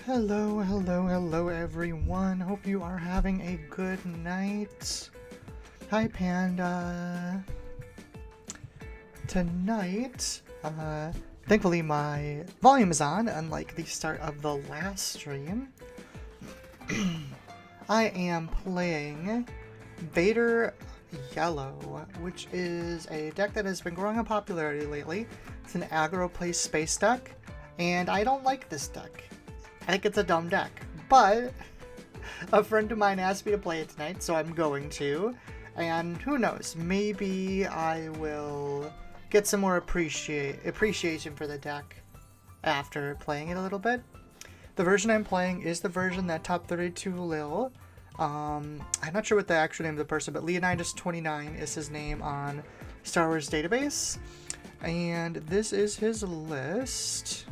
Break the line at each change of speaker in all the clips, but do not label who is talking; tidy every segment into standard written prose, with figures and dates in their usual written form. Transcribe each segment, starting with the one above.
Hello, hello, hello everyone. Hope you are having a good night. Hi Panda. Tonight, thankfully my volume is on, unlike the start of the last stream. I am playing Vader Yellow, which is a deck that has been growing in popularity lately. It's an aggro play space deck, and I don't like this deck. I think it's a dumb deck, but a friend of mine asked me to play it tonight, so I'm going to. And who knows, maybe I will get some more appreciation for the deck after playing it a little bit. The version I'm playing is the version that Top 32 Lil. I'm not sure what the actual name of the person, but Leonidas29 is his name on Star Wars Database. And this is his list.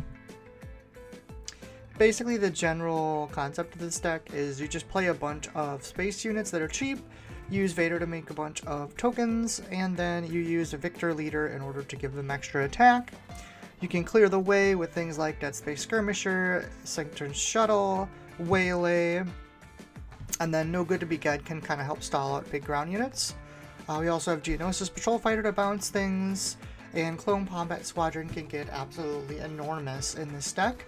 Basically, the general concept of this deck is you just play a bunch of space units that are cheap, use Vader to make a bunch of tokens, and then you use a Victor Leader in order to give them extra attack. You can clear the way with things like Dead Space Skirmisher, Sanctum Shuttle, Waylay, and then No Good to Be Good can kind of help stall out big ground units. We also have Geonosis Patrol Fighter to bounce things, and Clone Combat Squadron can get absolutely enormous in this deck.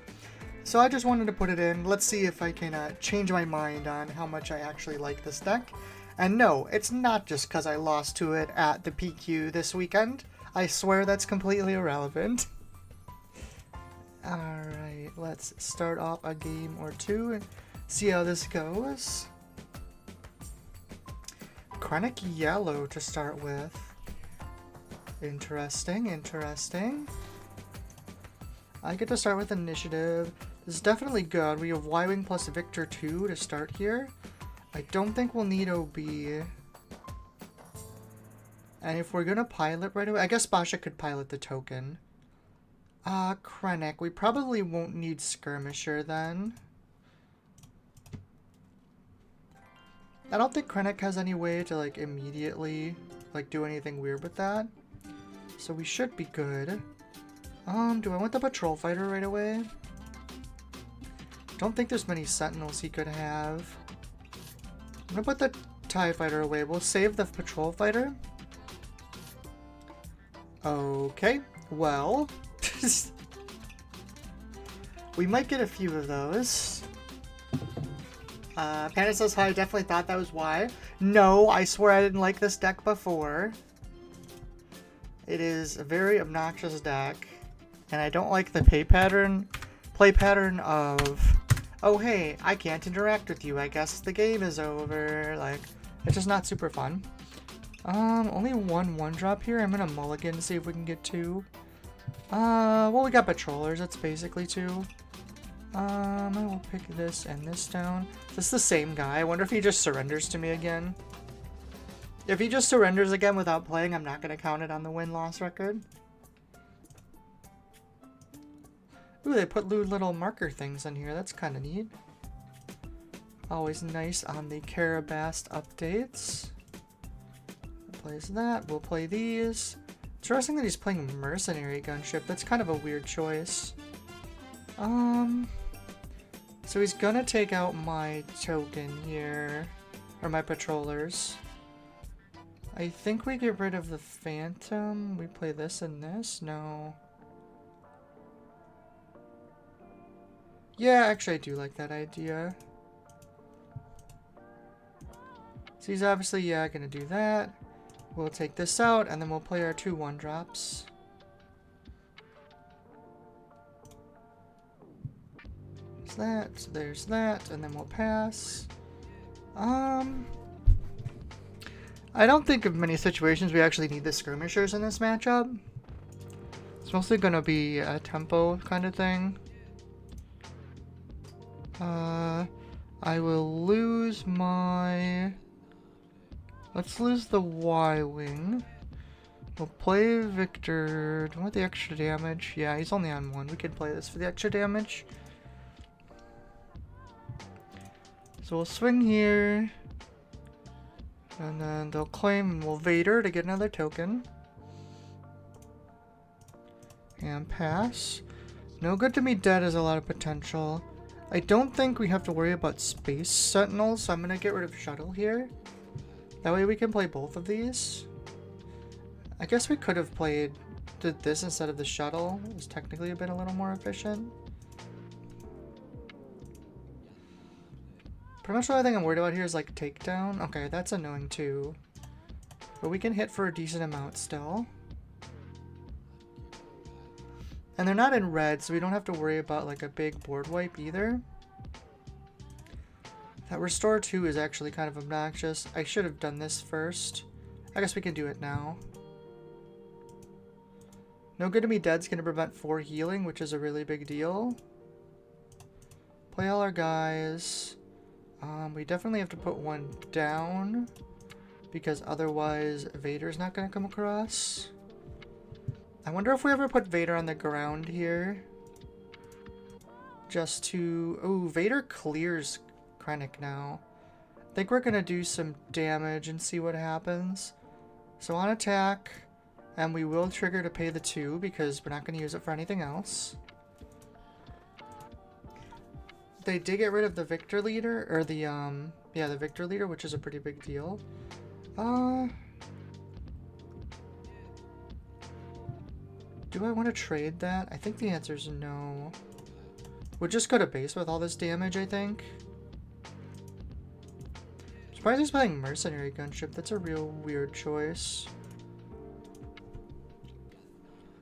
So I just wanted to put it in. Let's see if I can change my mind on how much I actually like this deck. And no, it's not just because I lost to it at the PQ this weekend. I swear that's completely irrelevant. Alright, let's start off a game or two and see how this goes. Krennic Yellow to start with. Interesting, interesting. I get to start with initiative. This is definitely good. We have Y-Wing plus Victor 2 to start here. I don't think we'll need OB. And if we're gonna pilot right away, I guess Basha could pilot the token. Krennic. We probably won't need Skirmisher then. I don't think Krennic has any way to like immediately like do anything weird with that. So we should be good. Do I want the Patrol Fighter right away? Don't think there's many Sentinels he could have. I'm gonna put the TIE Fighter away. We'll save the Patrol Fighter. Okay, well. We might get a few of those. Panda says hi, I definitely thought that was why. No, I swear I didn't like this deck before. It is a very obnoxious deck. And I don't like the play pattern of, oh hey, I can't interact with you, I guess the game is over. Like, it's just not super fun. Only one drop here. I'm gonna mulligan to see if we can get two. Well, we got patrollers, that's basically two. I will pick this and this down. This is the same guy. I wonder if he just surrenders to me again. If he just surrenders again without playing, I'm not gonna count it on the win-loss record. Ooh, they put little marker things in here. That's kind of neat. Always nice on the Carabast updates. Plays that. We'll play these. Interesting that he's playing Mercenary Gunship. That's kind of a weird choice. So he's gonna take out my token here. Or my patrollers. I think we get rid of the Phantom. We play this and this? No. Yeah, actually I do like that idea. So he's obviously, yeah, gonna do that. We'll take this out, and then we'll play our 2 1-drops. There's that, and then we'll pass. I don't think of many situations we actually need the skirmishers in this matchup. It's mostly gonna be a tempo kind of thing. I will lose my... Let's lose the Y-Wing. We'll play Victor. Do I want the extra damage? Yeah, he's only on 1. We could play this for the extra damage. So we'll swing here. And then they'll claim and we'll Vader to get another token. And pass. No Good to Be Dead has a lot of potential. I don't think we have to worry about Space Sentinels, so I'm going to get rid of Shuttle here. That way we can play both of these. I guess we could have did this instead of the Shuttle. It was technically been a little more efficient. Pretty much the only thing I'm worried about here is like takedown. Okay, that's annoying too. But we can hit for a decent amount still. And they're not in red, so we don't have to worry about like a big board wipe either. That restore 2 is actually kind of obnoxious. I should have done this first. I guess we can do it now. No Good to Me Dead's going to prevent 4 healing, which is a really big deal. Play all our guys. We definitely have to put 1 down, because otherwise Vader's not going to come across. I wonder if we ever put Vader on the ground here. Just to... Oh, Vader clears Krennic now. I think we're going to do some damage and see what happens. So on attack, and we will trigger to pay the 2 because we're not going to use it for anything else. They did get rid of the Victor Leader, or the, yeah, the Victor Leader, which is a pretty big deal. Do I want to trade that? I think the answer is no. We'll just go to base with all this damage, I think. I'm surprised he's playing Mercenary Gunship. That's a real weird choice.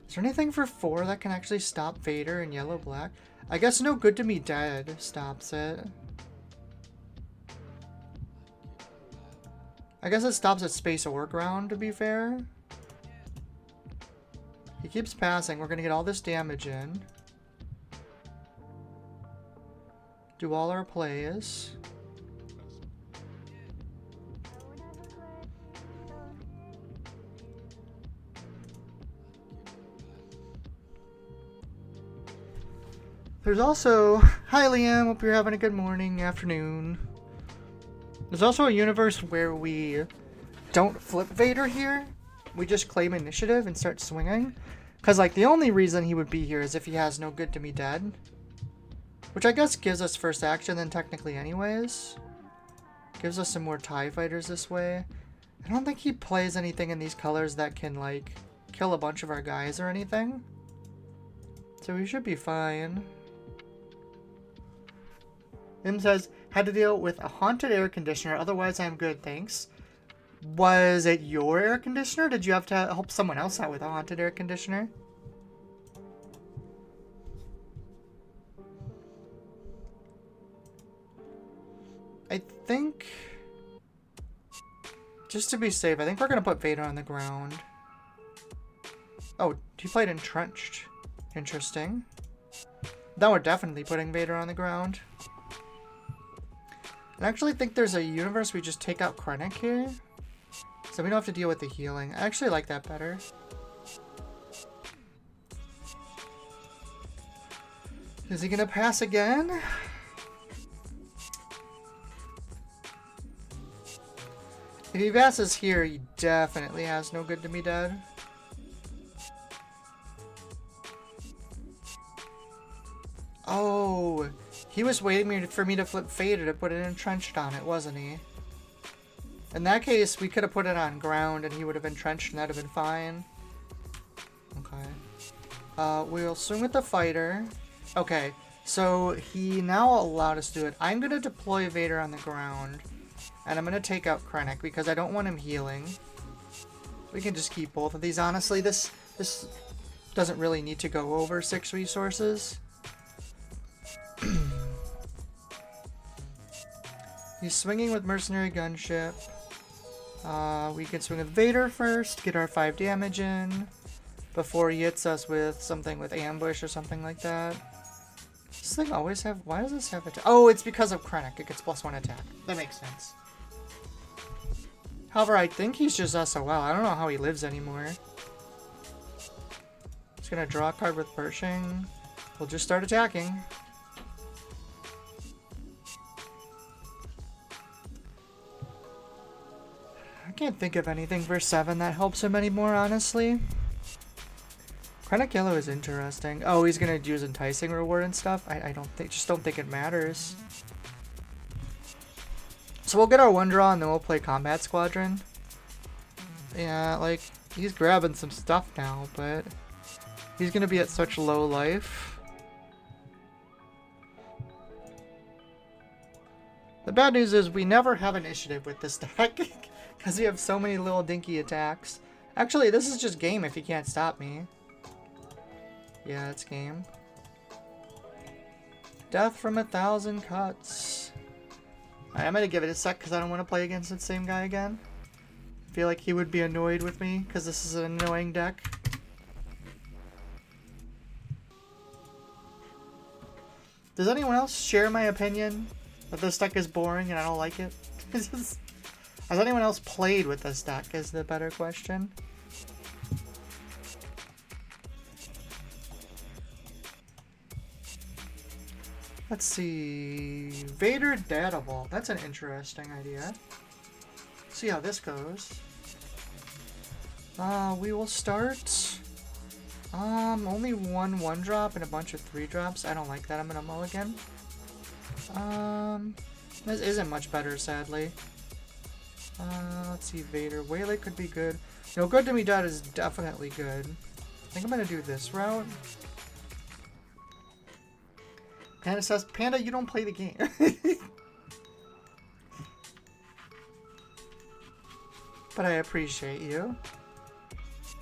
Is there anything for 4 that can actually stop Vader in yellow-black? I guess No Good to Me Dead stops it. I guess it stops at Space or Ground, to be fair. He keeps passing. We're going to get all this damage in. Do all our plays. There's also... Hi Liam, hope you're having a good morning, afternoon. There's also a universe where we don't flip Vader here. We just claim initiative and start swinging. Because, like, the only reason he would be here is if he has No Good to Me Dead. Which I guess gives us first action then technically anyways. Gives us some more TIE fighters this way. I don't think he plays anything in these colors that can, like, kill a bunch of our guys or anything. So we should be fine. Im says, had to deal with a haunted air conditioner, otherwise I'm good, thanks. Was it your air conditioner? Did you have to help someone else out with a haunted air conditioner? I think, just to be safe, I think we're going to put Vader on the ground. Oh, he played Entrenched. Interesting. Then we're definitely putting Vader on the ground. I actually think there's a universe we just take out Krennic here. So we don't have to deal with the healing. I actually like that better. Is he gonna pass again? If he passes here, he definitely has No Good to Me Dead. Oh, he was waiting for me to flip Vader to put an Entrenched on it, wasn't he? In that case, we could have put it on ground and he would have entrenched and that would have been fine. Okay. We'll swing with the fighter. Okay, so he now allowed us to do it. I'm going to deploy Vader on the ground. And I'm going to take out Krennic because I don't want him healing. We can just keep both of these, honestly. This doesn't really need to go over 6 resources. He's swinging with Mercenary Gunship. We can swing with Vader first, get our 5 damage in, before he hits us with something with Ambush or something like that. Does this thing always have... Why does this have attack? Oh, it's because of Krennic. It gets +1 attack. That makes sense. However, I think he's just SOL. I don't know how he lives anymore. He's gonna draw a card with Pershing. We'll just start attacking. I can't think of anything for 7 that helps him anymore, honestly. Krennic Yellow is interesting. Oh, he's gonna use enticing reward and stuff. I don't think, just don't think it matters. So we'll get our one draw and then we'll play Combat Squadron. Yeah, like he's grabbing some stuff now, but he's gonna be at such low life. The bad news is we never have initiative with this deck because we have so many little dinky attacks. Actually, this is just game if you can't stop me. Yeah, it's game. Death from 1,000 cuts. Alright, I'm gonna give it a sec because I don't want to play against the same guy again. I feel like he would be annoyed with me because this is an annoying deck. Does anyone else share my opinion that this deck is boring and I don't like it? Has anyone else played with this deck is the better question. Let's see. Vader Data Vault. That's an interesting idea. See how this goes. We will start. Only one drop and a bunch of 3 drops. I don't like that. I'm gonna mulligan. This isn't much better, sadly. Let's see. Vader. Waylay could be good. No, Good to Me Dead is definitely good. I think I'm gonna do this route. Panda says, Panda, you don't play the game. But I appreciate you.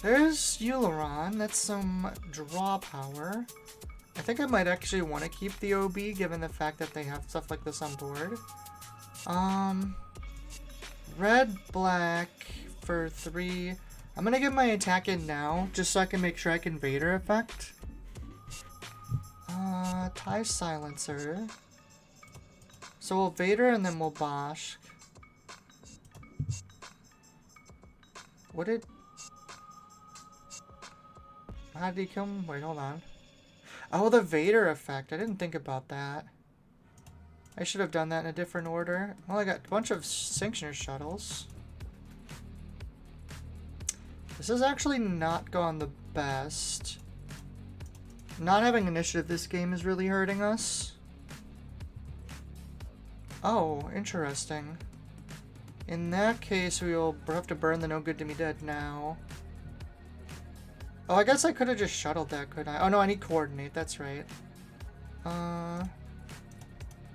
There's Euleron. That's some draw power. I think I might actually want to keep the OB given the fact that they have stuff like this on board. Red, black for 3. I'm going to get my attack in now just so I can make sure I can Vader effect. TIE Silencer. So we'll Vader and then we'll Bosch. What did... How did he kill him? Wait, hold on. Oh, the Vader effect. I didn't think about that. I should have done that in a different order. Well, I got a bunch of Sanctioner shuttles. This has actually not gone the best. Not having initiative this game is really hurting us. Oh, interesting. In that case, we'll have to burn the No Good to Me Dead now. Oh, I guess I could have just shuttled that, couldn't I? Oh no, I need Coordinate, that's right. So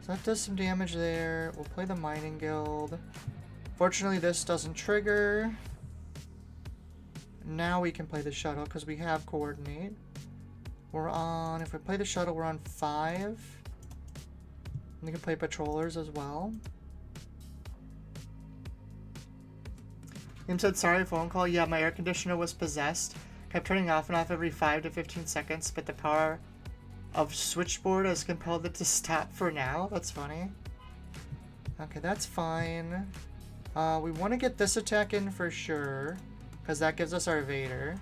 that does some damage there. We'll play the Mining Guild. Fortunately, this doesn't trigger. Now we can play the shuttle because we have Coordinate. We're on, if we play the shuttle, we're on 5. We can play patrollers as well. Him said, sorry, phone call. Yeah, my air conditioner was possessed. Kept turning off and off every 5 to 15 seconds, but the power of switchboard has compelled it to stop for now. That's funny. Okay, that's fine. We want to get this attack in for sure, because that gives us our Vader.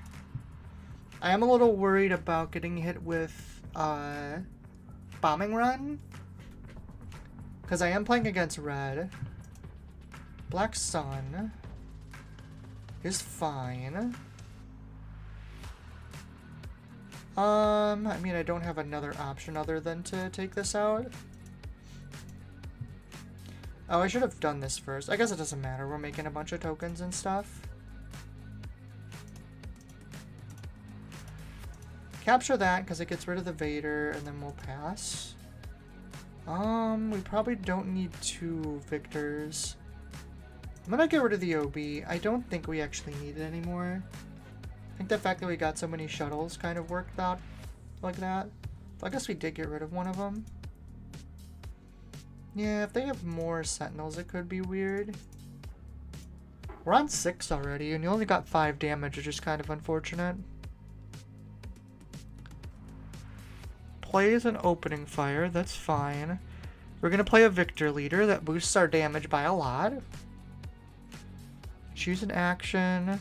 I am a little worried about getting hit with Bombing Run, because I am playing against red. Black Sun is fine. I mean, I don't have another option other than to take this out. Oh, I should have done this first. I guess it doesn't matter. We're making a bunch of tokens and stuff. Capture that because it gets rid of the Vader, and then we'll pass. We probably don't need 2 victors. I'm gonna get rid of the OB. I don't think we actually need it anymore. I think the fact that we got so many shuttles kind of worked out like that. I guess we did get rid of one of them. Yeah, if they have more Sentinels, it could be weird. We're on 6 already, and you only got 5 damage, which is kind of unfortunate. Plays an opening fire, that's fine. We're gonna play a Victor Leader that boosts our damage by a lot. Choose an action.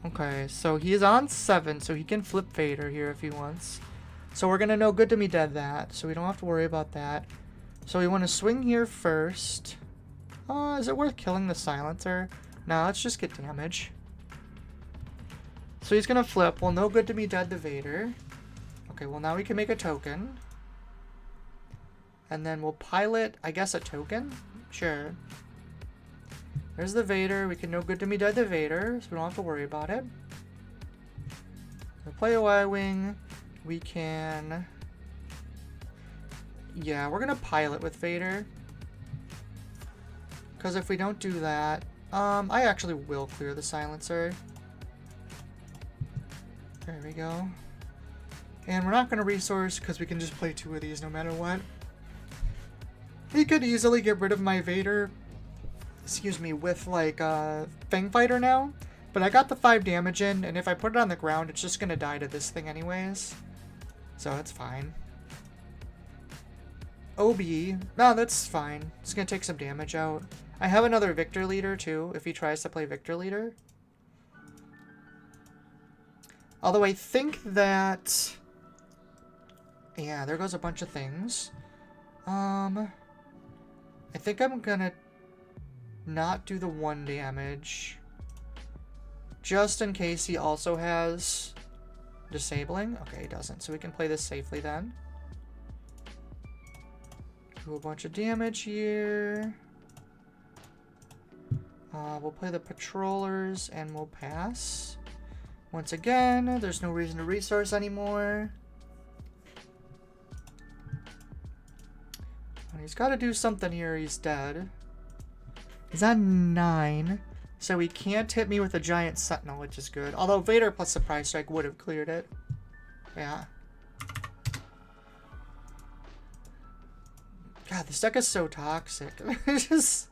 Okay, so he is on 7, so he can flip Vader here if he wants. So we're gonna know Good to Me Dead that, so we don't have to worry about that. So we want to swing here first. Is it worth killing the Silencer? No, let's just get damage. So he's gonna flip. Well, no good to me dead to Vader. Okay, well now we can make a token. And then we'll pilot, I guess, a token? Sure. There's the Vader. We can no good to me dead to Vader, so we don't have to worry about it. We'll play a Y-Wing. We can... Yeah, we're gonna pilot with Vader. Because if we don't do that... I actually will clear the silencer. There we go. And we're not going to resource because we can just play 2 of these no matter what. He could easily get rid of my Vader, excuse me, with like Fang Fighter now. But I got the 5 damage in, and if I put it on the ground, it's just going to die to this thing anyways. So it's fine. OB. No, that's fine. It's going to take some damage out. I have another Victor Leader too, if he tries to play Victor Leader. Although I think that... Yeah, there goes a bunch of things. I think I'm gonna not do the 1 damage. Just in case he also has disabling. Okay, he doesn't. So we can play this safely then. Do a bunch of damage here. We'll play the patrollers and we'll pass. Once again, there's no reason to resource anymore. And he's got to do something here. He's dead. He's at 9. So he can't hit me with a giant sentinel, which is good. Although Vader plus Surprise Strike would have cleared it. Yeah. God, this deck is so toxic. It's just...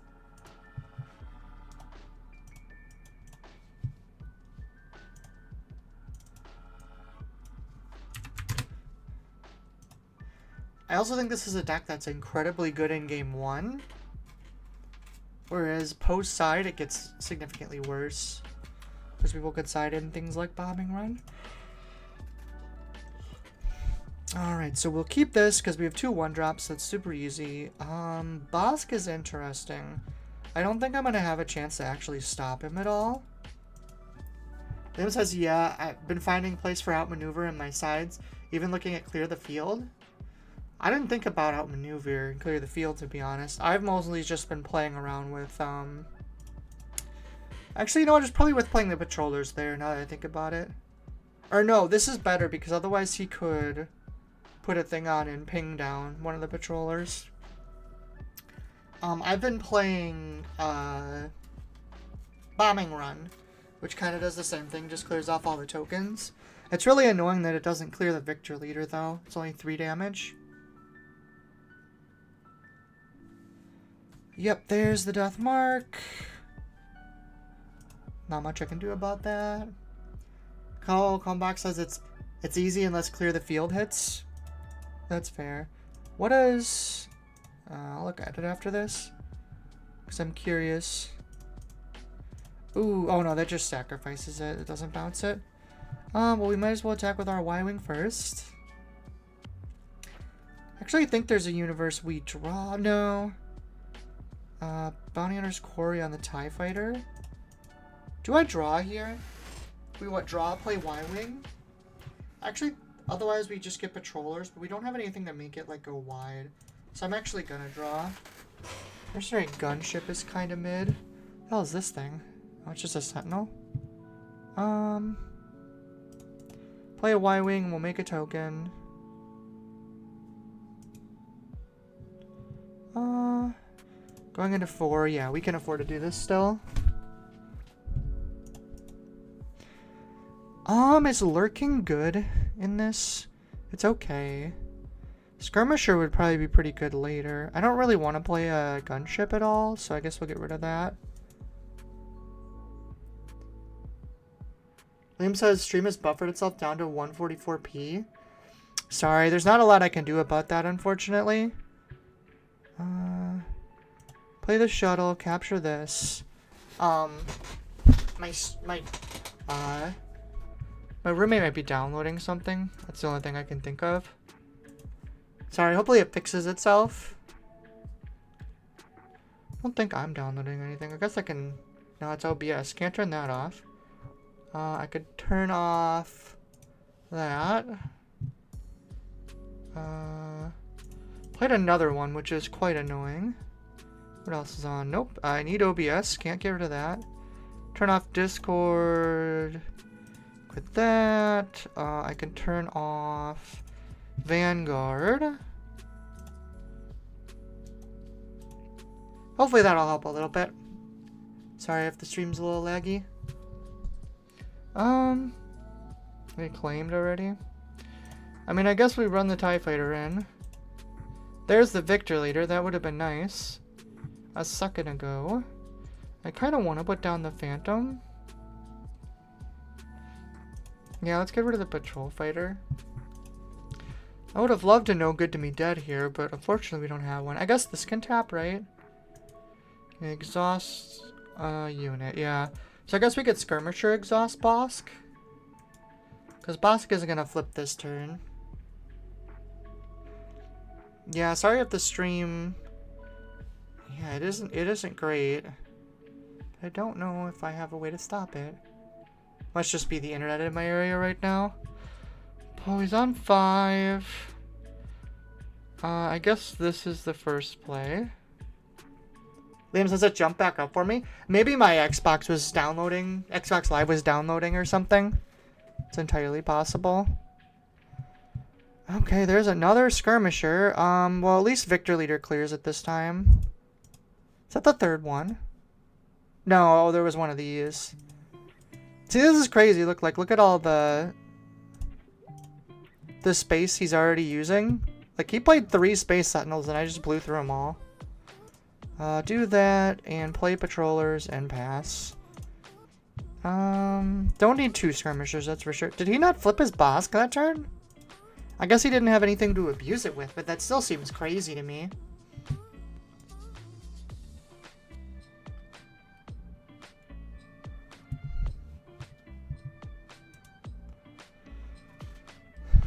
I also think this is a deck that's incredibly good in game 1. Whereas post-side, it gets significantly worse. Because people get sided in things like Bombing Run. Alright, so we'll keep this because we have 2 1-drops, so it's super easy. Bosk is interesting. I don't think I'm going to have a chance to actually stop him at all. Liam says, yeah, I've been finding place for outmaneuver in my sides, even looking at clear the field. I didn't think about outmaneuver and clear the field, to be honest. I've mostly just been playing around with, Actually, you know what? It's probably worth playing the patrollers there, now that I think about it. Or no, this is better, because otherwise he could put a thing on and ping down one of the patrollers. I've been playing, Bombing Run, which kind of does the same thing, just clears off all the tokens. It's really annoying that it doesn't clear the Victor Leader, though. It's only 3 damage. Yep, there's the death mark. Not much I can do about that. Combox says it's easy unless clear the field hits. That's fair. What is... I'll look at it after this. Because I'm curious. Ooh, oh no, that just sacrifices it. It doesn't bounce it. Well, we might as well attack with our Y-Wing first. Actually, I think there's a universe we draw. No. Bounty Hunter's Quarry on the TIE Fighter. Do I draw here? We what, draw, play Y-Wing? Actually, otherwise we just get patrollers, but we don't have anything to make it like go wide. So I'm actually gonna draw. Mercenary Gunship is kind of mid. What the hell is this thing? Oh, it's just a Sentinel. Play a Y-Wing, we'll make a token. Going into 4, yeah, we can afford to do this still. Is Lurking good in this? It's okay. Skirmisher would probably be pretty good later. I don't really want to play a gunship at all, so I guess we'll get rid of that. Liam says stream has buffered itself down to 144p. Sorry, there's not a lot I can do about that, unfortunately. Play the shuttle, capture this. My roommate might be downloading something. That's the only thing I can think of. Sorry, hopefully it fixes itself. I don't think I'm downloading anything. I guess I can... No, it's OBS. Can't turn that off. I could turn off that. Played another one, which is quite annoying. What else is on? Nope. I need OBS. Can't get rid of that. Turn off Discord. Quit that. I can turn off Vanguard. Hopefully that'll help a little bit. Sorry if the stream's a little laggy. We claimed already. I mean, I guess we run the TIE Fighter in. There's the Victor Leader. That would have been nice a second ago. I kind of want to put down the Phantom. Yeah, let's get rid of the Patrol Fighter. I would have loved to know Good to Me Dead here, but unfortunately we don't have one. I guess this can tap, right? Exhaust unit, yeah. So I guess we could Skirmisher exhaust Bosk. Because Bosk isn't going to flip this turn. Yeah, sorry if the stream... Yeah, it isn't great. I don't know if I have a way to stop it. Must just be the internet in my area right now. Oh, he's on 5. I guess this is the first play. Liam says it jumped back up for me. Maybe my Xbox was downloading. Xbox Live was downloading or something. It's entirely possible. Okay, there's another Skirmisher. Well, at least Victor Leader clears it this time. Is that the third one? No, there was one of these. See, this is crazy. Look at all the space he's already using. Like, he played 3 Space Sentinels, and I just blew through them all. Do that, and play Patrollers, and pass. Don't need 2 Skirmishers, that's for sure. Did he not flip his Bosk that turn? I guess he didn't have anything to abuse it with, but that still seems crazy to me.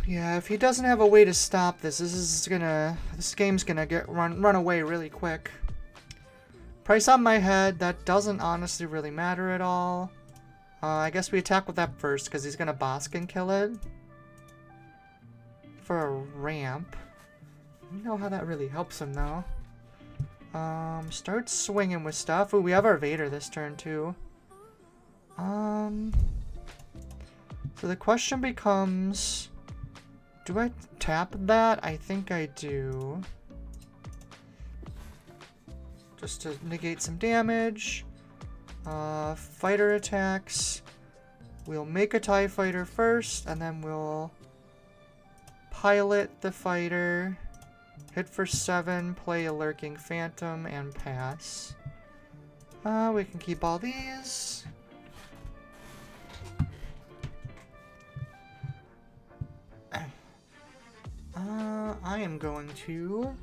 Yeah, if he doesn't have a way to stop this, this game's gonna get run away really quick. Price on my head, that doesn't honestly really matter at all. I guess we attack with that first, because he's gonna Bosk and kill it. For a ramp. I don't know how that really helps him, though. Start swinging with stuff. Ooh, we have our Vader this turn, too. So the question becomes... Do I tap that? I think I do. Just to negate some damage. Fighter attacks. We'll make a TIE Fighter first, and then we'll pilot the fighter. Hit for 7, play a Lurking Phantom, and pass. We can keep all these. I am going to...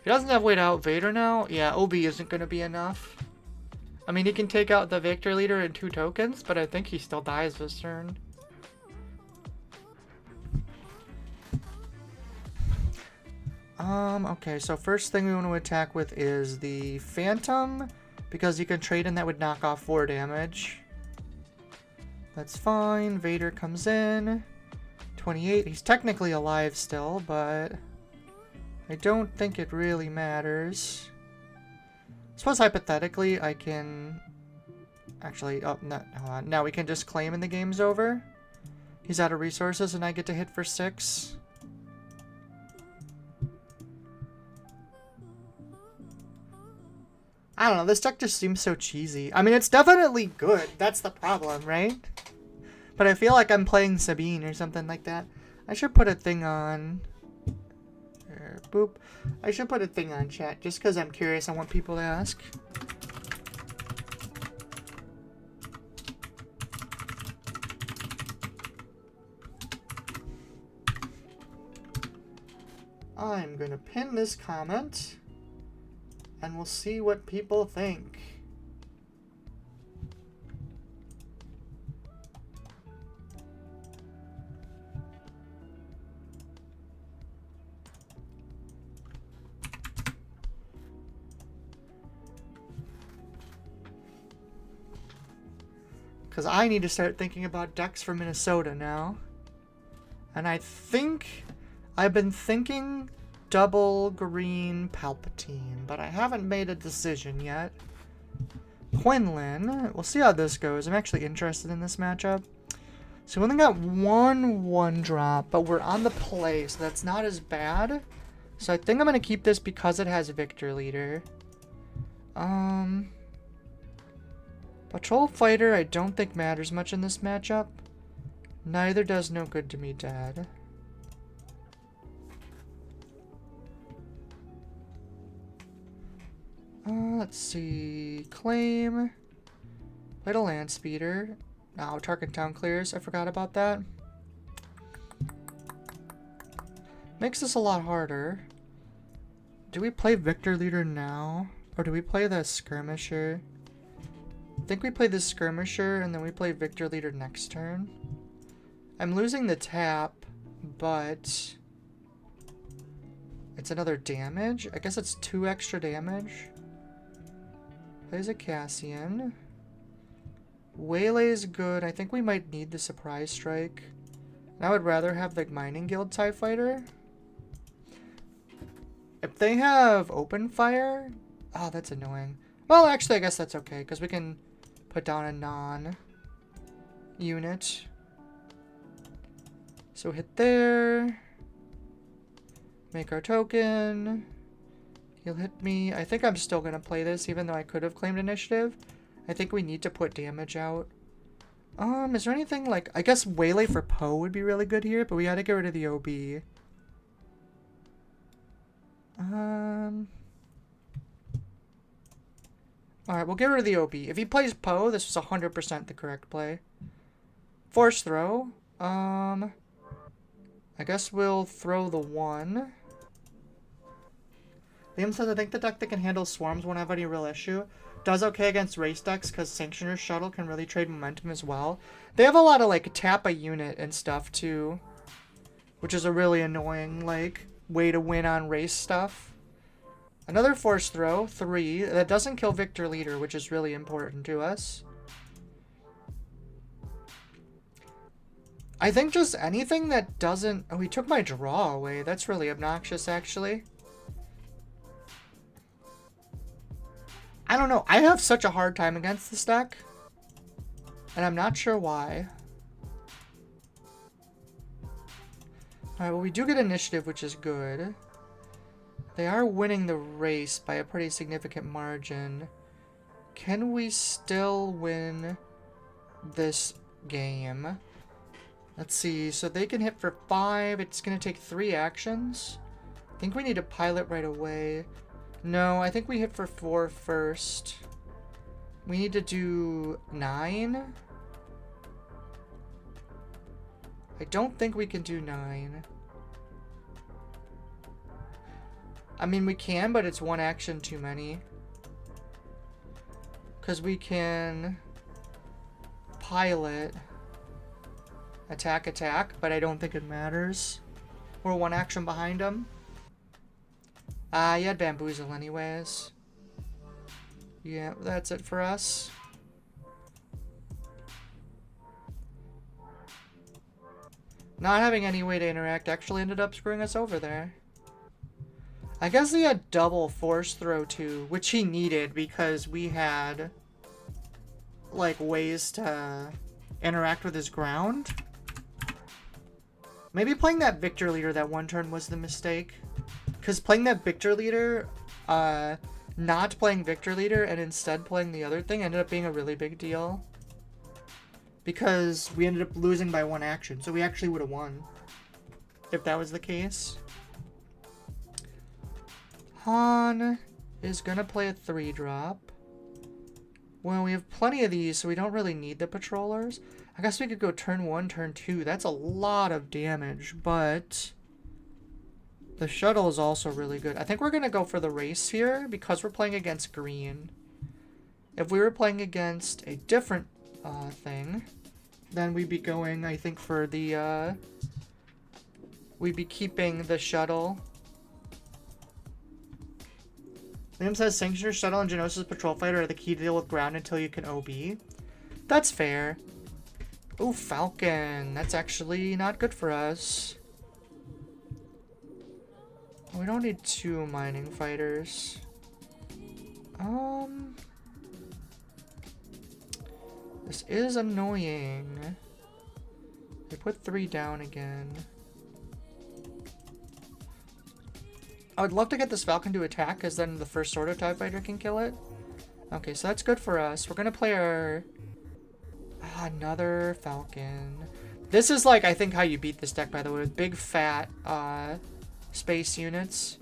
He doesn't have way to out Vader now? Yeah, OB isn't going to be enough. I mean, he can take out the Victor Leader in 2 tokens, but I think he still dies this turn. Okay, so first thing we want to attack with is the Phantom, because you can trade in that would knock off 4 damage. That's fine. Vader comes in. 28. He's technically alive still, but I don't think it really matters. I suppose hypothetically I can... Actually, oh, no, hold on. Now we can just claim and the game's over. He's out of resources and I get to hit for 6. I don't know, this deck just seems so cheesy. I mean, it's definitely good. That's the problem, right? But I feel like I'm playing Sabine or something like that. I should put a thing on... Boop. I should put a thing on chat, just because I'm curious on what people ask. I'm gonna pin this comment, and we'll see what people think. Because I need to start thinking about decks for Minnesota now. And I think I've been thinking double green Palpatine, but I haven't made a decision yet. Quinlan. We'll see how this goes. I'm actually interested in this matchup. So we only got one drop, but we're on the play, so that's not as bad. So I think I'm going to keep this because it has Victor Leader. Patrol Fighter I don't think matters much in this matchup. Neither does No Good to Me Dad. Let's see. Claim. Played a Land Speeder. Now Tarkin Town clears. I forgot about that. Makes this a lot harder. Do we play Victor Leader now? Or do we play the Skirmisher? I think we play the Skirmisher and then we play Victor Leader next turn. I'm losing the tap, but it's another damage. I guess it's 2 extra damage. Plays a Cassian. Waylay's good. I think we might need the Surprise Strike. I would rather have the Mining Guild TIE Fighter. If they have Open Fire... Oh, that's annoying. Well, actually, I guess that's okay, because we can put down a non-unit. So hit there. Make our token. He'll hit me. I think I'm still going to play this, even though I could have claimed initiative. I think we need to put damage out. Is there anything like... I guess Waylay for Poe would be really good here, but we gotta get rid of the OB. Alright, we'll get rid of the OB. If he plays Poe, this was 100% the correct play. Force throw. I guess we'll throw the 1. Liam says, I think the deck that can handle swarms won't have any real issue. Does okay against race decks because Sanctioner Shuttle can really trade momentum as well. They have a lot of, like, tap a unit and stuff, too. Which is a really annoying, like, way to win on race stuff. Another force throw, 3. That doesn't kill Victor Leader, which is really important to us. I think just anything that doesn't... Oh, he took my draw away. That's really obnoxious, actually. I don't know. I have such a hard time against this deck. And I'm not sure why. Alright, well, we do get initiative, which is good. They are winning the race by a pretty significant margin. Can we still win this game? Let's see. So they can hit for 5. It's going to take 3 actions. I think we need to pilot right away. No, I think we hit for 4 first. We need to do 9. I don't think we can do 9. I mean, we can, but it's 1 action too many. Because we can pilot, attack, but I don't think it matters. We're 1 action behind them. You had Bamboozle anyways. Yeah, that's it for us. Not having any way to interact actually ended up screwing us over there. I guess he had double force throw too, which he needed because we had like ways to interact with his ground. Maybe playing that Victor Leader that one turn was the mistake. Because playing that Victor Leader, not playing Victor Leader and instead playing the other thing ended up being a really big deal. Because we ended up losing by 1 action, so we actually would have won. If that was the case. Han is going to play a 3-drop. Well, we have plenty of these, so we don't really need the patrollers. I guess we could go turn 1, turn 2. That's a lot of damage, but... the shuttle is also really good. I think we're going to go for the race here because we're playing against green. If we were playing against a different thing, then we'd be going, I think, for the... we'd be keeping the shuttle. Liam says, Sanctioner Shuttle and Geonosis Patrol Fighter are the key to deal with ground until you can OB. That's fair. Oh, Falcon. That's actually not good for us. We don't need 2 mining fighters. This is annoying. They put 3 down again. I would love to get this Falcon to attack, because then the first sort of TIE fighter can kill it. Okay, so that's good for us. We're gonna play our... another Falcon. This is like, I think, how you beat this deck, by the way, with big, fat, space units.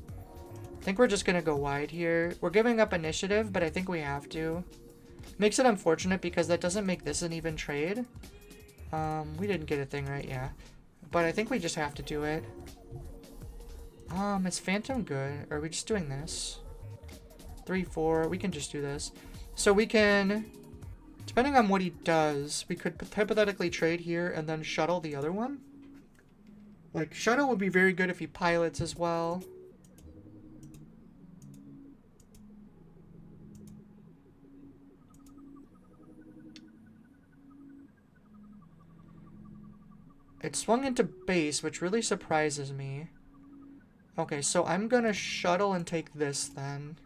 I think we're just gonna go wide here. We're giving up initiative, but I think we have to. Makes it unfortunate because that doesn't make this an even trade. We didn't get a thing right, yeah. But I think we just have to do it. Is Phantom good? Or are we just doing this? 3, 4, we can just do this. So we can, depending on what he does, we could hypothetically trade here and then shuttle the other one. Like, shuttle would be very good if he pilots as well. It swung into base, which really surprises me. Okay, so I'm gonna shuttle and take this then.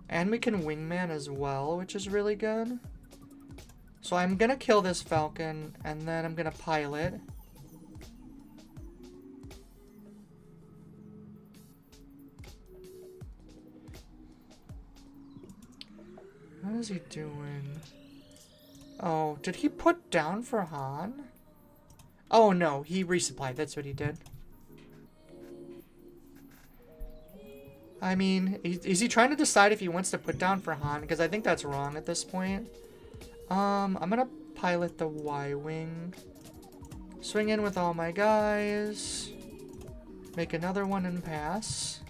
And we can wingman as well, which is really good. So I'm gonna kill this Falcon, and then I'm gonna pilot. What is he doing? Oh, did he put down for Han? Oh no, he resupplied, that's what he did. I mean, is he trying to decide if he wants to put down for Han? Because I think that's wrong at this point. I'm gonna pilot the Y-Wing. Swing in with all my guys. Make another one and pass.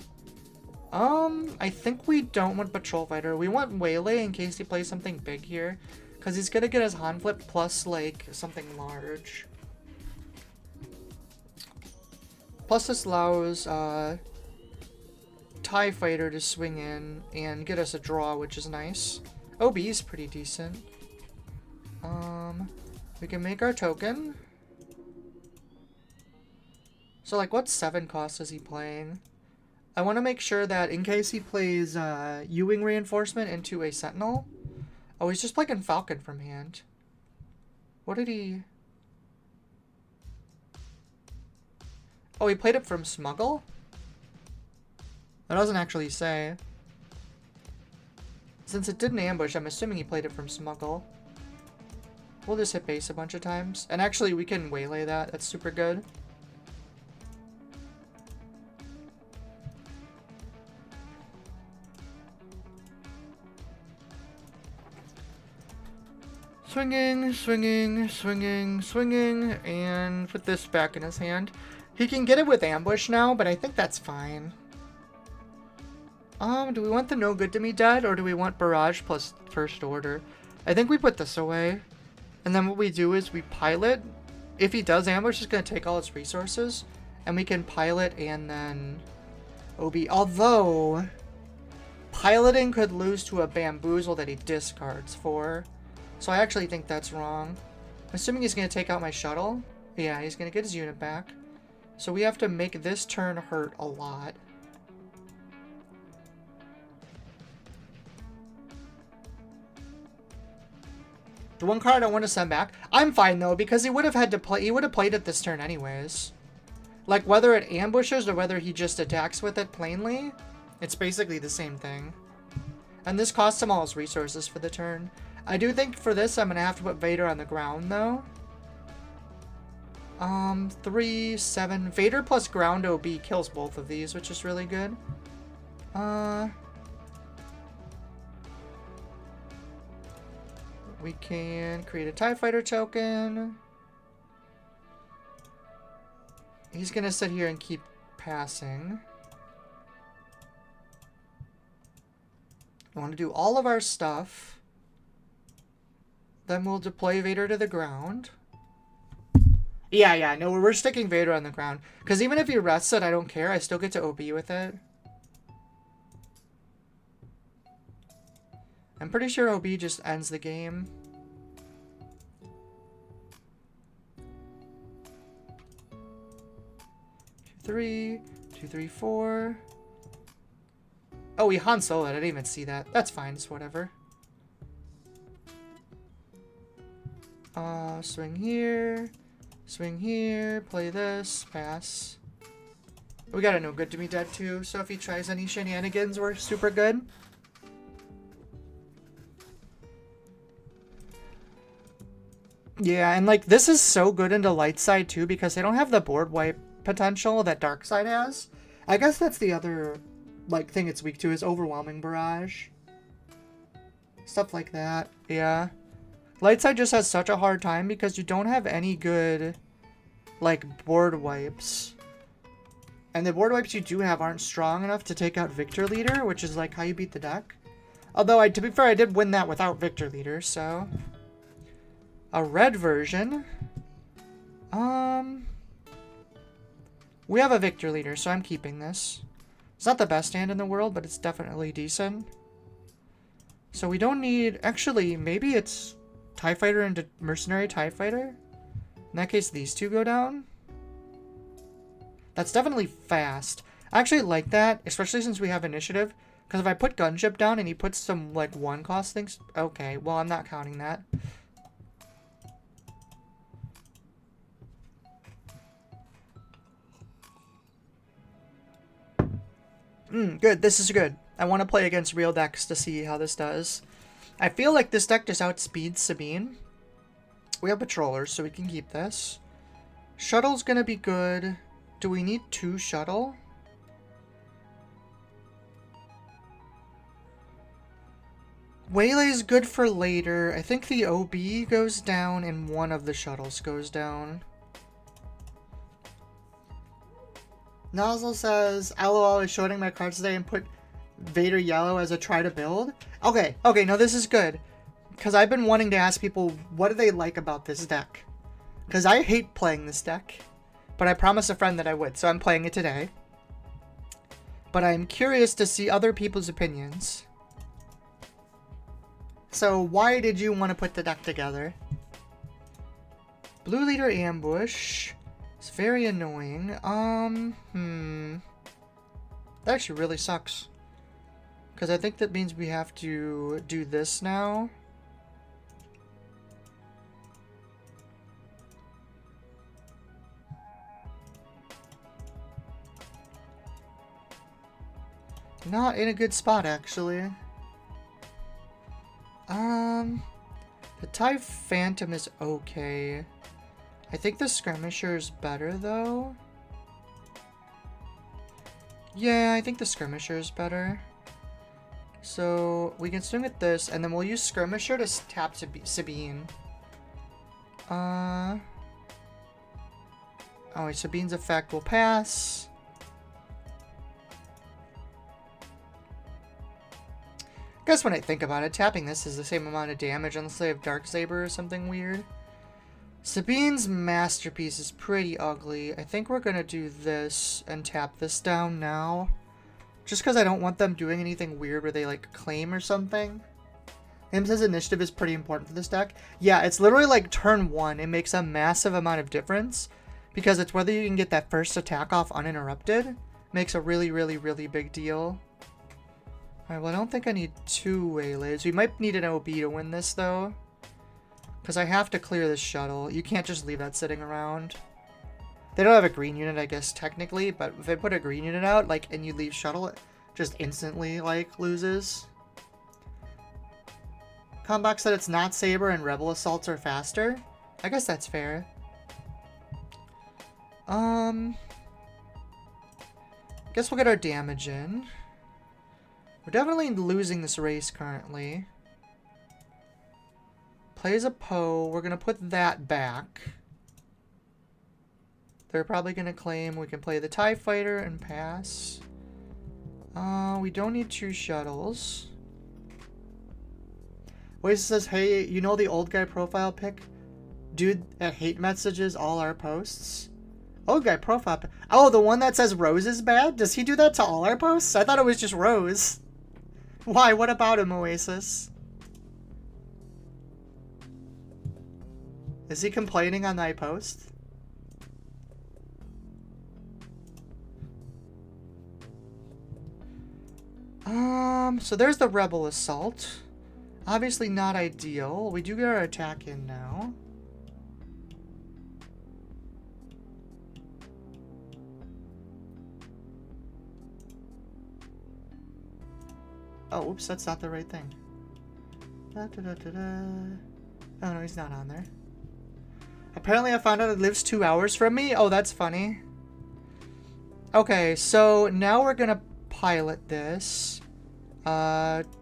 I think we don't want Patrol Fighter. We want Waylay in case he plays something big here. Because he's gonna get his Han flip plus, like, something large. Plus this allows, TIE Fighter to swing in and get us a draw, which is nice. OB is pretty decent. We can make our token. So, like, what 7 cost is he playing? I want to make sure that in case he plays U-Wing reinforcement into a Sentinel. Oh, he's just playing Falcon from hand. What did he... Oh, he played it from Smuggle? That doesn't actually say. Since it didn't ambush, I'm assuming he played it from Smuggle. We'll just hit base a bunch of times. And actually, we can waylay that. That's super good. Swinging, swinging, swinging, swinging, and put this back in his hand. He can get it with ambush now, but I think that's fine. Do we want the no good to me dead, or do we want barrage plus first order? I think we put this away. And then what we do is we pilot. If he does ambush, it's going to take all its resources. And we can pilot and then OB. Although, piloting could lose to a bamboozle that he discards for. So I actually think that's wrong. I'm assuming he's going to take out my shuttle. Yeah, he's going to get his unit back. So we have to make this turn hurt a lot. The one card I want to send back. I'm fine though, because he would have had to play. He would have played it this turn anyways. Like whether it ambushes or whether he just attacks with it plainly, it's basically the same thing. And this costs him all his resources for the turn. I do think for this I'm gonna have to put Vader on the ground though. 3, 7. Vader plus ground OB kills both of these, which is really good. We can create a TIE Fighter token. He's gonna sit here and keep passing. We want to do all of our stuff. Then we'll deploy Vader to the ground. Yeah, no, we're sticking Vader on the ground. Because even if he rests it, I don't care. I still get to OB with it. I'm pretty sure OB just ends the game. 3, 2, 3, 4. Oh, he Han Solo'd. I didn't even see that. That's fine. It's whatever. Swing here. Swing here. Play this. Pass. We got a no good to be dead too, so if he tries any shenanigans, we're super good. Yeah, and like this is so good into light side too because they don't have the board wipe potential that dark side has. I guess that's the other like thing it's weak to is overwhelming barrage. Stuff like that. Yeah. Light side just has such a hard time because you don't have any good like board wipes. And the board wipes you do have aren't strong enough to take out Victor Leader, which is like how you beat the deck. Although to be fair, I did win that without Victor Leader, so a red version. We have a Victor Leader, so I'm keeping this. It's not the best hand in the world, but it's definitely decent. So we don't need... Actually, maybe it's TIE Fighter into Mercenary TIE Fighter? In that case, these two go down. That's definitely fast. I actually like that, especially since we have initiative. Because if I put Gunship down and he puts some, like, one-cost things... Okay, well, I'm not counting that. Good. This is good. I want to play against real decks to see how this does. I feel like this deck just outspeeds Sabine. We have Patrollers, so we can keep this. Shuttle's gonna be good. Do we need 2 Shuttle? Waylay's good for later. I think the OB goes down and one of the Shuttles goes down. Nozzle says, LOL is shorting my cards today and put Vader Yellow as a try to build. Okay, no, this is good. Because I've been wanting to ask people, what do they like about this deck? Because I hate playing this deck. But I promised a friend that I would, so I'm playing it today. But I'm curious to see other people's opinions. So why did you want to put the deck together? Blue Leader Ambush. It's very annoying. That actually really sucks. Because I think that means we have to do this now. Not in a good spot, actually. The TIE Phantom is okay. I think the Skirmisher is better, though. Yeah, I think the Skirmisher is better. So, we can swing at this, and then we'll use Skirmisher to tap Sabine. Oh, wait, Sabine's effect will pass. I guess when I think about it, tapping this is the same amount of damage unless they have Darksaber or something weird. Sabine's Masterpiece is pretty ugly. I think we're going to do this and tap this down now. Just because I don't want them doing anything weird where they, like, claim or something. Him says initiative is pretty important for this deck. Yeah, it's literally like turn 1. It makes a massive amount of difference. Because it's whether you can get that first attack off uninterrupted. Makes a really, really, really big deal. Alright, well, I don't think I need 2 Waylays. We might need an OB to win this, though. Because I have to clear this shuttle. You can't just leave that sitting around. They don't have a green unit, I guess, technically. But if they put a green unit out, like, and you leave shuttle, it just instantly, like, loses. Combox said it's not Saber and Rebel Assaults are faster. I guess that's fair. Guess we'll get our damage in. We're definitely losing this race currently. Plays a Poe. We're going to put that back. They're probably going to claim we can play the TIE Fighter and pass. We don't need 2 shuttles. Oasis says, hey, you know the old guy profile pic? Dude that hate messages all our posts? Old guy profile pic. Oh, the one that says Rose is bad? Does he do that to all our posts? I thought it was just Rose. Why? What about him, Oasis? Is he complaining on my post? So there's the Rebel Assault. Obviously not ideal. We do get our attack in now. Oh, oops, that's not the right thing. Da, da, da, da, da. Oh, no, he's not on there. Apparently I found out it lives 2 hours from me. Oh, that's funny. Okay, so now we're gonna pilot this.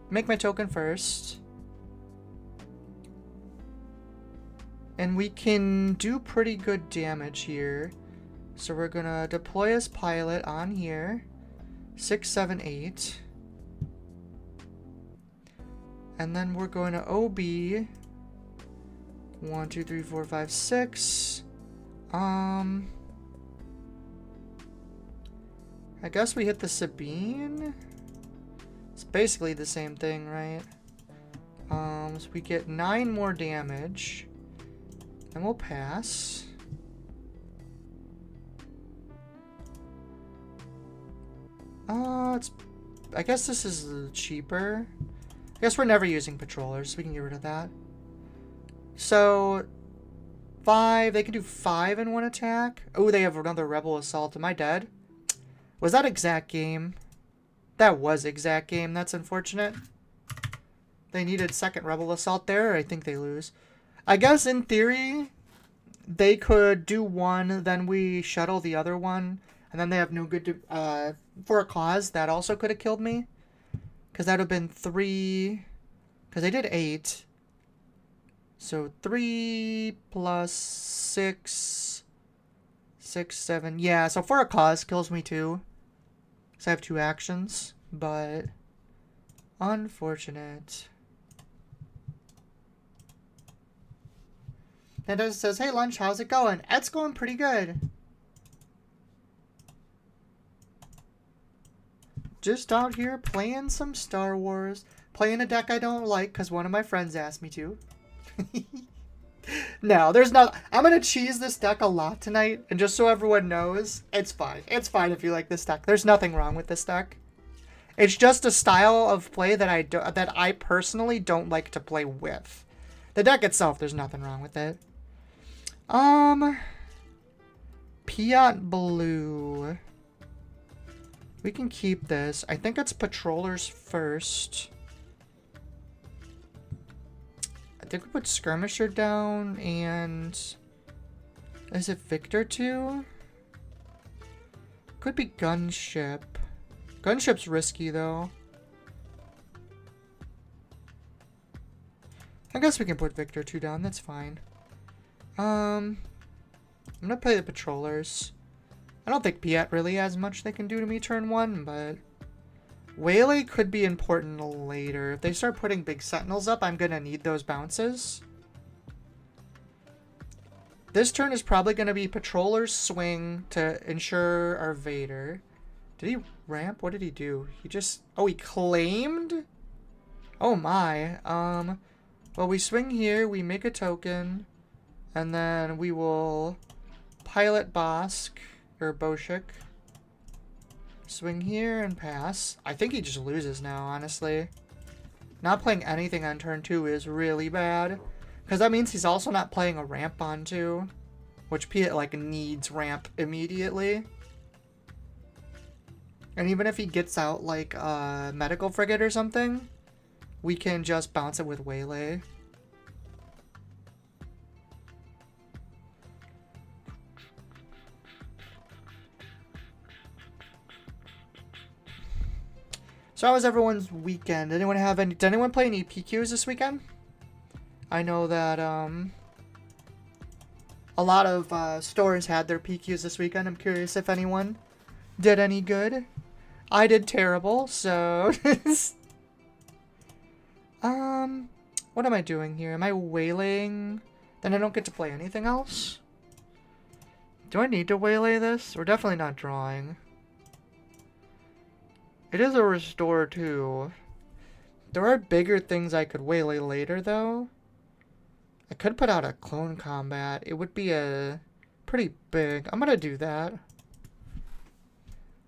Make my token first. And we can do pretty good damage here. So we're gonna deploy as pilot on here. 6, 7, 8. And then we're going to OB. 1, 2, 3, 4, 5, 6. I guess we hit the Sabine. It's basically the same thing, right? So we get 9 more damage. And we'll pass. I guess this is cheaper. I guess we're never using patrollers, so we can get rid of that. So 5, they can do 5 in 1 attack. Oh, they have another Rebel Assault. Am I dead? Was that exact game? That was exact game. That's unfortunate. They needed second Rebel Assault there. I think they lose. I guess in theory, they could do 1, then we shuttle the other one, and then they have no good for a cause. That also could have killed me. Because that would have been 3. Because they did 8. So 3 plus 6. 6, 7. Yeah, so for a cause kills me too. So I have 2 actions. But unfortunate. And it says, hey Lunch, how's it going? It's going pretty good. Just out here playing some Star Wars. Playing a deck I don't like because one of my friends asked me to. No, there's not. I'm going to cheese this deck a lot tonight. And just so everyone knows, it's fine. It's fine if you like this deck. There's nothing wrong with this deck. It's just a style of play that I personally don't like to play with. The deck itself, there's nothing wrong with it. Piat Blue. We can keep this. I think it's Patrollers first. I think we put Skirmisher down and... Is it Victor too? Could be Gunship. Gunship's risky though. I guess we can put Victor 2 down. That's fine. I'm gonna play the Patrollers. I don't think Piat really has much they can do to me turn 1, but Waylay could be important later. If they start putting big Sentinels up, I'm gonna need those bounces. This turn is probably gonna be Patrollers swing to ensure our Vader. Did he ramp? What did he do? He just... Oh, he claimed? Oh my. Well, we swing here, we make a token, and then we will pilot Bosk. Or Boshik. Swing here and pass. I think he just loses now, honestly. Not playing anything on turn 2 is really bad. Because that means he's also not playing a ramp on 2. Which Piat, like, needs ramp immediately. And even if he gets out, like, a medical frigate or something, we can just bounce it with Waylay. So how was everyone's weekend? Did anyone play any PQs this weekend? I know that a lot of stores had their PQs this weekend. I'm curious if anyone did any good. I did terrible, so what am I doing here? Am I waylaying? Then I don't get to play anything else? Do I need to waylay this? We're definitely not drawing. It is a restore too. There are bigger things I could waylay later though. I could put out a clone combat. It would be a pretty big. I'm gonna do that.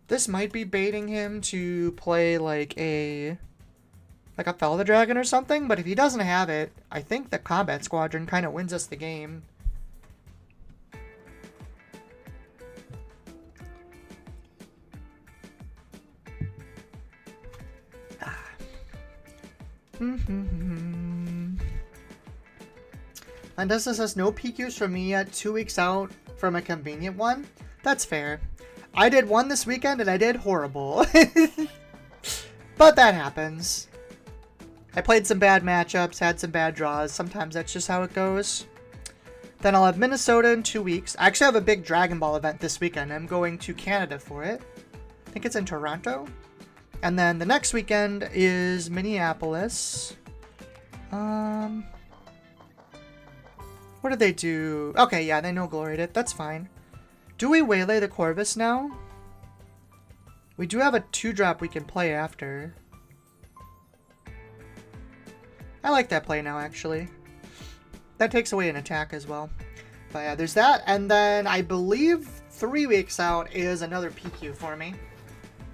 This might be baiting him to play like a Fellow the Dragon or something, but if he doesn't have it, I think the Combat Squadron kind of wins us the game. And this says no PQs from me yet, 2 weeks out from a convenient one. That's fair. I did one this weekend and I did horrible. But that happens. I played some bad matchups, had some bad draws. Sometimes that's just how it goes. Then I'll have Minnesota in 2 weeks. I actually have a big Dragon Ball event this weekend. I'm going to Canada for it. I think it's in Toronto. And then the next weekend is Minneapolis. What did they do? Okay, yeah, they no gloried it. That's fine. Do we waylay the Corvus now? We do have a 2-drop we can play after. I like that play now, actually. That takes away an attack as well. But yeah, there's that. And then I believe 3 weeks out is another PQ for me.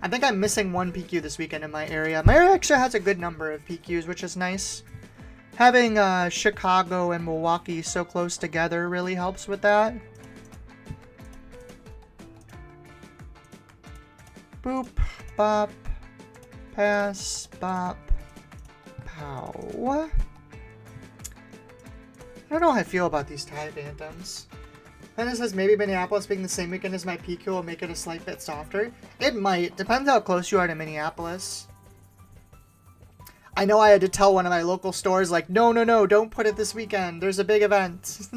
I think I'm missing 1 PQ this weekend in my area. My area actually has a good number of PQs, which is nice. Having Chicago and Milwaukee so close together really helps with that. Boop, bop, pass, bop, pow. I don't know how I feel about these TIE Phantoms. And it says maybe Minneapolis being the same weekend as my PQ will make it a slight bit softer. It might. Depends how close you are to Minneapolis. I know I had to tell one of my local stores, like, no, don't put it this weekend. There's a big event.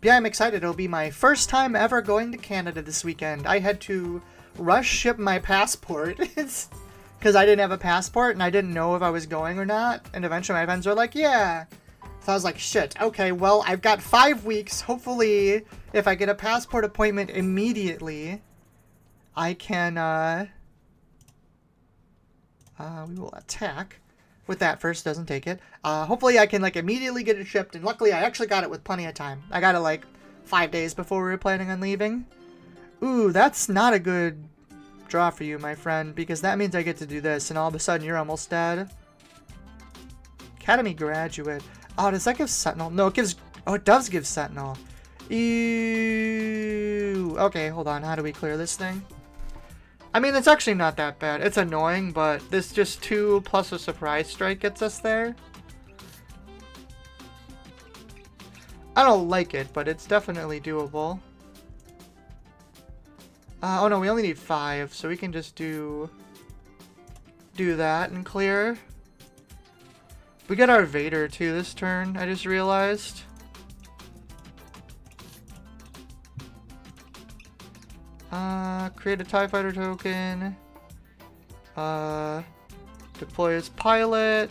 Yeah, I'm excited. It'll be my first time ever going to Canada this weekend. I had to rush ship my passport because I didn't have a passport and I didn't know if I was going or not. And eventually my friends were like, yeah. So I was like, shit, okay, well, I've got 5 weeks. Hopefully, if I get a passport appointment immediately, I can, we will attack. With that first, doesn't take it. Hopefully I can, like, immediately get it shipped. And luckily, I actually got it with plenty of time. I got it, like, 5 days before we were planning on leaving. Ooh, that's not a good draw for you, my friend. Because that means I get to do this. And all of a sudden, you're almost dead. Academy graduate. Oh, does that give Sentinel? No, it gives... Oh, it does give Sentinel. Ew. Okay, hold on. How do we clear this thing? I mean, it's actually not that bad. It's annoying, but this just 2 plus a surprise strike gets us there. I don't like it, but it's definitely doable. Oh no, we only need 5, so we can just do that and clear. We get our Vader too this turn, I just realized. Create a TIE Fighter token. Deploy as pilot.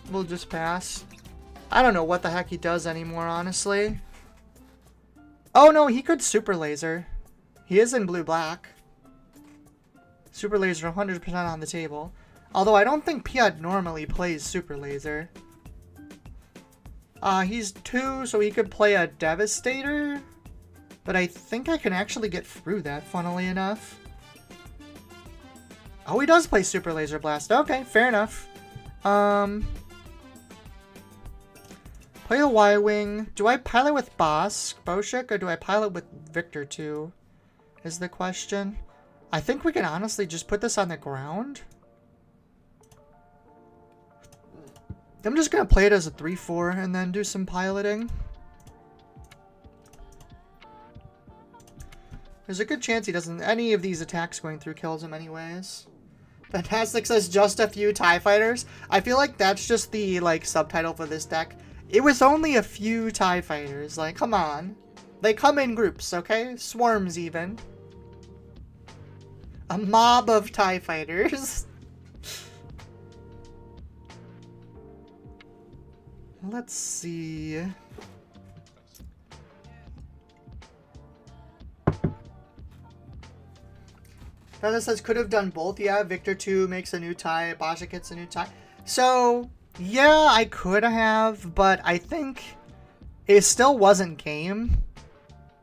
We'll just pass. I don't know what the heck he does anymore, honestly. Oh no, he could Super Laser. He is in blue-black. Super Laser 100% on the table. Although I don't think Piat normally plays Super Laser. He's 2, so he could play a Devastator. But I think I can actually get through that, funnily enough. Oh, he does play Super Laser Blast. Okay, fair enough. Play the Y-Wing. Do I pilot with Boshik, or do I pilot with Victor 2? Is the question. I think we can honestly just put this on the ground. I'm just going to play it as a 3-4 and then do some piloting. There's a good chance he doesn't... Any of these attacks going through kills him anyways. Fantastic says just a few TIE Fighters. I feel like that's just the, like, subtitle for this deck. It was only a few TIE Fighters. Like, come on. They come in groups, okay? Swarms, even. A mob of TIE Fighters. Let's see. That says could have done both. Yeah, Victor 2 makes a new tie, Basha gets a new tie. So, yeah, I could have, but I think it still wasn't game.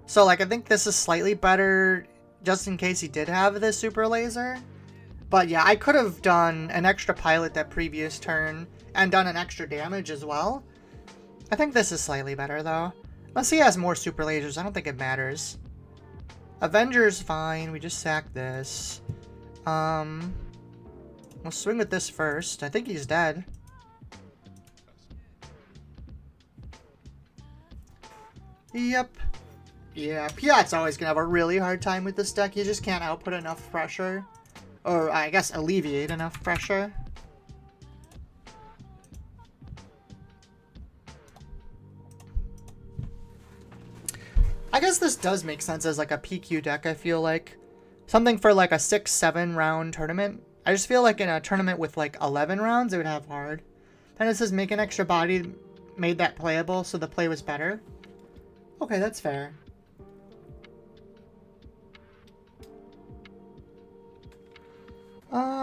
So, like, I think this is slightly better just in case he did have this super laser. But yeah, I could have done an extra pilot that previous turn and done an extra damage as well. I think this is slightly better, though. Unless he has more super lasers, I don't think it matters. Avenger's fine. We just sack this. We'll swing with this first. I think he's dead. Yep. Yeah, Piat's always gonna have a really hard time with this deck. You just can't output enough pressure. Or, I guess, alleviate enough pressure. I guess this does make sense as like a PQ deck, I feel like. Something for like a 6-7 round tournament. I just feel like in a tournament with like 11 rounds, it would have hard. Then it says make an extra body, made that playable, so the play was better. Okay, that's fair.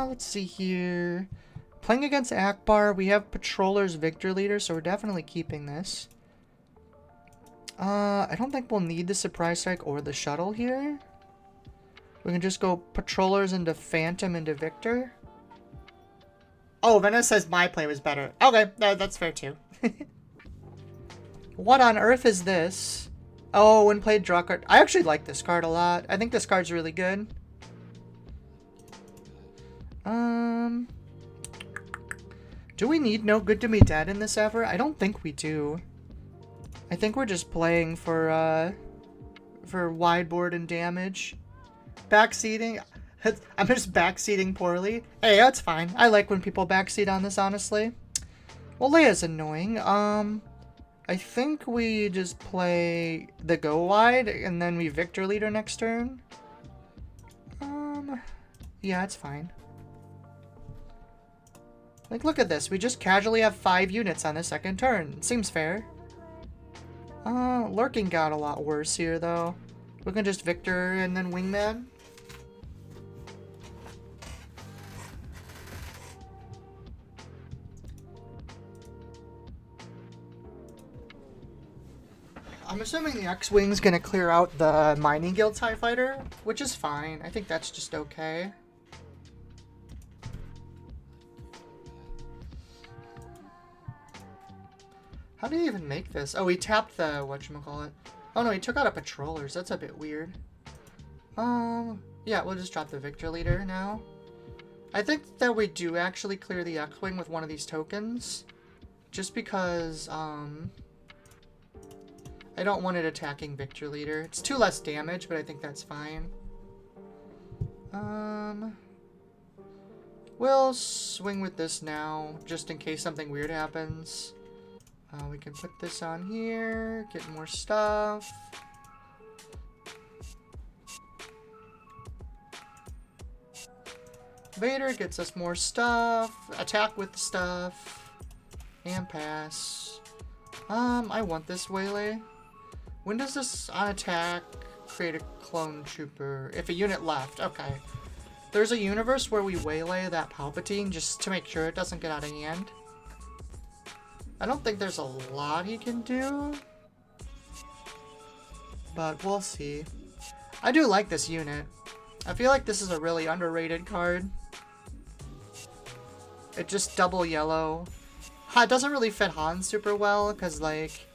Let's see here. Playing against Akbar, we have Patroller's Victor Leader, so we're definitely keeping this. I don't think we'll need the Surprise Strike or the Shuttle here. We can just go Patrollers into Phantom into Victor. Oh, Venice says my play was better. Okay, that's fair too. What on earth is this? Oh, when played draw card. I actually like this card a lot. I think this card's really good. Do we need No Good to Be Dead in this ever? I don't think we do. I think we're just playing for wide board and damage. Backseating. I'm just backseating poorly. Hey, that's fine. I like when people backseat on this, honestly. Well, Leia's annoying. I think we just play the go wide and then we Victor Leader next turn. Yeah, it's fine. Like, look at this. We just casually have 5 units on the second turn. Seems fair. Lurking got a lot worse here, though. We can just Victor and then Wingman. I'm assuming the X-Wing's gonna clear out the Mining Guild TIE Fighter, which is fine. I think that's just okay. How do you even make this? Oh, he tapped the whatchamacallit. Oh no, he took out a Patrollers. That's a bit weird. Yeah, we'll just drop the Victor Leader now. I think that we do actually clear the X-Wing with one of these tokens. Just because, I don't want it attacking Victor Leader. It's 2 less damage, but I think that's fine. We'll swing with this now, just in case something weird happens. We can put this on here, get more stuff. Vader gets us more stuff, attack with stuff, and pass. I want this Waylay. When does this on attack create a clone trooper? If a unit left, okay. There's a universe where we Waylay that Palpatine just to make sure it doesn't get out of hand. I don't think there's a lot he can do, but we'll see. I do like this unit. I feel like this is a really underrated card. It just double yellow. It doesn't really fit Han super well because like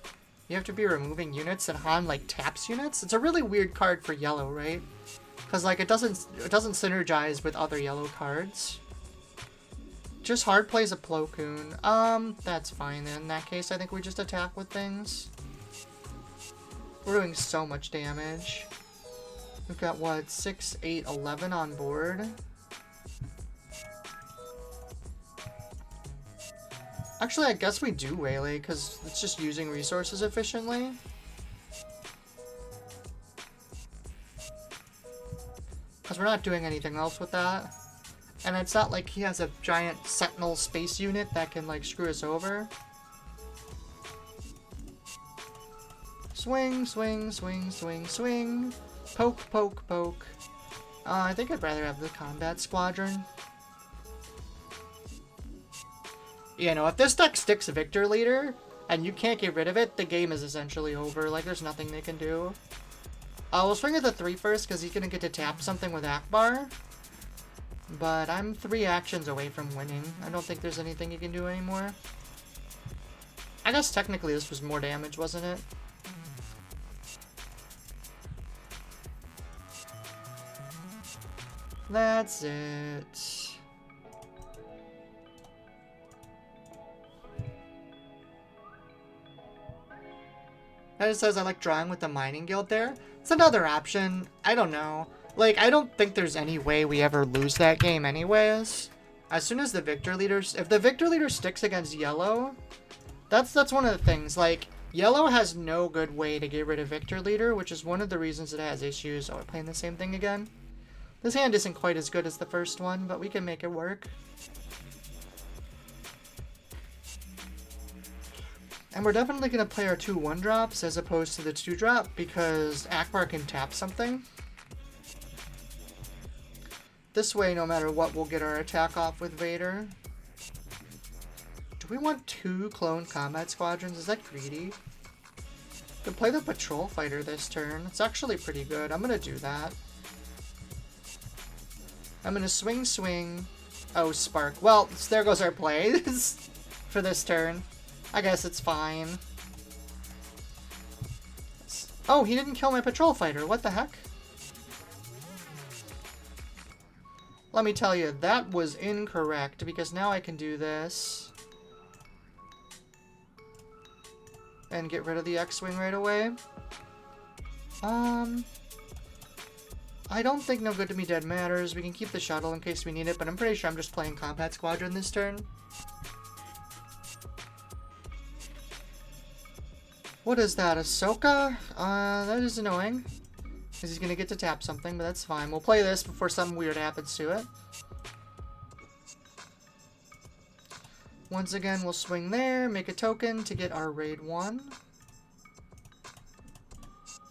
you have to be removing units and Han like taps units. It's a really weird card for yellow, right? Because like it doesn't synergize with other yellow cards. Just hard plays a Plo Koon. That's fine then. In that case, I think we just attack with things. We're doing so much damage. We've got, what, 6, 8, 11 on board. Actually, I guess we do Waylay, because it's just using resources efficiently. Because we're not doing anything else with that. And it's not like he has a giant Sentinel space unit that can, like, screw us over. Swing, swing, swing, swing, swing. Poke, poke, poke. I think I'd rather have the combat squadron. You know, if this deck sticks Victor Leader, and you can't get rid of it, the game is essentially over. Like, there's nothing they can do. We'll swing at the 3 first, because he's going to get to tap something with Akbar. But I'm 3 actions away from winning. I don't think there's anything he can do anymore. I guess technically this was more damage, wasn't it? That's it. It says I like drawing with the mining guild there. It's another option. I don't know. Like, I don't think there's any way we ever lose that game anyways. As soon as the Victor Leader... If the Victor Leader sticks against yellow, that's one of the things. Like, yellow has no good way to get rid of Victor Leader, which is one of the reasons it has issues. Oh, we're playing the same thing again. This hand isn't quite as good as the first one, but we can make it work. And we're definitely going to play our 2 1-drops as opposed to the 2-drop because Akbar can tap something. This way, no matter what, we'll get our attack off with Vader. Do we want 2 clone combat squadrons? Is that greedy? Could play the patrol fighter this turn. It's actually pretty good. I'm going to do that. I'm going to swing. Oh, spark. Well, there goes our plays for this turn. I guess it's fine. Oh, he didn't kill my patrol fighter. What the heck? Let me tell you, that was incorrect, because now I can do this. And get rid of the X-Wing right away. I don't think no good to me dead matters. We can keep the shuttle in case we need it, but I'm pretty sure I'm just playing Combat Squadron this turn. What is that, Ahsoka? That is annoying. Because he's going to get to tap something, but that's fine. We'll play this before something weird happens to it. Once again, we'll swing there, make a token to get our raid 1.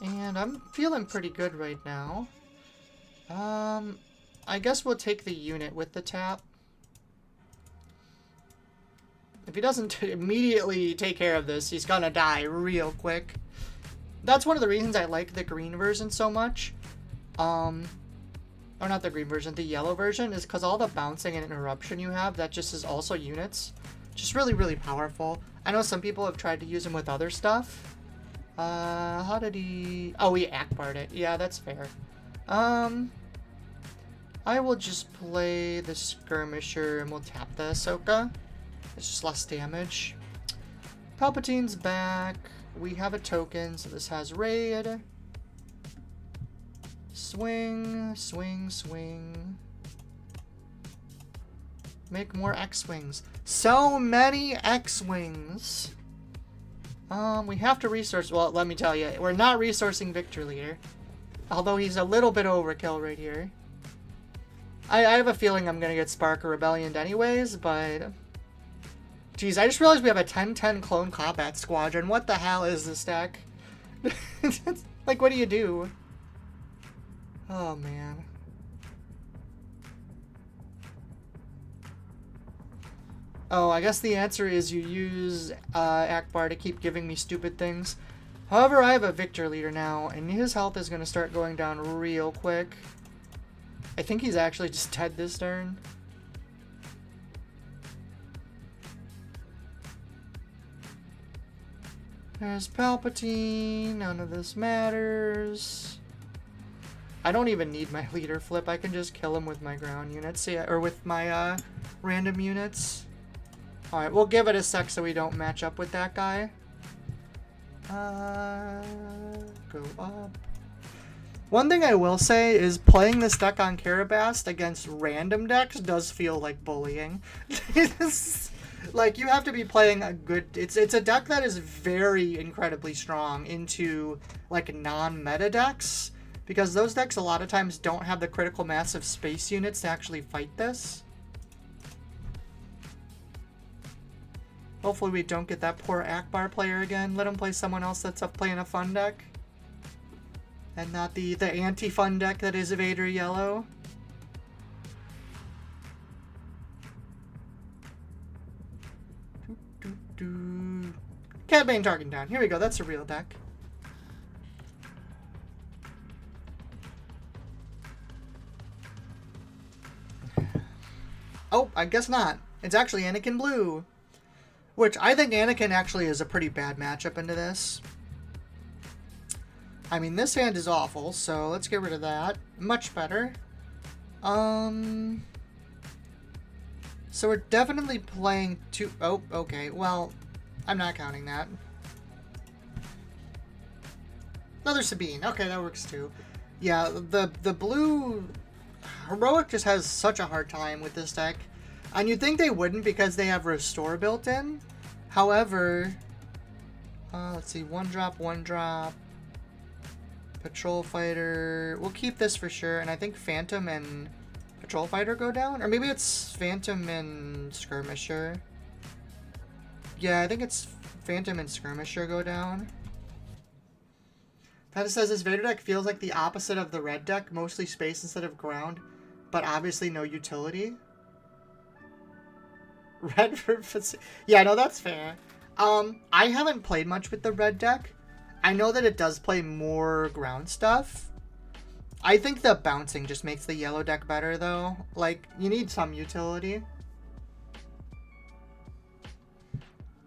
And I'm feeling pretty good right now. I guess we'll take the unit with the tap. If he doesn't immediately take care of this, he's gonna die real quick. That's one of the reasons I like the green version so much. Or not the green version, the yellow version, is because all the bouncing and interruption you have, that just is also units. Just really, really powerful. I know some people have tried to use them with other stuff. How did he... Oh, he Akbar'd it. Yeah, that's fair. I will just play the Skirmisher and we'll tap the Ahsoka. It's just less damage. Palpatine's back. We have a token, so this has raid. Swing, swing, swing. Make more X-Wings. So many X-Wings. We have to resource... Well, let me tell you, we're not resourcing Victor Leader. Although he's a little bit overkill right here. I have a feeling I'm going to get Spark or Rebellion anyways, but... Jeez, I just realized we have a 10-10 Clone Combat Squadron. What the hell is this deck? Like, what do you do? Oh, man. Oh, I guess the answer is you use Akbar to keep giving me stupid things. However, I have a Victor Leader now, and his health is going to start going down real quick. I think he's actually just dead this turn. There's Palpatine. None of this matters. I don't even need my leader flip. I can just kill him with my ground units, or with my random units. Alright, we'll give it a sec so we don't match up with that guy. Go up. One thing I will say is playing this deck on Karabast against random decks does feel like bullying. Like, you have to be playing a good... It's a deck that is very incredibly strong into, like, non-meta decks. Because those decks a lot of times don't have the critical mass of space units to actually fight this. Hopefully we don't get that poor Akbar player again. Let him play someone else that's up playing a fun deck. And not the anti-fun deck that is Vader yellow. Cad Bane Target down. Here we go. That's a real deck. Oh, I guess not. It's actually Anakin Blue. Which, I think Anakin actually is a pretty bad matchup into this. I mean, this hand is awful, so let's get rid of that. Much better. So we're definitely playing two... Oh, okay. Well, I'm not counting that. Another Sabine. Okay, that works too. Yeah, the blue... Heroic just has such a hard time with this deck. And you'd think they wouldn't because they have Restore built in. However... let's see. 1-drop, 1-drop. Patrol Fighter. We'll keep this for sure. And I think Phantom and Patrol Fighter go down. Or maybe it's Phantom and Skirmisher. Yeah, I think it's Phantom and Skirmisher go down. That says this Vader deck feels like the opposite of the red deck. Mostly space instead of ground. But obviously no utility. Red for... Yeah, no, that's fair. I haven't played much with the red deck. I know that it does play more ground stuff. I think the bouncing just makes the yellow deck better, though. Like, you need some utility.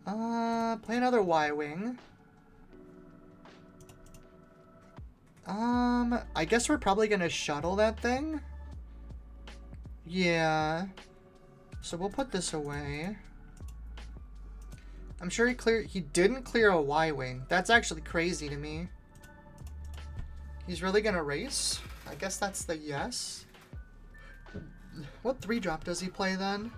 Play another Y-Wing. I guess we're probably gonna shuttle that thing. Yeah. So we'll put this away. I'm sure he didn't clear a Y-Wing. That's actually crazy to me. He's really gonna race? I guess that's the yes. What 3-drop does he play then?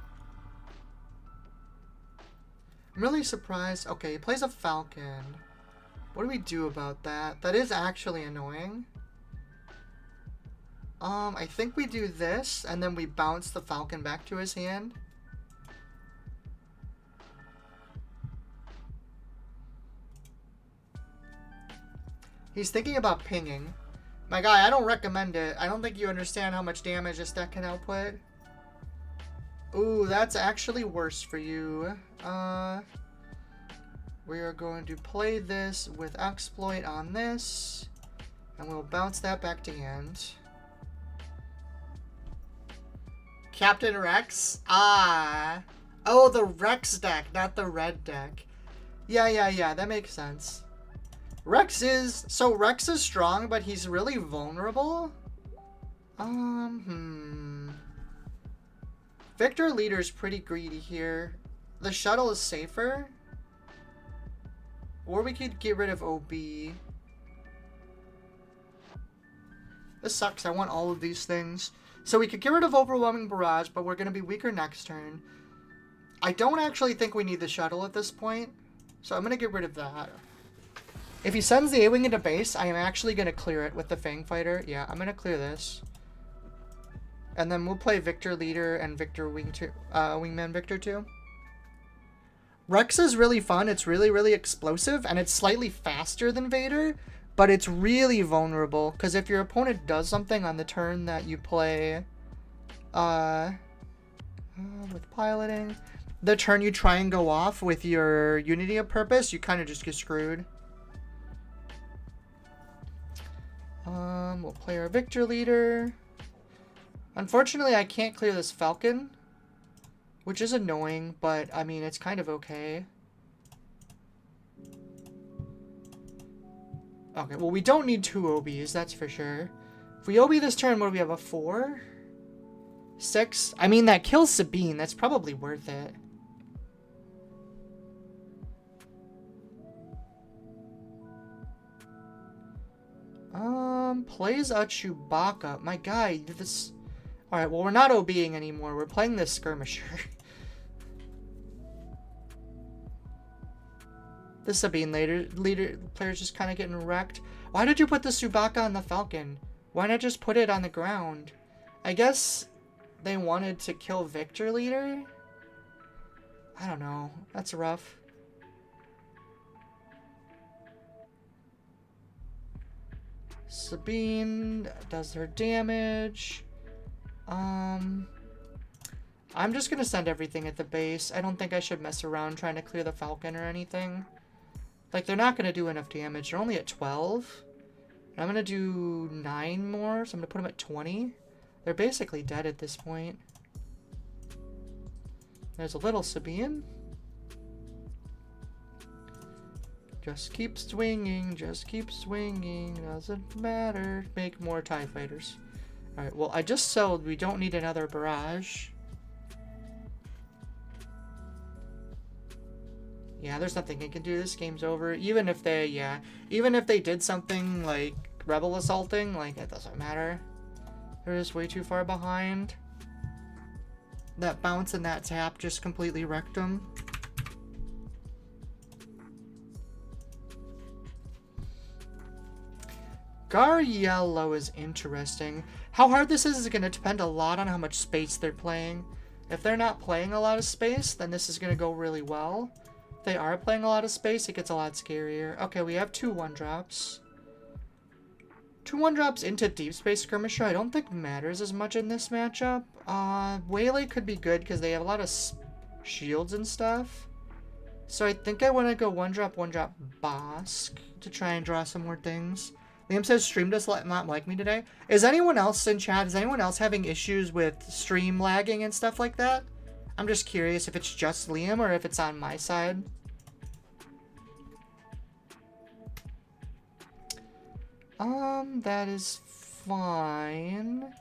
I'm really surprised. Okay, he plays a Falcon. What do we do about that? That is actually annoying. I think we do this, and then we bounce the Falcon back to his hand. He's thinking about pinging. My guy, I don't recommend it. I don't think you understand how much damage this deck can output. Ooh, that's actually worse for you. We are going to play this with Exploit on this. And we'll bounce that back to hand. Captain Rex? Ah. Oh, the Rex deck, not the red deck. Yeah, that makes sense. Rex is strong, but he's really vulnerable. Victor Leader's pretty greedy here. The shuttle is safer. Or we could get rid of OB. This sucks. I want all of these things. So we could get rid of Overwhelming Barrage, but we're going to be weaker next turn. I don't actually think we need the shuttle at this point. So I'm going to get rid of that. If he sends the A-Wing into base, I am actually going to clear it with the Fang Fighter. Yeah, I'm going to clear this. And then we'll play Victor Leader and Victor Wingman Victor 2. Rex is really fun. It's really, really explosive. And it's slightly faster than Vader. But it's really vulnerable. Because if your opponent does something on the turn that you play... with piloting... The turn you try and go off with your Unity of Purpose, you kind of just get screwed. We'll play our Victor Leader. Unfortunately, I can't clear this Falcon, which is annoying, but I mean, it's kind of okay. Okay, well, we don't need 2 OBs, that's for sure. If we OB this turn, what do we have, a 4? 6? I mean, that kills Sabine. That's probably worth it. Plays a Chewbacca. My guy, this... Alright, well, we're not OBing anymore. We're playing this Skirmisher. The Sabine leader player's just kind of getting wrecked. Why did you put the Chewbacca on the Falcon? Why not just put it on the ground? I guess they wanted to kill Victor Leader? I don't know. That's rough. Sabine does her damage. I'm just gonna send everything at the base. I don't think I should mess around trying to clear the Falcon or anything. Like, they're not gonna do enough damage. They're only at 12. And I'm gonna do 9 more, so I'm gonna put them at 20. They're basically dead at this point. There's a little Sabine. Just keep swinging, doesn't matter. Make more TIE fighters. Alright, well, I just sold. We don't need another barrage. Yeah, there's nothing I can do. This game's over. Even if they, even if they did something like rebel assaulting, like, it doesn't matter. They're just way too far behind. That bounce and that tap just completely wrecked them. Gar Yellow is interesting. How hard this is going to depend a lot on how much space they're playing. If they're not playing a lot of space, then this is going to go really well. If they are playing a lot of space, it gets a lot scarier. Okay, we have 2 1-drops. 2 1-drops into Deep Space Skirmisher I don't think matters as much in this matchup. Waylay could be good because they have a lot of shields and stuff. So I think I want to go 1-drop Bosk to try and draw some more things. Liam says stream does not like me today. Is anyone else in chat, is anyone else having issues with stream lagging and stuff like that? I'm just curious if it's just Liam or if it's on my side. That is fine.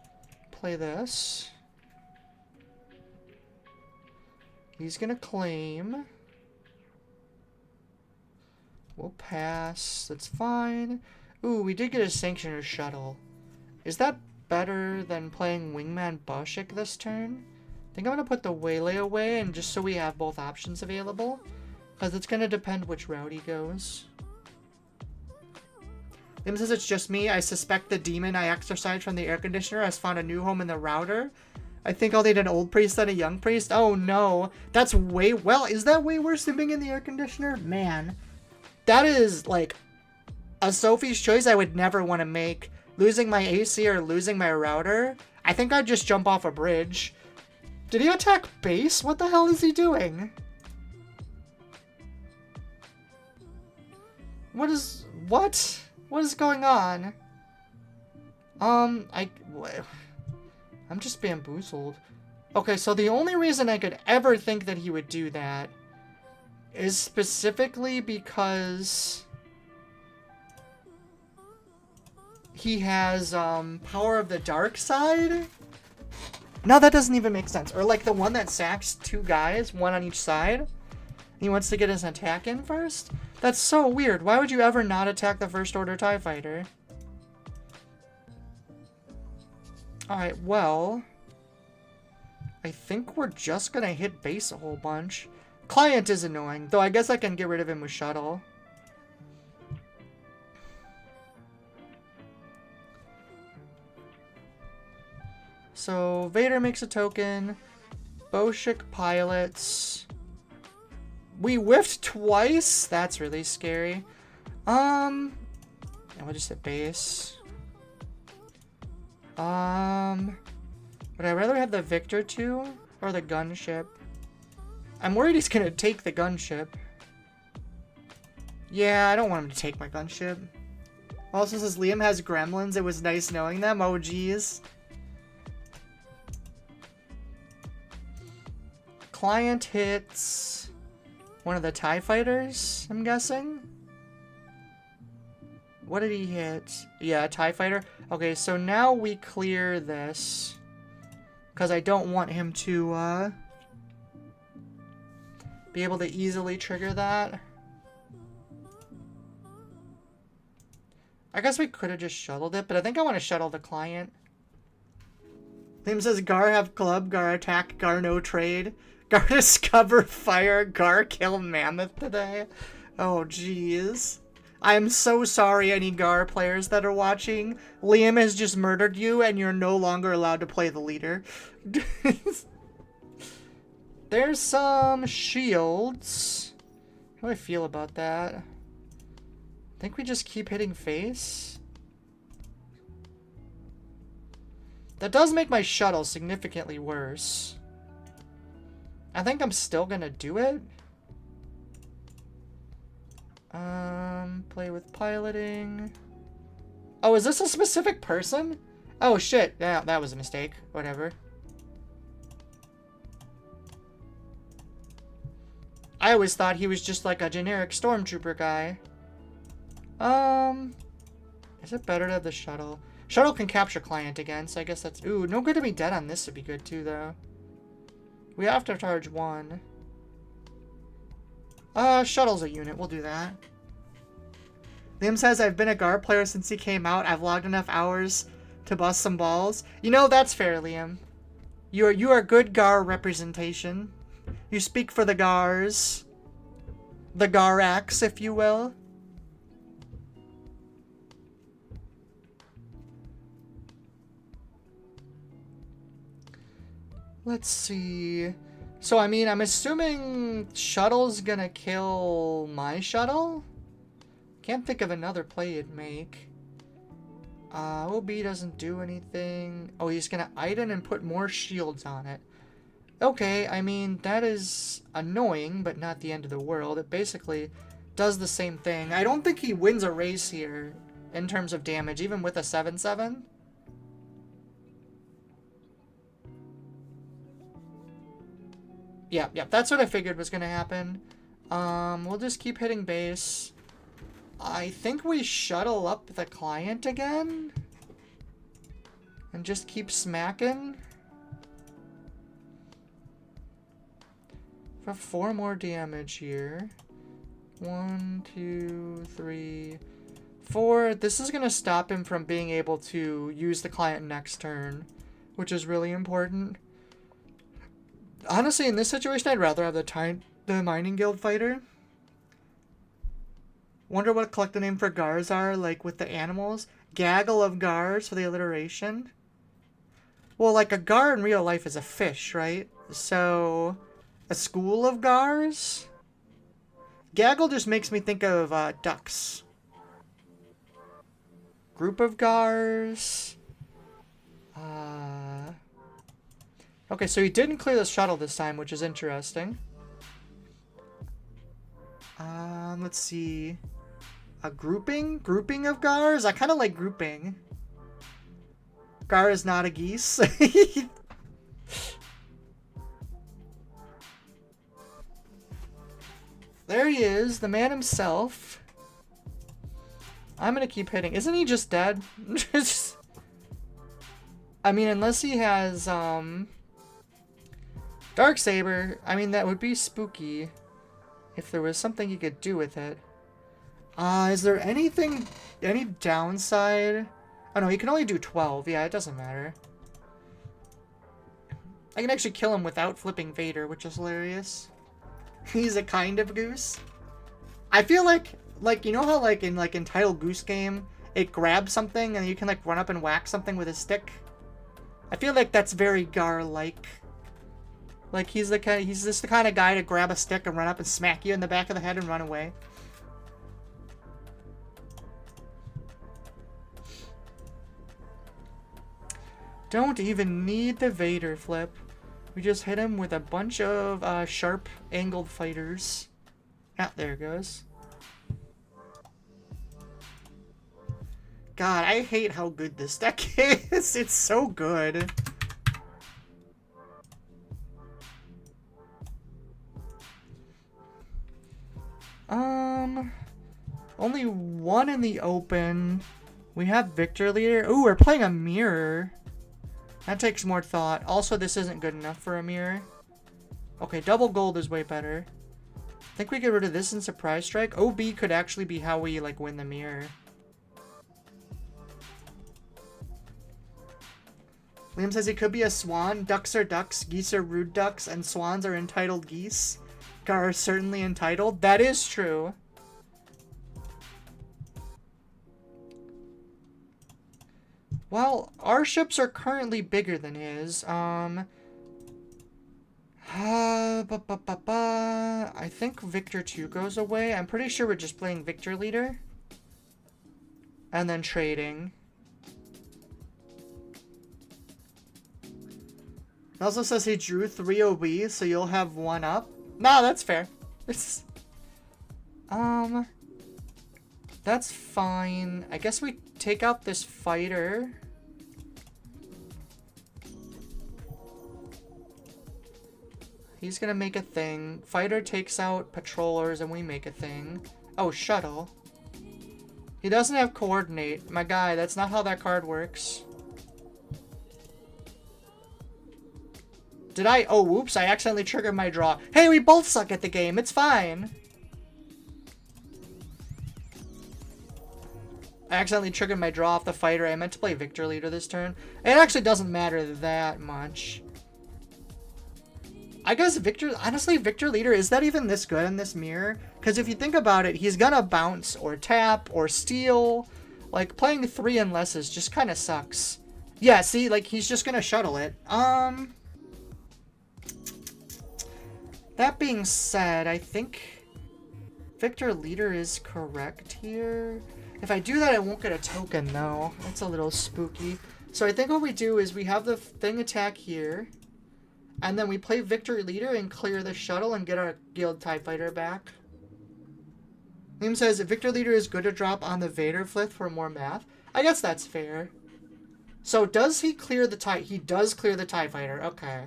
Play this. He's gonna claim. We'll pass. That's fine. Ooh, we did get a Sanctioner Shuttle. Is that better than playing Wingman Boshik this turn? I think I'm going to put the Waylay away, and just so we have both options available. Because it's going to depend which route he goes. Lim says it's just me. I suspect the demon I exorcised from the air conditioner has found a new home in the router. I think I'll need an old priest than a young priest. Oh no. That's way... Well, is that way worse than being in the air conditioner? Man. That is, like... a Sophie's choice I would never want to make. Losing my AC or losing my router. I think I'd just jump off a bridge. Did he attack base? What the hell is he doing? What is going on? I'm just bamboozled. Okay, so the only reason I could ever think that he would do that is specifically because he has Power of the Dark Side. No, that doesn't even make sense. Or like the one that sacks 2 guys, 1 on each side. He wants to get his attack in first? That's so weird. Why would you ever not attack the First Order TIE Fighter? Alright, well, I think we're just gonna hit base a whole bunch. Client is annoying, though I guess I can get rid of him with Shuttle. So, Vader makes a token. Boshik pilots. We whiffed twice? That's really scary. And we'll just hit base. Would I rather have the Victor 2 or the gunship? I'm worried he's gonna take the gunship. Yeah, I don't want him to take my gunship. Also says Liam has gremlins. It was nice knowing them. Oh, geez. Client hits one of the TIE fighters, I'm guessing. What did he hit? Yeah, a TIE fighter. Okay, so now we clear this. Because I don't want him to be able to easily trigger that. I guess we could have just shuttled it, but I think I want to shuttle the client. Liam says Gar have club, Gar attack, Gar no trade. Gar discover fire, Gar kill mammoth today. Oh, jeez. I am so sorry, any Gar players that are watching. Liam has just murdered you, and you're no longer allowed to play the leader. There's some shields. How do I feel about that? I think we just keep hitting face. That does make my shuttle significantly worse. I think I'm still gonna do it. Play with piloting. Oh, is this a specific person? Oh shit, yeah, that was a mistake. Whatever. I always thought he was just like a generic stormtrooper guy. Is it better to have the shuttle? Shuttle can capture client again, so I guess that's... Ooh, no good to be dead on this would be good too, though. We have to charge 1. Shuttle's a unit. We'll do that. Liam says, I've been a GAR player since he came out. I've logged enough hours to bust some balls. You know, that's fair, Liam. You are good GAR representation. You speak for the GARs. The GARax, if you will. Let's see. So, I mean, I'm assuming Shuttle's gonna kill my shuttle? Can't think of another play it'd make. OB doesn't do anything. Oh, he's gonna Iden and put more shields on it. Okay, I mean, that is annoying, but not the end of the world. It basically does the same thing. I don't think he wins a race here in terms of damage, even with a 7-7. Yeah, that's what I figured was going to happen. We'll just keep hitting base. I think we shuttle up the client again. And just keep smacking. For 4 more damage here. 1, 2, 3, 4. This is going to stop him from being able to use the client next turn, which is really important. Honestly, in this situation, I'd rather have the Mining Guild fighter. Wonder what collective name for GARs are, like with the animals. Gaggle of GARs for the alliteration. Well, like a GAR in real life is a fish, right? So, a school of GARs? Gaggle just makes me think of ducks. Group of GARs. Okay, so he didn't clear the shuttle this time, which is interesting. Let's see. A grouping? Grouping of GARs? I kind of like grouping. GAR is not a geese. There he is, the man himself. I'm gonna keep hitting. Isn't he just dead? I mean, unless he has, Darksaber, I mean, that would be spooky if there was something you could do with it. Is there any downside? Oh no, he can only do 12. Yeah, it doesn't matter. I can actually kill him without flipping Vader, which is hilarious. He's a kind of goose. I feel like, you know how, like, in Entitled Goose Game, it grabs something and you can, like, run up and whack something with a stick? I feel like that's very Gar-like. Like, he's just the kind of guy to grab a stick and run up and smack you in the back of the head and run away. Don't even need the Vader flip. We just hit him with a bunch of sharp angled fighters. Ah, there it goes. God, I hate how good this deck is. It's so good. Only 1 in the open. We have Victor Leader. Ooh, we're playing a mirror. That takes more thought. Also, this isn't good enough for a mirror. Okay, double gold is way better. I think we get rid of this and Surprise Strike. OB could actually be how we, like, win the mirror. Liam says he could be a swan. Ducks are ducks, geese are rude ducks, and swans are entitled geese. Gar are certainly entitled. That is true. Well, our ships are currently bigger than his. I think Victor 2 goes away. I'm pretty sure we're just playing Victor Leader. And then trading. It also says he drew 3 OB, so you'll have 1 up. Nah, that's fair. That's fine. I guess we take out this fighter. He's gonna make a thing. Fighter takes out patrollers and we make a thing. Oh, shuttle. He doesn't have coordinate. My guy, that's not how that card works. Did I? Oh, whoops, I accidentally triggered my draw. Hey, we both suck at the game. It's fine. I accidentally triggered my draw off the fighter. I meant to play Victor Leader this turn. It actually doesn't matter that much. I guess honestly, Victor Leader, is that even this good in this mirror? Because if you think about it, he's gonna bounce or tap or steal. Like, playing 3 and less is just kind of sucks. Yeah, see, like, he's just gonna shuttle it. That being said, I think Victor Leader is correct here. If I do that, I won't get a token, though. That's a little spooky. So I think what we do is we have the thing attack here. And then we play Victor Leader and clear the shuttle and get our Guild TIE Fighter back. Liam says, Victor Leader is good to drop on the Vader flip for more math. I guess that's fair. So does he clear the TIE? He does clear the TIE Fighter. Okay.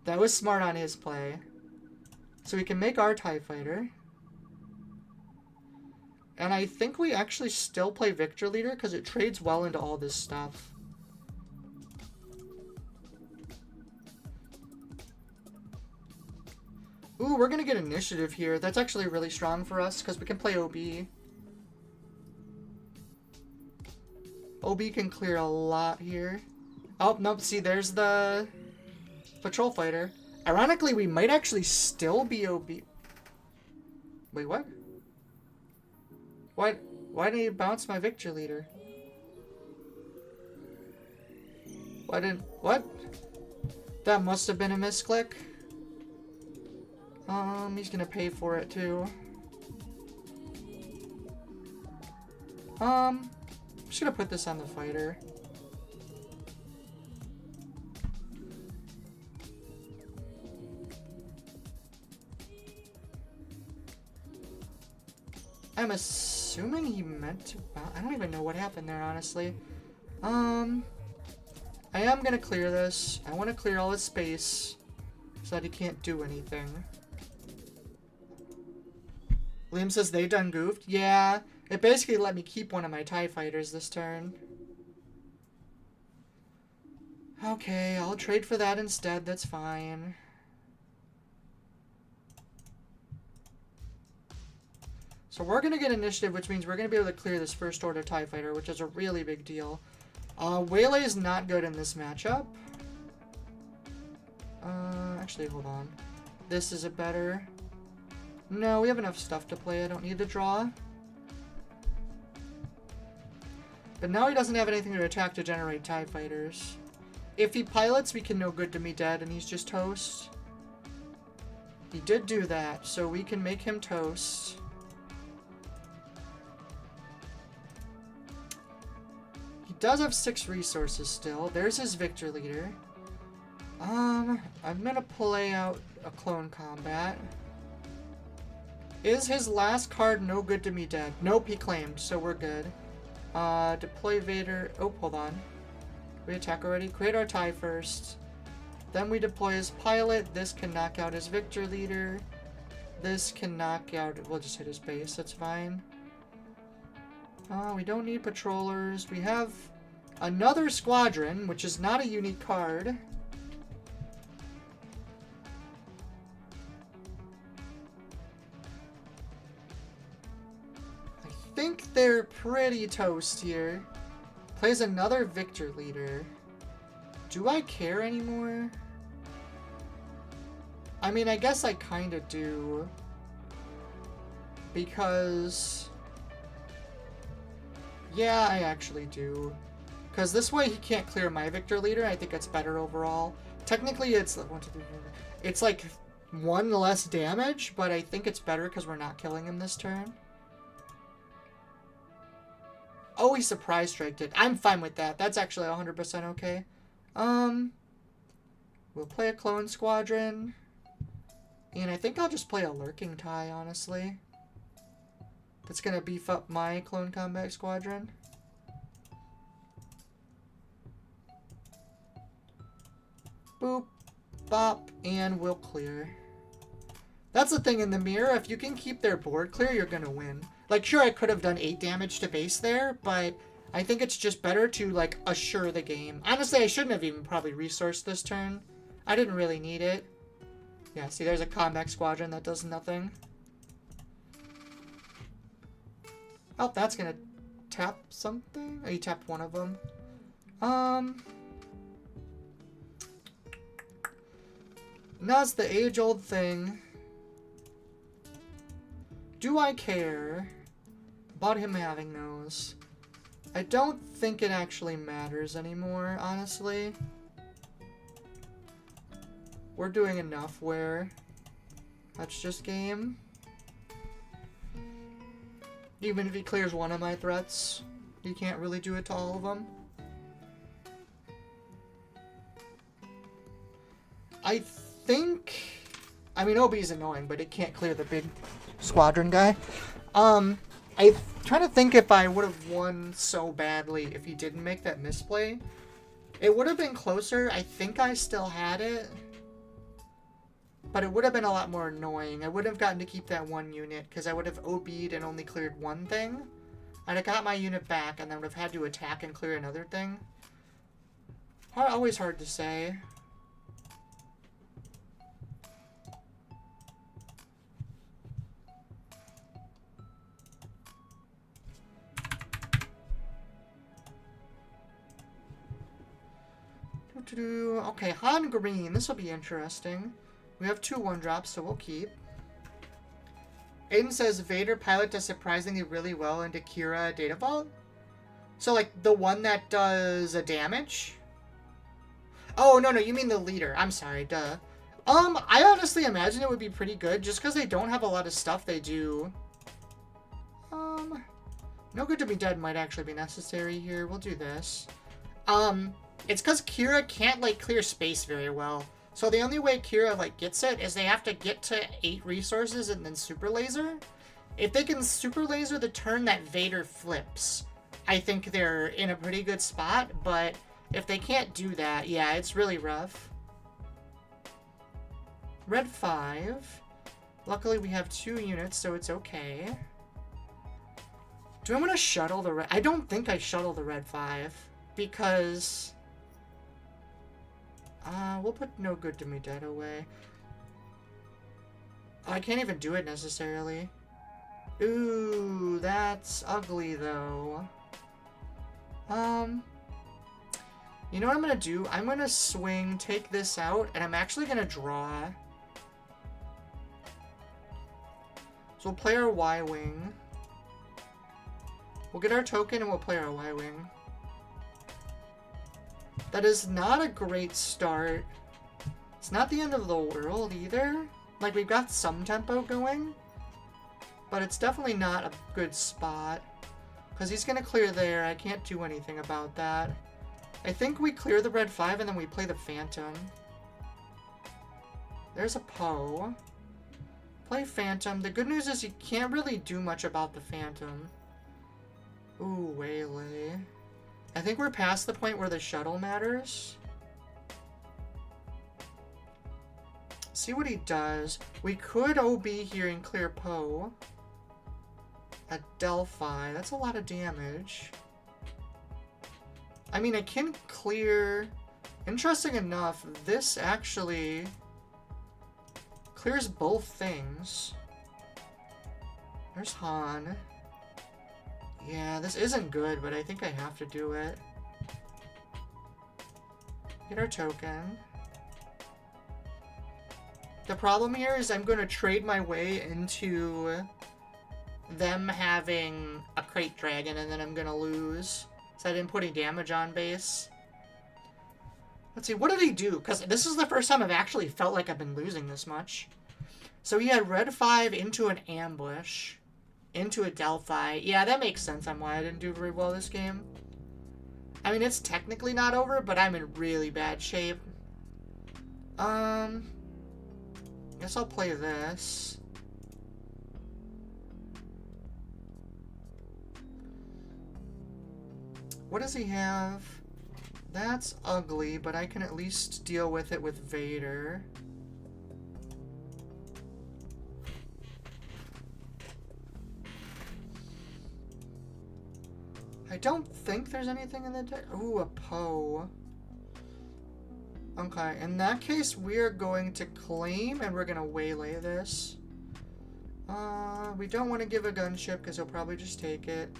That was smart on his play. So we can make our TIE Fighter. And I think we actually still play Victor Leader because it trades well into all this stuff. Ooh, we're going to get initiative here. That's actually really strong for us because we can play OB. OB can clear a lot here. Oh, nope. See, there's the patrol fighter. Ironically, we might actually still be OB. Wait, what? Why did he bounce my Victor Leader? What? That must have been a misclick. He's gonna pay for it too. I'm just gonna put this on the fighter. I'm assuming he meant to bounce. I don't even know what happened there, honestly. I am gonna clear this. I want to clear all his space so that he can't do anything. Liam says they done goofed. Yeah, it basically let me keep one of my TIE fighters this turn. Okay, I'll trade for that instead. That's fine. So we're going to get initiative, which means we're going to be able to clear this first order TIE fighter, which is a really big deal. Waylay is not good in this matchup. Actually, hold on. This is a better... No, we have enough stuff to play. I don't need to draw. But now he doesn't have anything to attack to generate TIE fighters. If he pilots, we can no good to me dead, and he's just toast. He did do that, so we can make him toast. He does have 6 resources still. There's his Victor Leader. I'm gonna play out a clone combat. Is his last card no good to me dead? Nope, he claimed, so we're good. Deploy Vader. Oh, hold on. We attack already. Create our TIE first. Then we deploy his pilot. This can knock out his Victor Leader. This can knock out... We'll just hit his base. That's fine. We don't need patrollers. We have another squadron, which is not a unique card. I think they're pretty toast here. Plays another Victor Leader. Do I care anymore? I mean, I guess I kind of do. Because... Yeah, I actually do. Because this way he can't clear my Victor Leader. I think it's better overall. Technically, it's... 1, 2, 3, 4. It's like 1 less damage, but I think it's better because we're not killing him this turn. Oh, he surprise striked it. I'm fine with that. That's actually 100% okay. Will We'll play a clone squadron. And I think I'll just play a lurking tie, honestly. That's going to beef up my clone combat squadron. Boop, bop, and we'll clear. That's the thing in the mirror. If you can keep their board clear, you're going to win. Like, sure, I could have done 8 damage to base there, but I think it's just better to, like, assure the game. Honestly, I shouldn't have even probably resourced this turn. I didn't really need it. Yeah, see, there's a combat squadron that does nothing. Oh, that's gonna tap something? Oh, you tapped one of them. Now it's the age-old thing. Do I care about him having those? I don't think it actually matters anymore, honestly. We're doing enough where that's just game. Even if he clears one of my threats, he can't really do it to all of them. I think... I mean, OB's annoying, but it can't clear the big squadron guy. I'm trying to think if I would have won so badly if he didn't make that misplay. It would have been closer. I think I still had it. But it would have been a lot more annoying. I wouldn't have gotten to keep that one unit because I would have OB'd and only cleared one thing. I'd have got my unit back and then would have had to attack and clear another thing. Always hard to say. Okay, Han Green. This will be interesting. We have 2 1-drops, so we'll keep. Aiden says Vader pilot does surprisingly really well into Kira Data Vault. So, like, the one that does a damage? Oh, no, you mean the leader. I'm sorry, duh. I honestly imagine it would be pretty good, just because they don't have a lot of stuff they do. No Good to Be Dead might actually be necessary here. We'll do this. It's because Kira can't, like, clear space very well. So the only way Kira, like, gets it is they have to get to 8 resources and then super laser. If they can super laser the turn that Vader flips, I think they're in a pretty good spot. But if they can't do that, yeah, it's really rough. Red 5. Luckily we have 2 units, so it's okay. Do I want to shuttle the red? I don't think I shuttle the red 5 because... we'll put No Good to Me Dead away. Oh, I can't even do it necessarily. Ooh, that's ugly though. You know what I'm gonna do? I'm gonna swing, take this out, and I'm actually gonna draw. So we'll play our Y-Wing. We'll get our token and we'll play our Y-Wing. That is not a great start. It's not the end of the world either. Like, we've got some tempo going. But it's definitely not a good spot. Because he's going to clear there. I can't do anything about that. I think we clear the red 5 and then we play the Phantom. There's a Poe. Play Phantom. The good news is you can't really do much about the Phantom. Ooh, Waylay. I think we're past the point where the shuttle matters. See what he does. We could OB here and clear Poe. At Delphi. That's a lot of damage. I mean, I can clear... Interesting enough, this actually clears both things. There's Han. Yeah, this isn't good, but I think I have to do it. Get our token. The problem here is I'm going to trade my way into them having a crate dragon, and then I'm going to lose. So I didn't put any damage on base. Let's see, what did he do? Because this is the first time I've actually felt like I've been losing this much. So he had red 5 into an ambush. Into a Delphi. Yeah, that makes sense on why I didn't do very well this game. I mean, it's technically not over, but I'm in really bad shape. Guess I'll play this. What does he have? That's ugly, but I can at least deal with it with Vader. I don't think there's anything in the deck. Ooh, a Poe. Okay, in that case, we're going to claim and we're going to waylay this. We don't want to give a gunship because he'll probably just take it.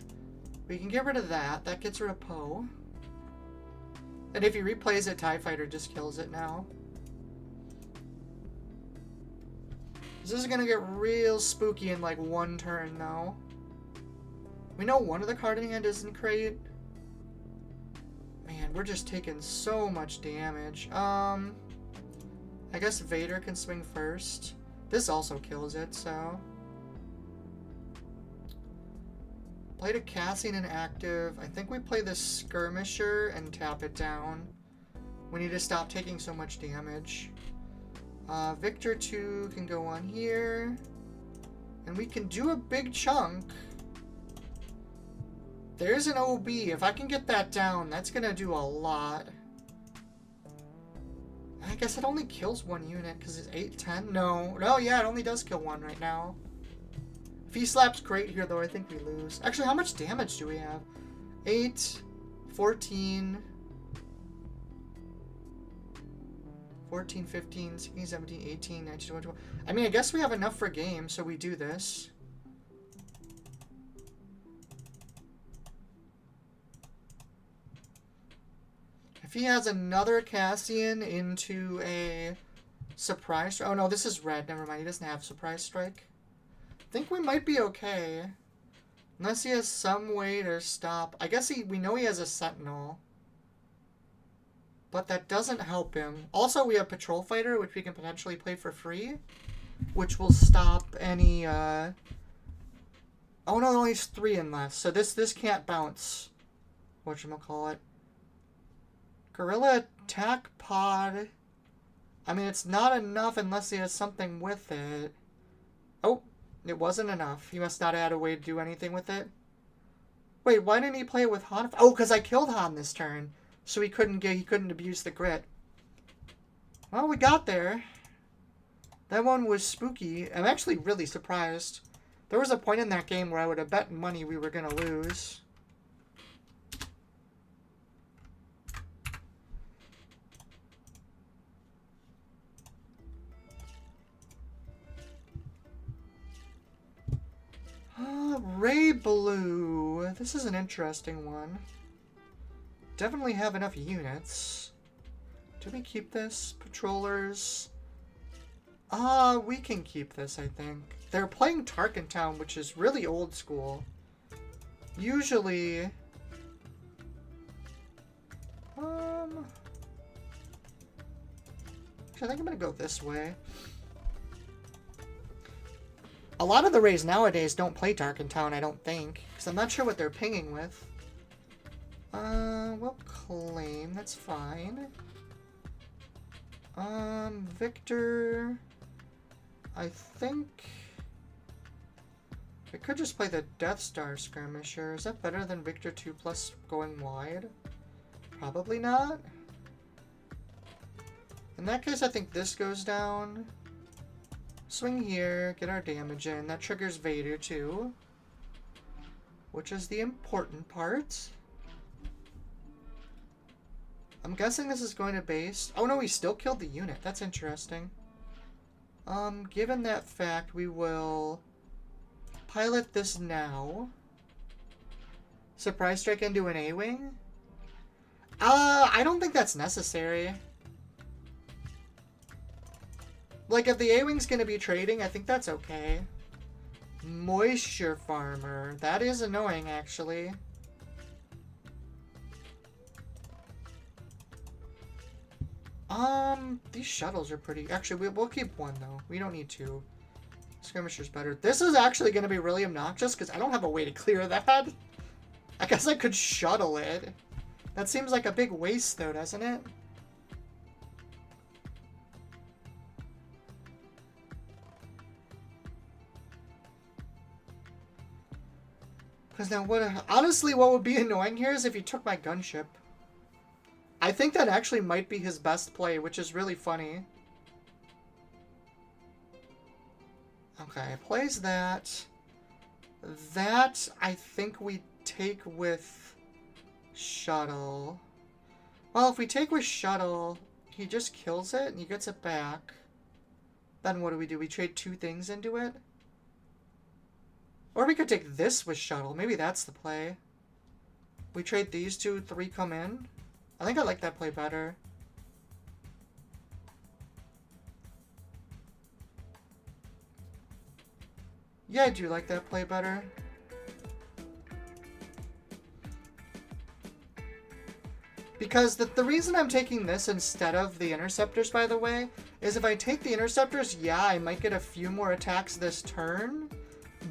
We can get rid of that. That gets rid of Poe. And if he replays it, TIE Fighter just kills it now. This is going to get real spooky in like one turn, though. We know one of the card in hand isn't great. Man, we're just taking so much damage. I guess Vader can swing first. This also kills it, so... Played a Cassian and active. I think we play the Skirmisher and tap it down. We need to stop taking so much damage. Victor 2 can go on here. And we can do a big chunk. There's an OB. If I can get that down, that's going to do a lot. I guess it only kills one unit because it's 8, 10. No, yeah, it only does kill one right now. If he slaps great here, though, I think we lose. Actually, how much damage do we have? 8, 14, 14, 15, 16, 17, 18, 19, 20, 21. I mean, I guess we have enough for game, so we do this. If he has another Cassian into a surprise... Oh, no, this is red. Never mind. He doesn't have surprise strike. I think we might be okay. Unless he has some way to stop... I guess we know he has a Sentinel. But that doesn't help him. Also, we have Patrol Fighter, which we can potentially play for free. Which will stop any... Oh, no, it only has 3 in less. So this can't bounce. Whatchamacallit. Gorilla Attack Pod. I mean, it's not enough unless he has something with it. Oh, it wasn't enough. He must not have had a way to do anything with it. Wait, why didn't he play it with Han? Oh, because I killed Han this turn. So he couldn't abuse the grit. Well, we got there. That one was spooky. I'm actually really surprised. There was a point in that game where I would have bet money we were going to lose. Ray Blue. This is an interesting one. Definitely have enough units. Do we keep this? Patrollers. We can keep this, I think. They're playing Tarkentown, which is really old school. Usually... Actually, I think I'm gonna go this way. A lot of the Rays nowadays don't play Tarkentown, I don't think. Because I'm not sure what they're pinging with. We'll claim. That's fine. Victor... I think... I could just play the Death Star Skirmisher. Is that better than Victor 2 plus going wide? Probably not. In that case, I think this goes down. Swing here, get our damage in. That triggers Vader too. Which is the important part. I'm guessing this is going to base. Oh no, he still killed the unit. That's interesting. Given that fact, we will pilot this now. Surprise strike into an A-wing? I don't think that's necessary. Like, if the A-wing's gonna be trading, I think that's okay. Moisture Farmer. That is annoying, actually. These shuttles are pretty... Actually, we'll keep one, though. We don't need two. Skirmisher's better. This is actually gonna be really obnoxious, because I don't have a way to clear that. I guess I could shuttle it. That seems like a big waste, though, doesn't it? Now, honestly, what would be annoying here is if he took my gunship. I think that actually might be his best play, which is really funny. Okay, plays that. That, I think we take with shuttle. Well, if we take with shuttle, he just kills it and he gets it back. Then what do? We trade 2 things into it? Or we could take this with shuttle. Maybe that's the play. We trade these 2, 3 come in. I think I like that play better. Yeah, I do like that play better. Because the reason I'm taking this instead of the interceptors, by the way, is if I take the interceptors, yeah, I might get a few more attacks this turn.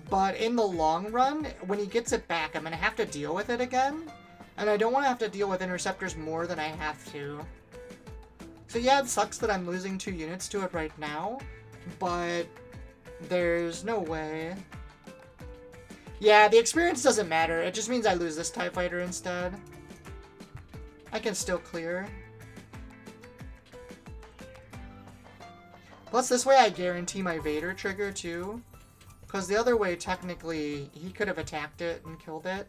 But in the long run, when he gets it back, I'm going to have to deal with it again. And I don't want to have to deal with interceptors more than I have to. So yeah, it sucks that I'm losing 2 units to it right now. But there's no way. Yeah, the experience doesn't matter. It just means I lose this TIE Fighter instead. I can still clear. Plus, this way I guarantee my Vader trigger, too. Because the other way, technically, he could have attacked it and killed it.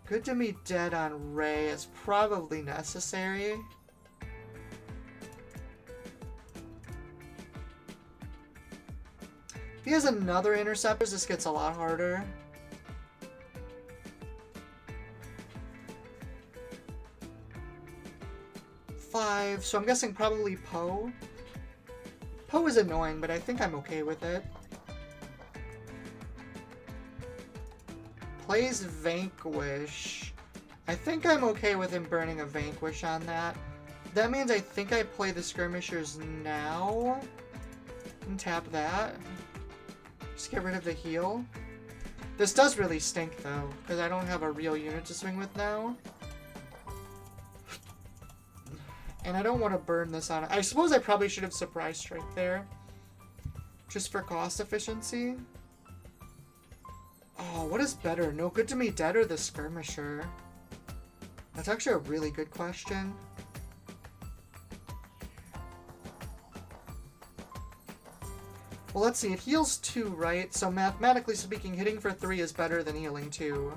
Good to be dead on Rey is probably necessary. If he has another interceptors, this gets a lot harder. 5, so I'm guessing probably Poe. Poe is annoying, but I think I'm okay with it. Plays Vanquish. I think I'm okay with him burning a Vanquish on that. That means I think I play the Skirmishers now. And tap that. Just get rid of the heal. This does really stink, though, because I don't have a real unit to swing with now. And I don't want to burn this on it. I suppose I probably should have Surprise Strike there. Just for cost efficiency. Oh, what is better? No Good to Me Dead or the Skirmisher? That's actually a really good question. Well, let's see. It heals 2, right? So mathematically speaking, hitting for 3 is better than healing 2.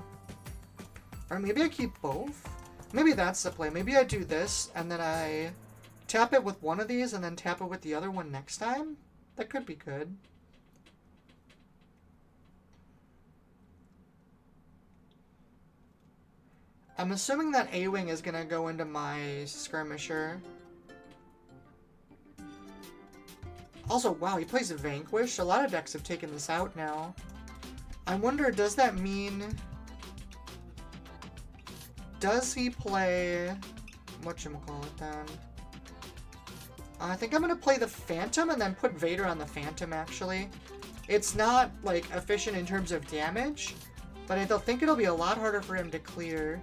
Or maybe I keep both? Maybe that's the play. Maybe I do this, and then I tap it with one of these, and then tap it with the other one next time? That could be good. I'm assuming that A-Wing is going to go into my Skirmisher. Also, wow, he plays Vanquish. A lot of decks have taken this out now. I wonder, does that mean... Does he play... Whatchamacallit then? I think I'm going to play the Phantom and then put Vader on the Phantom, actually. It's not, like, efficient in terms of damage, but I think it'll be a lot harder for him to clear.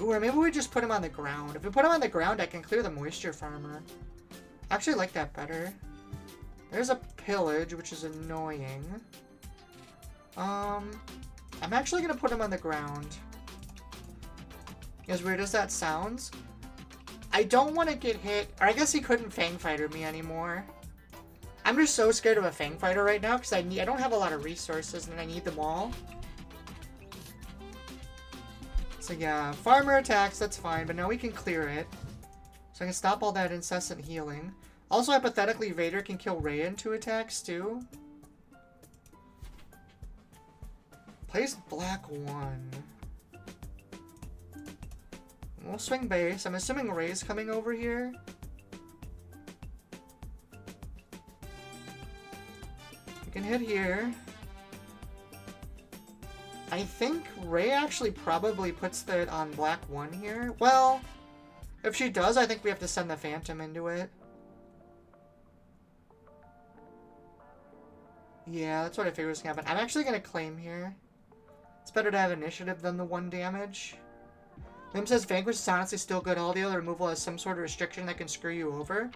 Ooh, or maybe we just put him on the ground. If we put him on the ground, I can clear the Moisture Farmer. I actually like that better. There's a Pillage, which is annoying. I'm actually going to put him on the ground. As weird as that sounds, I don't want to get hit, or I guess he couldn't Fang Fighter me anymore. I'm just so scared of a Fang Fighter right now because I don't have a lot of resources and I need them all. So yeah, Farmer attacks, that's fine, but now we can clear it. So I can stop all that incessant healing. Also, hypothetically, Vader can kill Rey in 2 attacks too. Plays black 1. We'll swing base. I'm assuming Rey's coming over here. We can hit here. I think Rey actually probably puts that on black 1 here. Well, if she does, I think we have to send the Phantom into it. Yeah, that's what I figured was going to happen. I'm actually going to claim here. It's better to have initiative than the 1 damage. Lim says Vanquish is honestly still good. All the other removal has some sort of restriction that can screw you over.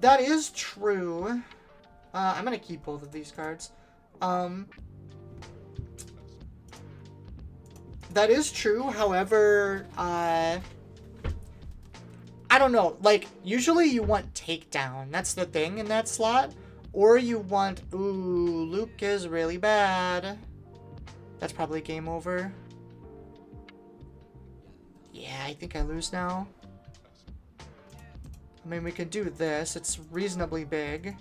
That is true. I'm going to keep both of these cards. That is true. However, I don't know. Like, usually you want takedown. That's the thing in that slot. Or you want... Ooh, Luke is really bad. That's probably game over. Yeah, I think I lose now. I mean, we could do this. It's reasonably big.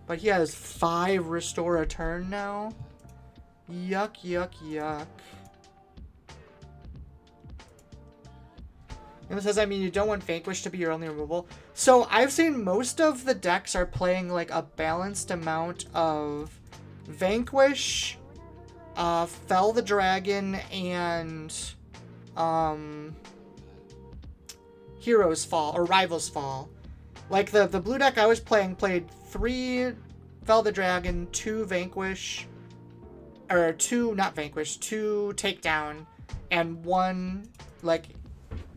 But he has 5 restore a turn now. Yuck, yuck, yuck. It says, I mean, you don't want Vanquish to be your only removal. So I've seen most of the decks are playing like a balanced amount of Vanquish, Fell the Dragon, and Hero's Fall, or Rival's Fall. Like the blue deck I was playing played 3 Fell the Dragon, 2 Vanquish, or 2, not Vanquish, 2 Takedown, and 1, like,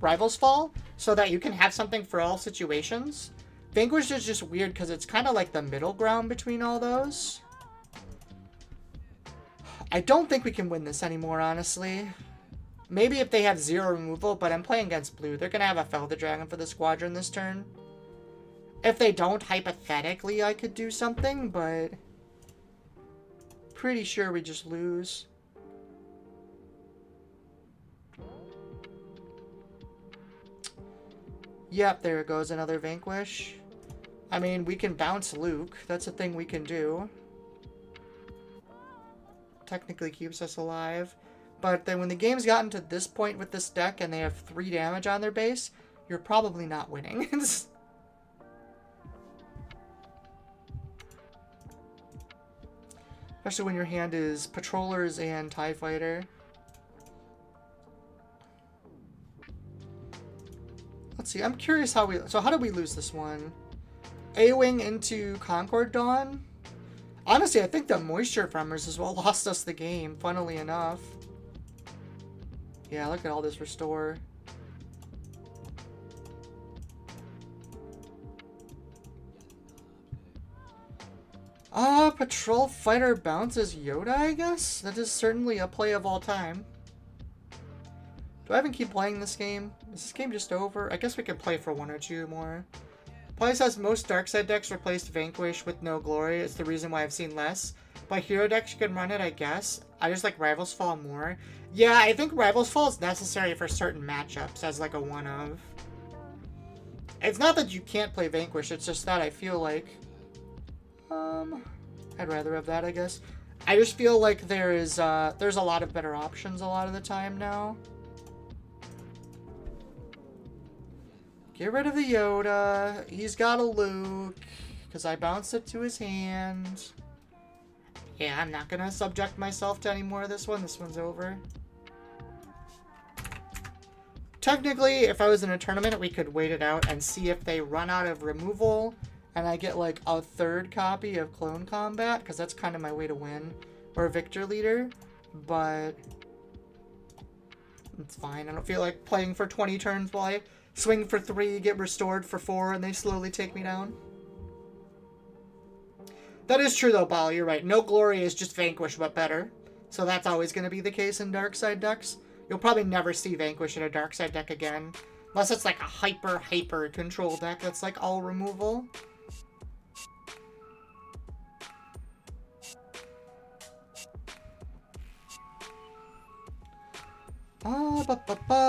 Rival's Fall, so that you can have something for all situations. Vanquish is just weird because it's kind of like the middle ground between all those. I don't think we can win this anymore, honestly. Maybe if they have 0 removal, but I'm playing against blue. They're going to have a Fell the Dragon for the Squadron this turn. If they don't, hypothetically, I could do something, but... pretty sure we just lose. Yep, there goes another Vanquish. I mean, we can bounce Luke. That's a thing we can do. Technically keeps us alive. But then when the game's gotten to this point with this deck and they have 3 damage on their base, you're probably not winning. Especially when your hand is Patrollers and TIE Fighter. Let's see, I'm curious how we... So how did we lose this one? A-Wing into Concord Dawn? Honestly, I think the Moisture Farmers as well lost us the game, funnily enough. Yeah, look at all this restore. Patrol Fighter bounces Yoda, I guess? That is certainly a play of all time. Do I even keep playing this game? Is this game just over? I guess we could play for 1 or 2 more. Probably says most Darkside decks replaced Vanquish with no glory. It's the reason why I've seen less. By hero decks, you can run it, I guess. I just like Rival's Fall more. Yeah, I think Rival's Fall is necessary for certain matchups as like a one-of. It's not that you can't play Vanquish, it's just that I feel like... I'd rather have that, I guess. I just feel like there's a lot of better options a lot of the time now. Get rid of the Yoda. He's got a Luke, because I bounced it to his hand. Yeah, I'm not going to subject myself to any more of this one. This one's over. Technically, if I was in a tournament, we could wait it out and see if they run out of removal and I get like a 3rd copy of Clone Combat, because that's kind of my way to win. Or Victor Leader, but it's fine. I don't feel like playing for 20 turns while I swing for 3, get restored for 4, and they slowly take me down. That is true though, Bal, you're right. No glory is just Vanquish, but better. So that's always going to be the case in Darkside decks. You'll probably never see Vanquish in a Darkside deck again. Unless it's like a hyper control deck that's like all removal.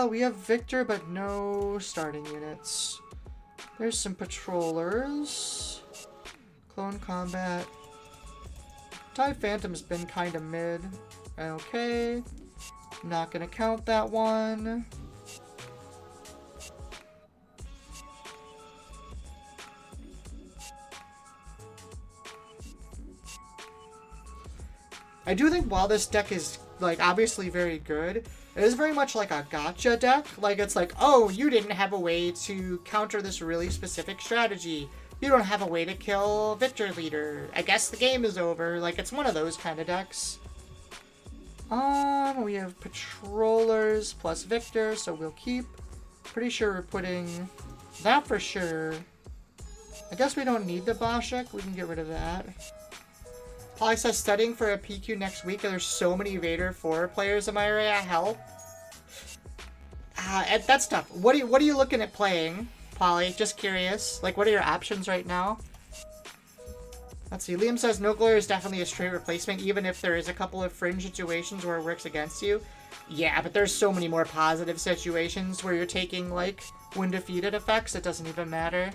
We have Victor, but no starting units. There's some Patrollers. Clone Combat. TIE Phantom's been kind of mid. Okay. Not gonna count that one. I do think while this deck is, like, obviously very good, it is very much like a gotcha deck. Like, it's like, oh, you didn't have a way to counter this really specific strategy. You don't have a way to kill Victor Leader. I guess the game is over. Like, it's one of those kind of decks. We have Patrollers plus Victor, so we'll keep. Pretty sure we're putting that for sure. I guess we don't need the Boschek. We can get rid of that. Probably says studying for a PQ next week. There's so many Vader 4 players in my area. Help. That's tough. What are you looking at playing, Polly? Just curious. Like, what are your options right now? Let's see. Liam says no glory is definitely a straight replacement, even if there is a couple of fringe situations where it works against you. Yeah, but there's so many more positive situations where you're taking, like, when defeated effects. It doesn't even matter.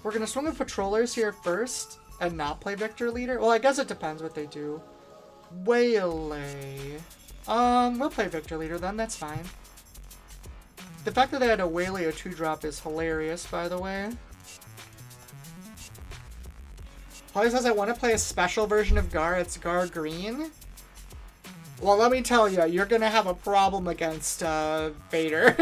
We're gonna swing with patrollers here first and not play Victor Leader. Well, I guess it depends what they do. Waylay. We'll play Victor Leader then. That's fine. The fact that they had a Waylay or 2-drop is hilarious, by the way. Holly says, I want to play a special version of Gar. It's Gar Green. Well, let me tell you, you're going to have a problem against Vader.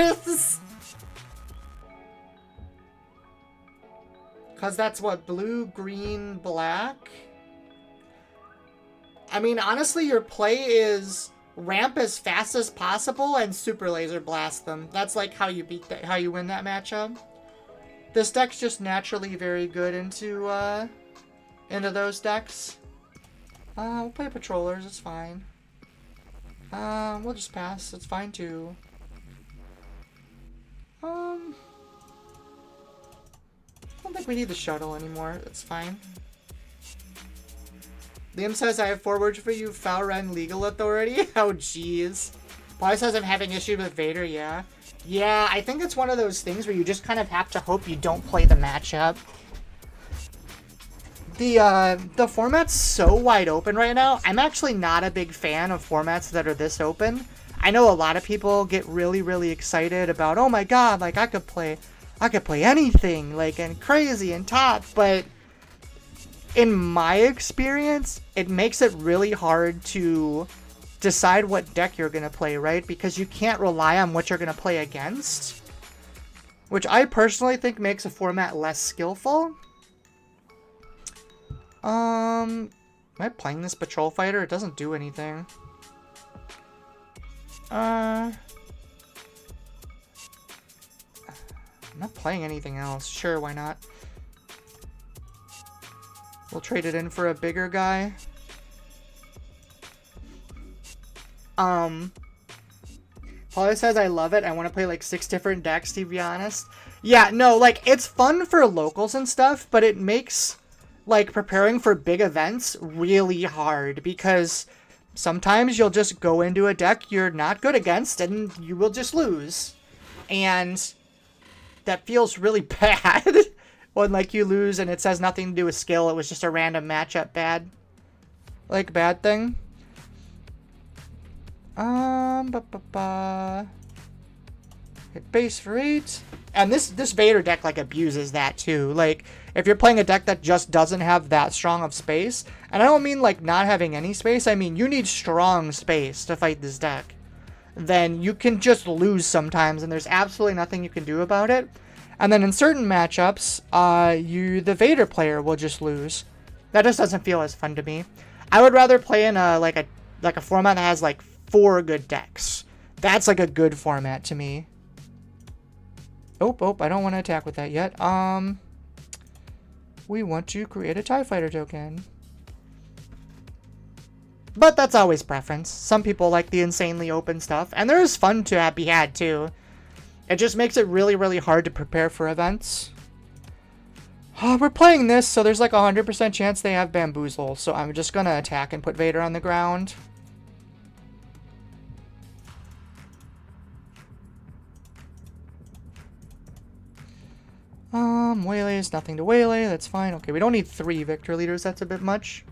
Because that's what? Blue, green, black? I mean, honestly, your play is ramp as fast as possible and super laser blast them. That's like how you beat that, how you win that matchup. This deck's just naturally very good into those decks. We'll play patrollers, it's fine. We'll just pass, it's fine too. I don't think we need the shuttle anymore, it's fine. Liam says, I have 4 words for you, Falren Legal Authority. Oh, jeez. Polly says, I'm having issues with Vader, yeah. Yeah, I think it's one of those things where you just kind of have to hope you don't play the matchup. The format's so wide open right now. I'm actually not a big fan of formats that are this open. I know a lot of people get really, really excited about, oh my god, like I could play anything, like, and crazy and top, but in my experience, it makes it really hard to decide what deck you're going to play, right? Because you can't rely on what you're going to play against, which I personally think makes a format less skillful. Am I playing this patrol fighter? It doesn't do anything. I'm not playing anything else. Sure, why not? We'll trade it in for a bigger guy. Paulie says, I love it. I want to play like 6 different decks, to be honest. Yeah, no, like, it's fun for locals and stuff, but it makes, like, preparing for big events really hard, because sometimes you'll just go into a deck you're not good against, and you will just lose. And that feels really bad. When, like, you lose and it says nothing to do with skill, it was just a random matchup bad thing. Hit base for 8. And this Vader deck, like, abuses that, too. Like, if you're playing a deck that just doesn't have that strong of space, and I don't mean, like, not having any space, I mean, you need strong space to fight this deck, then you can just lose sometimes, and there's absolutely nothing you can do about it. And then in certain matchups, the Vader player will just lose. That just doesn't feel as fun to me. I would rather play in a format that has like 4 good decks. That's like a good format to me. Oh, I don't want to attack with that yet. We want to create a TIE Fighter token. But that's always preference. Some people like the insanely open stuff, and there is fun to be had too. It just makes it really, really hard to prepare for events. We're playing this, so there's like a 100% chance they have Bamboozle. So I'm just going to attack and put Vader on the ground. Waylay is nothing to waylay. That's fine. Okay, we don't need 3 Victor Leaders. That's a bit much.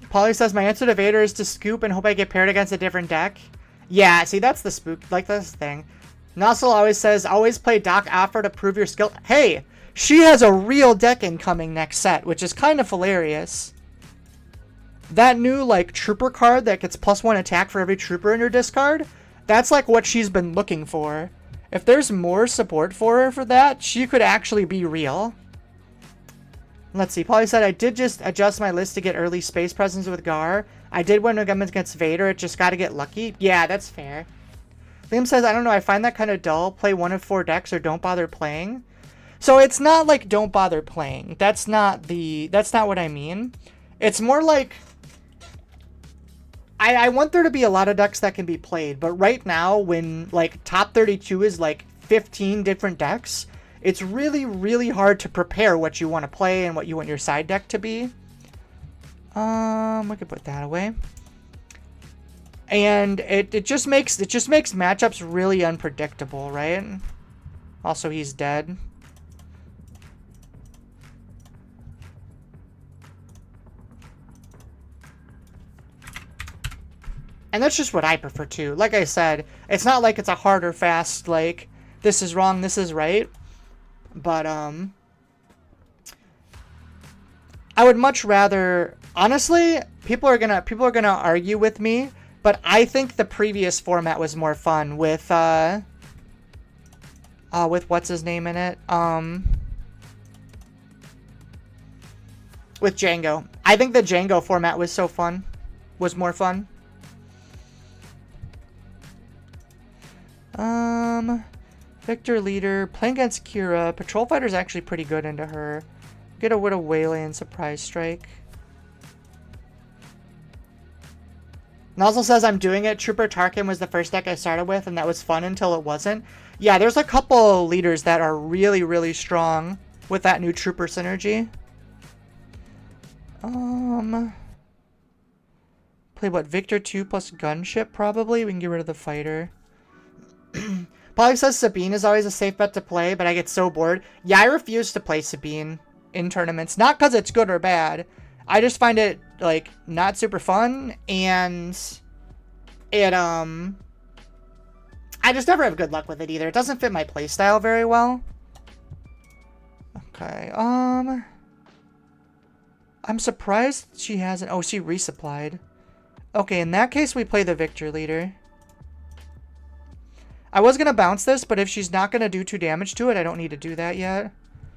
Polly says, my answer to Vader is to scoop and hope I get paired against a different deck. Yeah, see, that's the spook, like, this thing. Nozzle always says, always play Doc Offer to prove your skill. Hey, she has a real deck incoming next set, which is kind of hilarious. That new, like, trooper card that gets +1 attack for every trooper in your discard, that's, like, what she's been looking for. If there's more support for her for that, she could actually be real. Let's see, Polly said, I did just adjust my list to get early space presence with Gar. I did win against Vader, it just gotta get lucky. Yeah, that's fair. Liam says, I don't know, I find that kind of dull. Play 1 of 4 decks or don't bother playing. So it's not like don't bother playing. That's not what I mean. It's more like I want there to be a lot of decks that can be played, but right now when like top 32 is like 15 different decks, it's really, really hard to prepare what you want to play and what you want your side deck to be. We could put that away. And it just makes matchups really unpredictable, right? Also, he's dead. And that's just what I prefer too. Like I said, it's not like it's a hard or fast, like, this is wrong, this is right. But, I would much rather, honestly, people are gonna argue with me, but I think the previous format was more fun with what's his name in it? With Django. I think the Django format was more fun. Victor leader, playing against Kira. Patrol fighter's actually pretty good into her. Get a Widow Waylay and Surprise Strike. And also says I'm doing it. Trooper Tarkin was the first deck I started with, and that was fun until it wasn't. Yeah, there's a couple leaders that are really, really strong with that new Trooper synergy. Play what? Victor 2 plus Gunship, probably? We can get rid of the fighter. Probably says Sabine is always a safe bet to play, but I get so bored. Yeah, I refuse to play Sabine in tournaments. Not because it's good or bad. I just find it, like, not super fun, and it, I just never have good luck with it either. It doesn't fit my playstyle very well. Okay, I'm surprised she hasn't... Oh, she resupplied. Okay, in that case, we play the Victor leader. I was going to bounce this, but if she's not going to do 2 damage to it, I don't need to do that yet.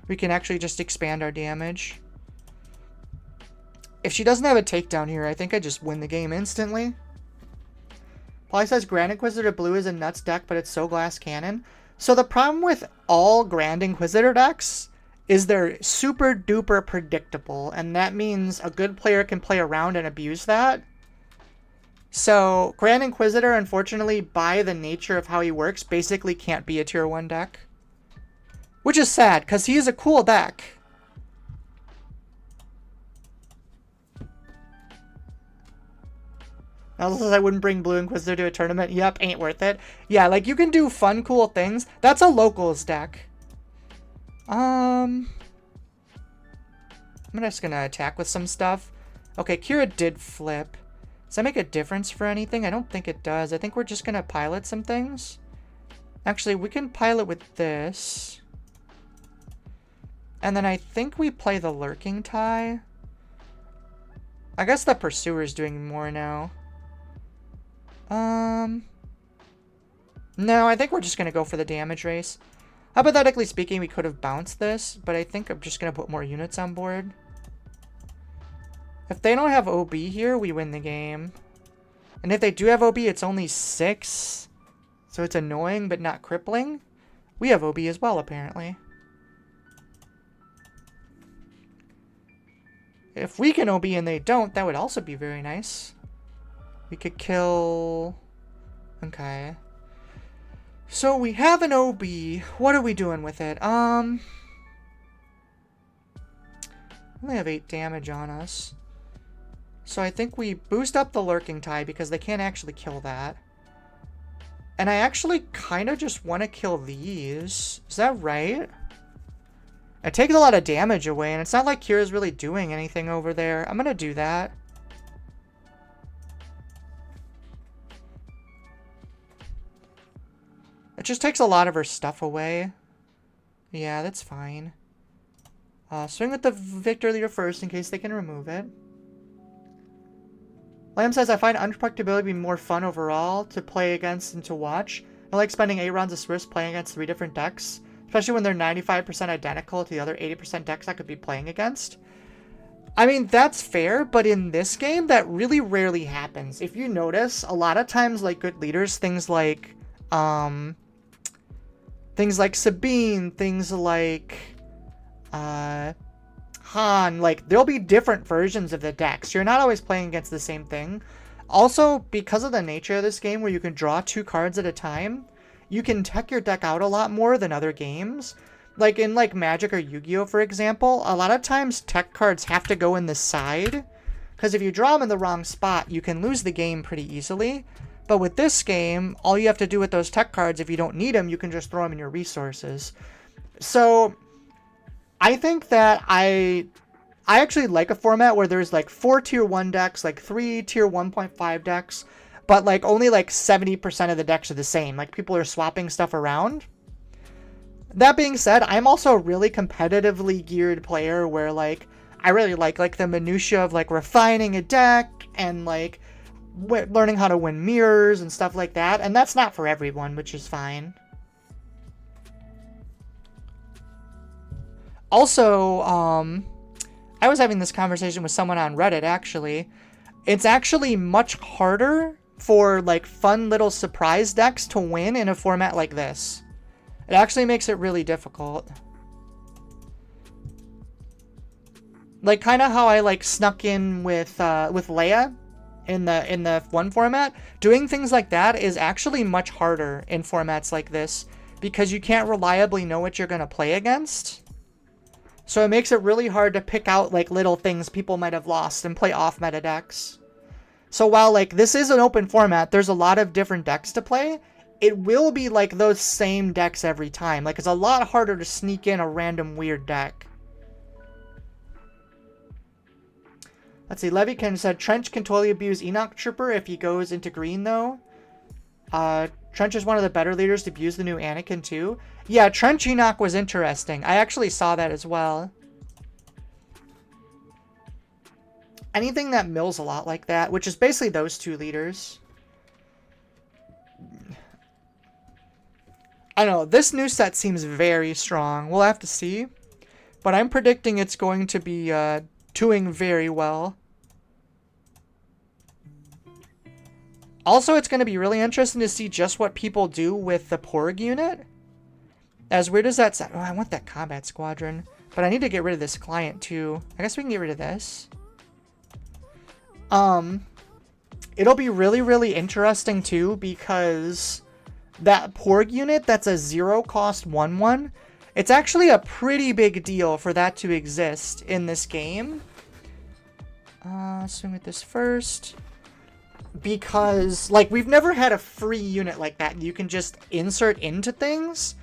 We can actually just expand our damage. If she doesn't have a takedown here, I think I just win the game instantly. Polly says Grand Inquisitor Blue is a nuts deck, but it's so Glass Cannon. So the problem with all Grand Inquisitor decks is they're super duper predictable, and that means a good player can play around and abuse that. So, Grand Inquisitor, unfortunately, by the nature of how he works, basically can't be a tier 1 deck. Which is sad, because he is a cool deck. Also says I wouldn't bring Blue Inquisitor to a tournament. Yep, ain't worth it. Yeah, like, you can do fun, cool things. That's a locals deck. I'm just gonna attack with some stuff. Okay, Kira did flip. Does that make a difference for anything? I don't think it does. I think we're just going to pilot some things. Actually, we can pilot with this. And then I think we play the Lurking Tie. I guess the Pursuer's doing more now. No, I think we're just going to go for the damage race. Hypothetically speaking, we could have bounced this, but I think I'm just going to put more units on board. If they don't have OB here, we win the game. And if they do have OB, it's only 6. So it's annoying, but not crippling. We have OB as well, apparently. If we can OB and they don't, that would also be very nice. We could kill... Okay. So we have an OB. What are we doing with it? We only have 8 damage on us. So I think we boost up the Lurking Tie because they can't actually kill that. And I actually kind of just want to kill these. Is that right? It takes a lot of damage away, and it's not like Kira's really doing anything over there. I'm going to do that. It just takes a lot of her stuff away. Yeah, that's fine. Swing with the Victor leader first in case they can remove it. Lamb says, I find unpredictability to be more fun overall to play against and to watch. I like spending 8 rounds of Swiss playing against 3 different decks, especially when they're 95% identical to the other 80% decks I could be playing against. I mean, that's fair, but in this game, that really rarely happens. If you notice, a lot of times, like, good leaders, things like Sabine, things like Han, like, there'll be different versions of the decks. You're not always playing against the same thing. Also, because of the nature of this game where you can draw 2 cards at a time, you can tech your deck out a lot more than other games. Like in like Magic or Yu-Gi-Oh, for example, a lot of times tech cards have to go in the side, because if you draw them in the wrong spot, you can lose the game pretty easily. But with this game, all you have to do with those tech cards, if you don't need them, you can just throw them in your resources. So I think that I actually like a format where there's like 4 tier 1 decks, like 3 tier 1.5 decks, but like only like 70% of the decks are the same. Like people are swapping stuff around. That being said, I'm also a really competitively geared player where like I really like the minutia of like refining a deck and like learning how to win mirrors and stuff like that. And that's not for everyone, which is fine. Also, I was having this conversation with someone on Reddit, actually. It's actually much harder for like fun little surprise decks to win in a format like this. It actually makes it really difficult. Like kind of how I like snuck in with Leia in the one format. Doing things like that is actually much harder in formats like this because you can't reliably know what you're going to play against. So it makes it really hard to pick out like little things people might have lost and play off meta decks. So while like this is an open format, there's a lot of different decks to play. It will be like those same decks every time. Like it's a lot harder to sneak in a random weird deck. Let's see, Levikin said Trench can totally abuse Enoch Trooper if he goes into green though. Trench is one of the better leaders to abuse the new Anakin too. Yeah, Trench Enoch was interesting. I actually saw that as well. Anything that mills a lot like that, which is basically those 2 leaders. I don't know, this new set seems very strong. We'll have to see. But I'm predicting it's going to be doing very well. Also, it's going to be really interesting to see just what people do with the Porg unit. As weird as that sounds. Oh, I want that combat squadron. But I need to get rid of this client too. I guess we can get rid of this. It'll be really, really interesting too because that Porg unit that's a 0-cost 1/1, it's actually a pretty big deal for that to exist in this game. Swing with this first. Because, like, we've never had a free unit like that you can just insert into things.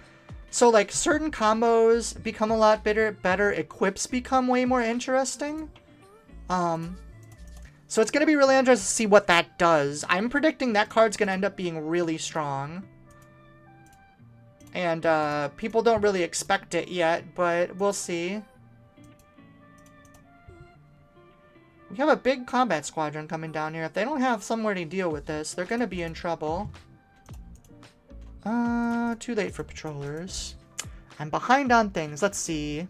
So, like, certain combos become a lot better. Equips become way more interesting. So it's going to be really interesting to see what that does. I'm predicting that card's going to end up being really strong. And people don't really expect it yet, but we'll see. We have a big combat squadron coming down here. If they don't have somewhere to deal with this, they're going to be in trouble. Too late for patrollers. I'm behind on things. Let's see.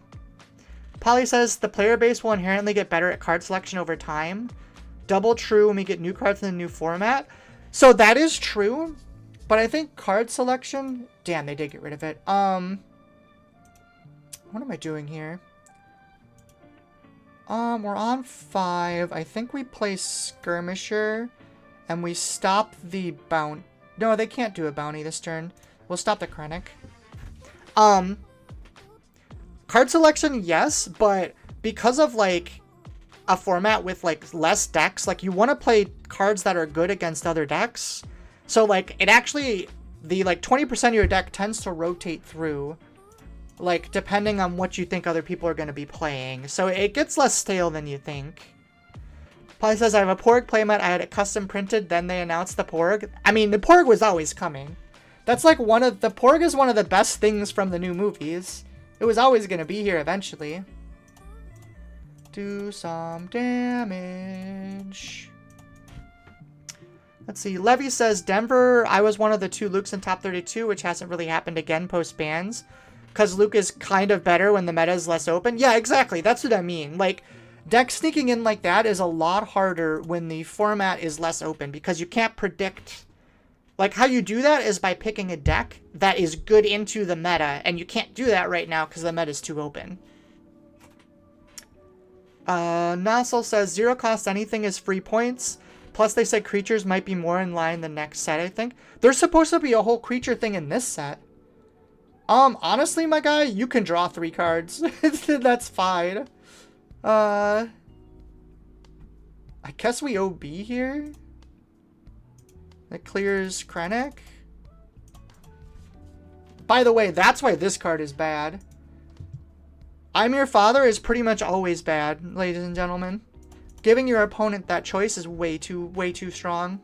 Polly says the player base will inherently get better at card selection over time. Double true when we get new cards in the new format. So that is true. But I think card selection... Damn, they did get rid of it. What am I doing here? We're on 5. I think we play Skirmisher. And we stop the bounty. No, they can't do a bounty this turn. We'll stop the Krennic. Card selection, yes. But because of, like, a format with, like, less decks, like, you want to play cards that are good against other decks. So, like, it actually... The, like, 20% of your deck tends to rotate through, like, depending on what you think other people are going to be playing. So it gets less stale than you think. Polly says, I have a Porg playmat. I had it custom printed. Then they announced the Porg. I mean, the Porg was always coming. That's, like, the Porg is one of the best things from the new movies. It was always going to be here eventually. Do some damage. Let's see. Levy says, Denver, I was one of the 2 Lukes in top 32, which hasn't really happened again post-bans. Because Luke is kind of better when the meta is less open. Yeah, exactly. That's what I mean. Like, deck sneaking in like that is a lot harder when the format is less open. Because you can't predict... Like, how you do that is by picking a deck that is good into the meta. And you can't do that right now because the meta is too open. Nozzle says 0 cost anything is free points. Plus they said creatures might be more in line the next set, I think. There's supposed to be a whole creature thing in this set. Honestly, my guy, you can draw 3 cards. That's fine. I guess we OB here. That clears Krennic. By the way, that's why this card is bad. I'm Your Father is pretty much always bad, ladies and gentlemen. Giving your opponent that choice is way too strong.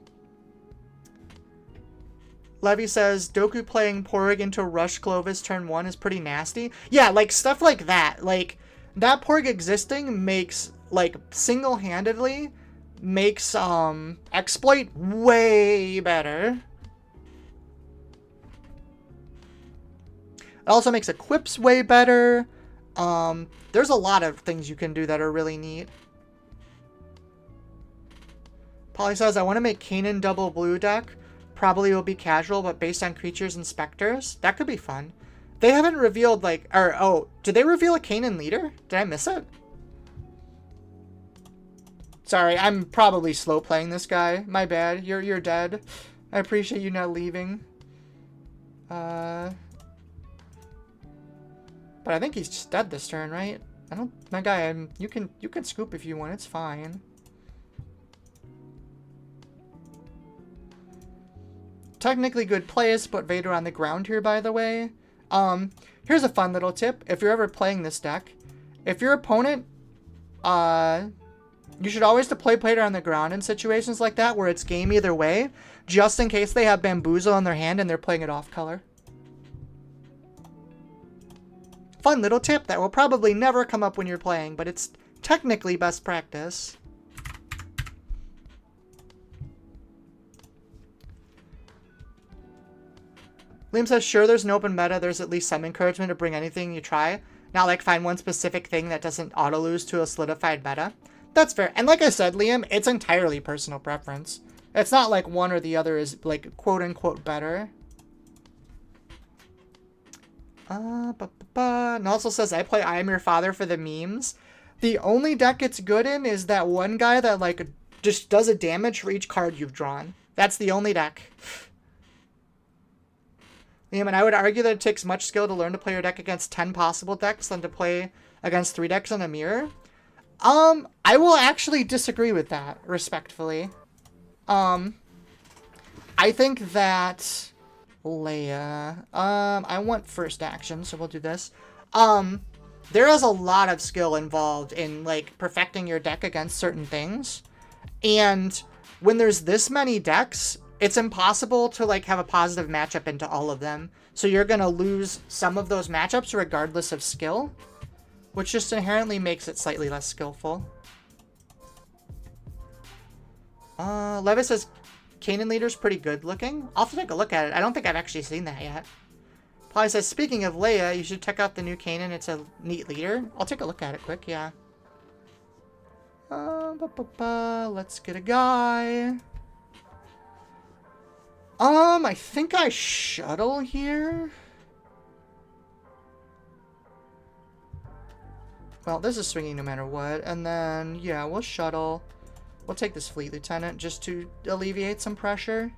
Levy says, Doku playing Porg into Rush Clovis turn 1 is pretty nasty. Yeah, like, stuff like that. Like, that Porg existing makes, like, single-handedly makes, Exploit way better. It also makes Equips way better. There's a lot of things you can do that are really neat. Polly says, I want to make Kanan double blue deck. Probably will be casual, but based on creatures and specters. That could be fun. They haven't revealed, like, or, oh, did they reveal a Kanan leader? Did I miss it? Sorry, I'm probably slow playing this guy. My bad. You're dead. I appreciate you not leaving. But I think he's just dead this turn, right? I don't, my guy, you can scoop if you want, it's fine. Technically good plays, but Vader on the ground here, by the way. Here's a fun little tip. If you're ever playing this deck, if your opponent, you should always deploy Vader on the ground in situations like that where it's game either way, just in case they have Bamboozle in their hand and they're playing it off color. Fun little tip that will probably never come up when you're playing, but it's technically best practice. Liam says, sure, there's an open meta. There's at least some encouragement to bring anything you try. Not like find one specific thing that doesn't auto-lose to a solidified meta. That's fair. And like I said, Liam, it's entirely personal preference. It's not like one or the other is, like, quote-unquote better. Nelson says, I play I Am Your Father for the memes. The only deck it's good in is that one guy that, like, just does a damage for each card you've drawn. That's the only deck. Liam, and I would argue that it takes much skill to learn to play your deck against 10 possible decks than to play against 3 decks in a mirror. I will actually disagree with that, respectfully. I think that Leia, I want first action, so we'll do this. There is a lot of skill involved in, like, perfecting your deck against certain things. And when there's this many decks, it's impossible to, like, have a positive matchup into all of them. So you're going to lose some of those matchups regardless of skill, which just inherently makes it slightly less skillful. Levis says, Kanan leader's pretty good looking. I'll have to take a look at it. I don't think I've actually seen that yet. Polly says, speaking of Leia, you should check out the new Kanan. It's a neat leader. I'll take a look at it quick, yeah. Let's get a guy. I think I shuttle here. Well, this is swinging no matter what. And then, yeah, we'll shuttle. We'll take this Fleet Lieutenant just to alleviate some pressure.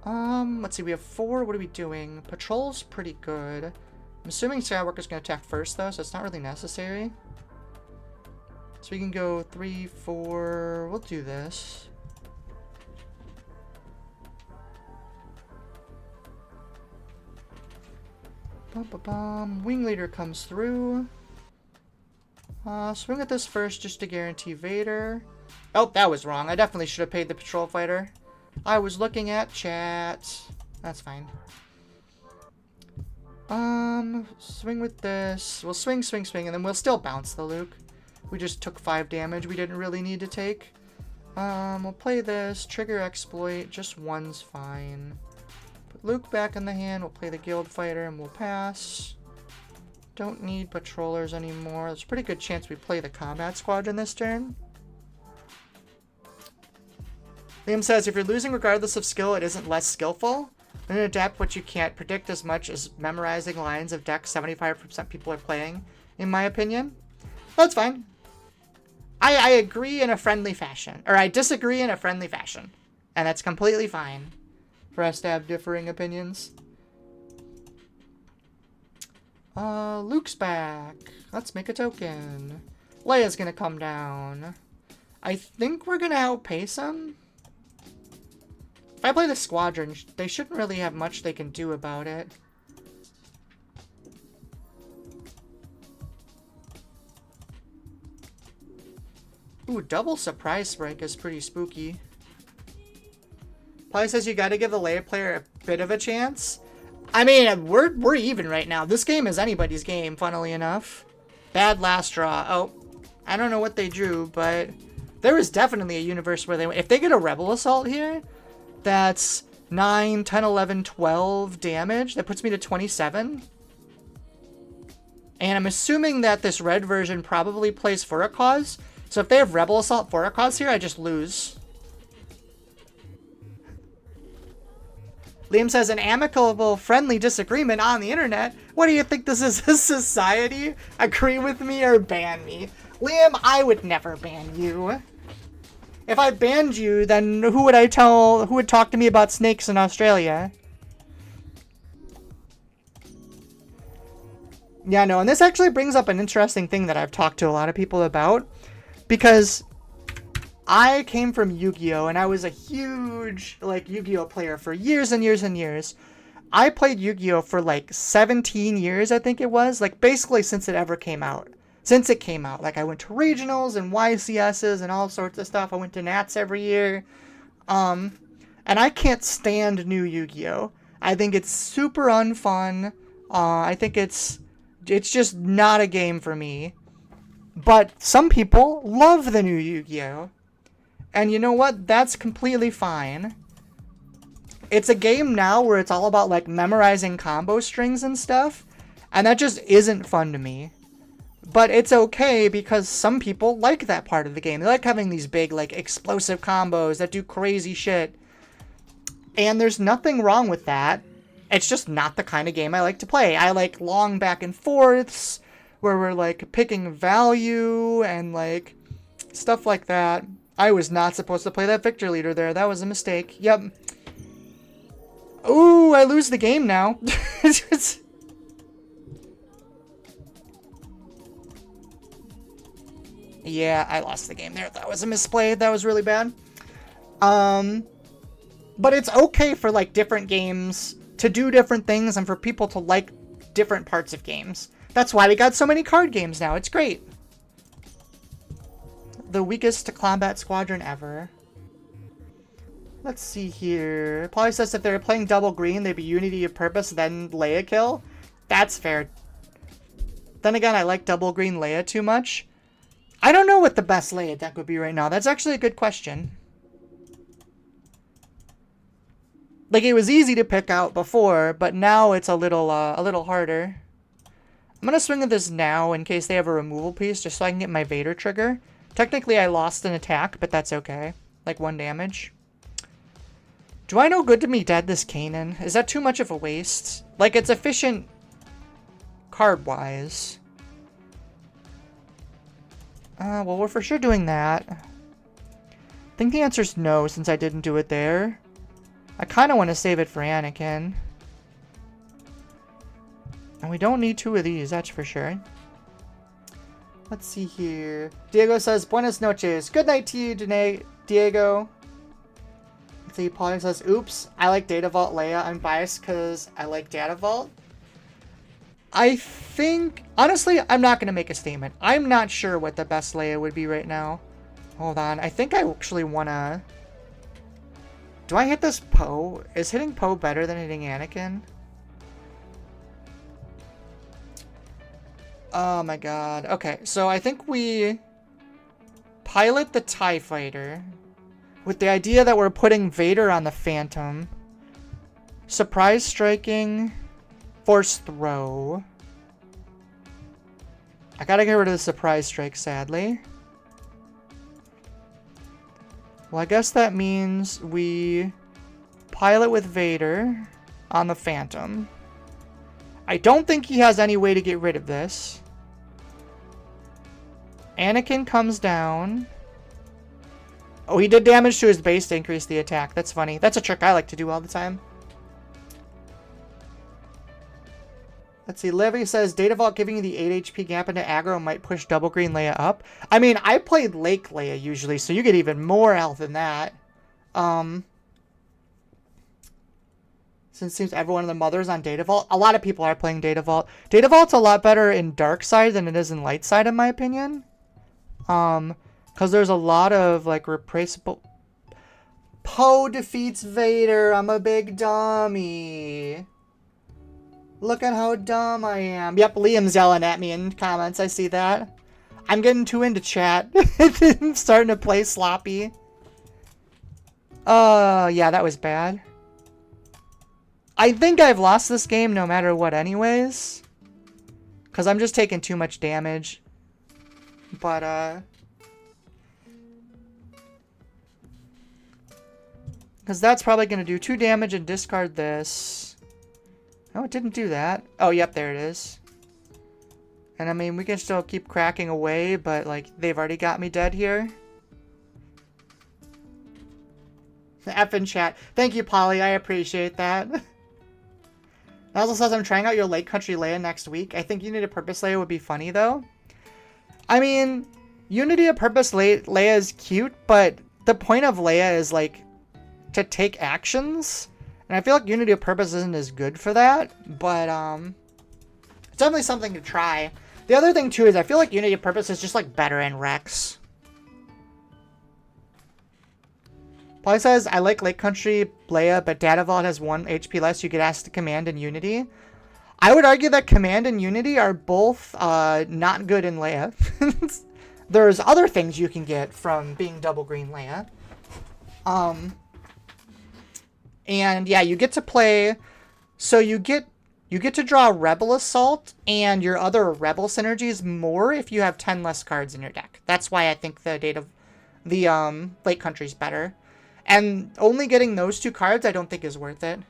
Let's see, we have 4. What are we doing? Patrol's pretty good. I'm assuming Skywalker's going to attack first, though, so it's not really necessary. So we can go 3, 4. We'll do this. Wing Leader comes through. Swing at this first just to guarantee Vader. Oh, that was wrong. I definitely should have paid the Patrol Fighter. I was looking at chat. That's fine. Swing with this. We'll swing, swing, swing, and then we'll still bounce the Luke. We just took 5 damage we didn't really need to take. We'll play this. Trigger Exploit. Just 1's fine. Put Luke back in the hand. We'll play the Guild Fighter and we'll pass. Don't need Patrollers anymore. There's a pretty good chance we play the Combat Squadron this turn. Liam says, if you're losing regardless of skill, it isn't less skillful. Then adapt what you can't predict as much as memorizing lines of decks 75% people are playing, in my opinion. That's fine. I agree in a friendly fashion. Or I disagree in a friendly fashion. And that's completely fine for us to have differing opinions. Luke's back. Let's make a token. Leia's gonna come down. I think we're gonna outpace him. If I play the squadron, they shouldn't really have much they can do about it. Ooh, double surprise strike is pretty spooky. Probably says you gotta give the Leia player a bit of a chance. I mean, we're even right now. This game is anybody's game, funnily enough. Bad last draw. Oh, I don't know what they drew, but there is definitely a universe where they... If they get a Rebel Assault here, that's 9, 10, 11, 12 damage. That puts me to 27. And I'm assuming that this red version probably plays for a cause. So if they have Rebel Assault for a cause here, I just lose. Liam says, an amicable, friendly disagreement on the internet? What do you think this is, a society? Agree with me or ban me? Liam, I would never ban you. If I banned you, then who would talk to me about snakes in Australia? Yeah, no, and this actually brings up an interesting thing that I've talked to a lot of people about. Because I came from Yu-Gi-Oh! And I was a huge, like, Yu-Gi-Oh! Player for years and years and years. I played Yu-Gi-Oh! For, like, 17 years, I think it was. Like, basically since it ever came out. Since it came out. Like, I went to regionals and YCSs and all sorts of stuff. I went to Nats every year. And I can't stand new Yu-Gi-Oh! I think it's super unfun. I think it's just not a game for me. But some people love the new Yu-Gi-Oh! And you know what? That's completely fine. It's a game now where it's all about, like, memorizing combo strings and stuff. And that just isn't fun to me. But it's okay because some people like that part of the game. They like having these big, like, explosive combos that do crazy shit. And there's nothing wrong with that. It's just not the kind of game I like to play. I like long back and forths where we're, like, picking value and, like, stuff like that. I was not supposed to play that Victor leader there. That was a mistake. Yep. Ooh, I lose the game now. Yeah, I lost the game there. That was a misplay. That was really bad. But it's okay for, like, different games to do different things and for people to like different parts of games. That's why we got so many card games now. It's great. The weakest combat squadron ever. Let's see here. Probably says if they were playing double green, they'd be Unity of Purpose, then Leia kill. That's fair. Then again, I like double green Leia too much. I don't know what the best Leia deck would be right now. That's actually a good question. Like, it was easy to pick out before, but now it's a little harder. I'm gonna swing at this now in case they have a removal piece, just so I can get my Vader trigger. Technically, I lost an attack, but that's okay. Like, 1 damage. Do I know good to be dead this Kanan? Is that too much of a waste? Like, it's efficient card-wise. Well, we're for sure doing that. I think the answer's no, since I didn't do it there. I kind of want to save it for Anakin. And we don't need 2 of these, that's for sure. Let's see here. Diego says, Buenas noches. Good night to you, Diego. Let's see, Pauline says, oops, I like Data Vault Leia. I'm biased because I like Data Vault. I think, honestly, I'm not going to make a statement. I'm not sure what the best Leia would be right now. Hold on. I think I actually want to... Do I hit this Poe? Is hitting Poe better than hitting Anakin? Oh my god. Okay, so I think we pilot the TIE Fighter with the idea that we're putting Vader on the Phantom. Surprise striking. Force throw. I gotta get rid of the surprise strike, sadly. Well, I guess that means we pilot with Vader on the Phantom. I don't think he has any way to get rid of this. Anakin comes down. Oh, he did damage to his base to increase the attack. That's funny. That's a trick I like to do all the time. Let's see. Levy says, Data Vault giving you the 8 HP gap into aggro might push double green Leia up. I mean, I played Lake Leia usually, so you get even more health than that. Since it seems everyone in the mother's on Data Vault. A lot of people are playing Data Vault. Data Vault's a lot better in dark side than it is in light side, in my opinion. Because there's a lot of, like, replaceable... Poe defeats Vader. I'm a big dummy. Look at how dumb I am. Yep, Liam's yelling at me in comments. I see that. I'm getting too into chat. I'm starting to play sloppy. Yeah, that was bad. I think I've lost this game no matter what anyways. Because I'm just taking too much damage. But, because that's probably going to do 2 damage and discard this. No, it didn't do that. Oh, yep, there it is. And I mean, we can still keep cracking away, but like, they've already got me dead here. F in chat. Thank you, Polly. I appreciate that. It also says I'm trying out your Lake Country Leia next week. I think Unity of Purpose Leia would be funny, though. I mean, Unity of Purpose Leia is cute, but the point of Leia is, like, to take actions. And I feel like Unity of Purpose isn't as good for that, but it's definitely something to try. The other thing, too, is I feel like Unity of Purpose is just, like, better in Rex. Polly says, I like Lake Country Leia, but Data Vault has 1 HP less. You get asked to command in Unity. I would argue that command and Unity are both not good in Leia. There's other things you can get from being double green Leia. And yeah, you get to play, so you get to draw Rebel Assault and your other Rebel synergies more if you have 10 less cards in your deck. That's why I think the Lake Country's better. And only getting those 2 cards I don't think is worth it.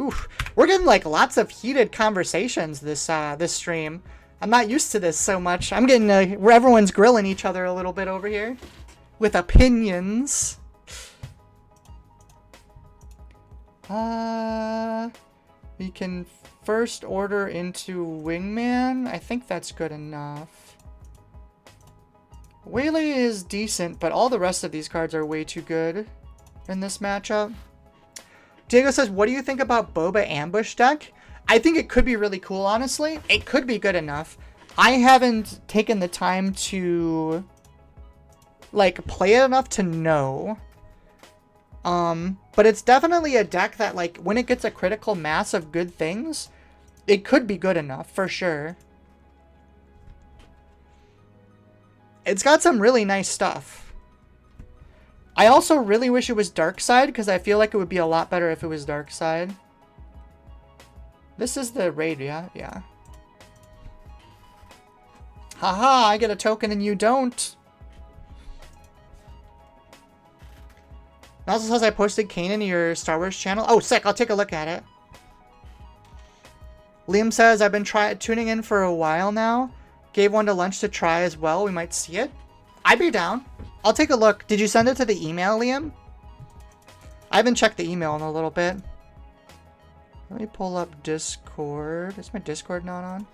Oof. We're getting like lots of heated conversations this stream. I'm not used to this so much. I'm getting where everyone's grilling each other a little bit over here with opinions. We can first order into Wingman. I think that's good enough. Waylay is decent, but all the rest of these cards are way too good in this matchup. Diego says, what do you think about Boba Ambush deck? I think it could be really cool, honestly. It could be good enough. I haven't taken the time to, like, play it enough to know. But it's definitely a deck that, like, when it gets a critical mass of good things, it could be good enough, for sure. It's got some really nice stuff. I also really wish it was Dark Side, because I feel like it would be a lot better if it was Dark Side. This is the raid, yeah? Yeah. Haha, I get a token and you don't. It also says I posted Kanan to your Star Wars channel. Oh, sick. I'll take a look at it. Liam says, I've been tuning in for a while now. Gave one to lunch to try as well. We might see it. I'd be down. I'll take a look. Did you send it to the email, Liam? I haven't checked the email in a little bit. Let me pull up Discord. Is my Discord not on?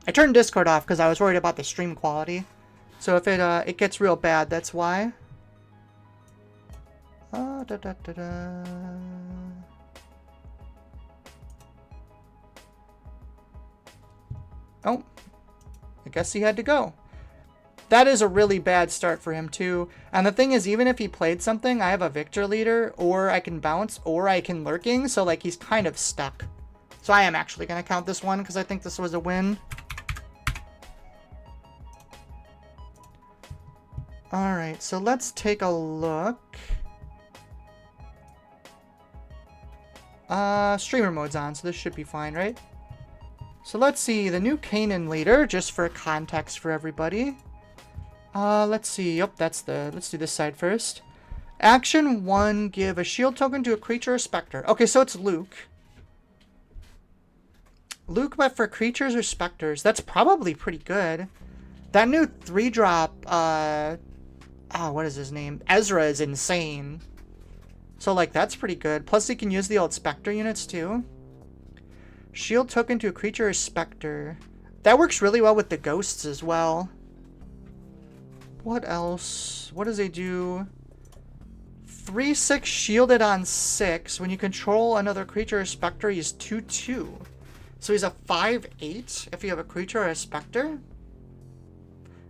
I turned Discord off because I was worried about the stream quality. So if it gets real bad, that's why. Oh, I guess he had to go. That is a really bad start for him too. And the thing is, even if he played something, I have a Victor leader, or I can bounce, or I can lurking. So like he's kind of stuck. So I am actually going to count this one because I think this was a win. Alright, so let's take a look. Streamer mode's on, so this should be fine, right? So let's see, the new Kanan leader, just for context for everybody. Let's see, yep, let's do this side first. Action 1, give a shield token to a creature or specter. Okay, so it's Luke. Luke, but for creatures or specters. That's probably pretty good. That new 3-drop, what is his name? Ezra is insane. So, like, that's pretty good. Plus, he can use the old specter units, too. Shield token to a creature or specter. That works really well with the ghosts as well. What else? What does he do? 3/6 shielded on 6. When you control another creature or specter, he's 2/2. So he's a 5/8 if you have a creature or a specter.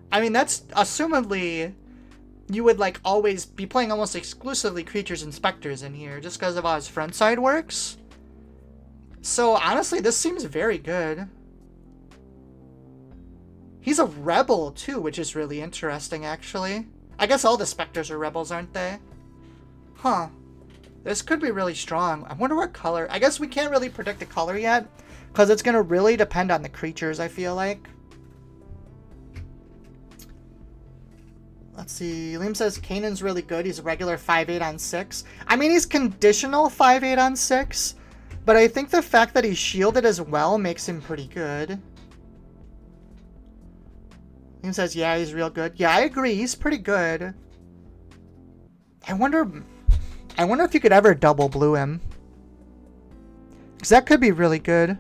I mean, that's assumedly you would like always be playing almost exclusively creatures and specters in here just because of how his front side works. So honestly, this seems very good. He's a rebel too, which is really interesting actually. I guess all the specters are rebels, aren't they? Huh. This could be really strong. I wonder what color. I guess we can't really predict the color yet because it's going to really depend on the creatures, I feel like. Let's see. Liam says Kanan's really good. He's a regular 5/8 on 6. I mean, he's conditional 5/8 on 6, but I think the fact that he's shielded as well makes him pretty good. Liam says, yeah, he's real good. Yeah, I agree. He's pretty good. I wonder if you could ever double blue him. Because that could be really good.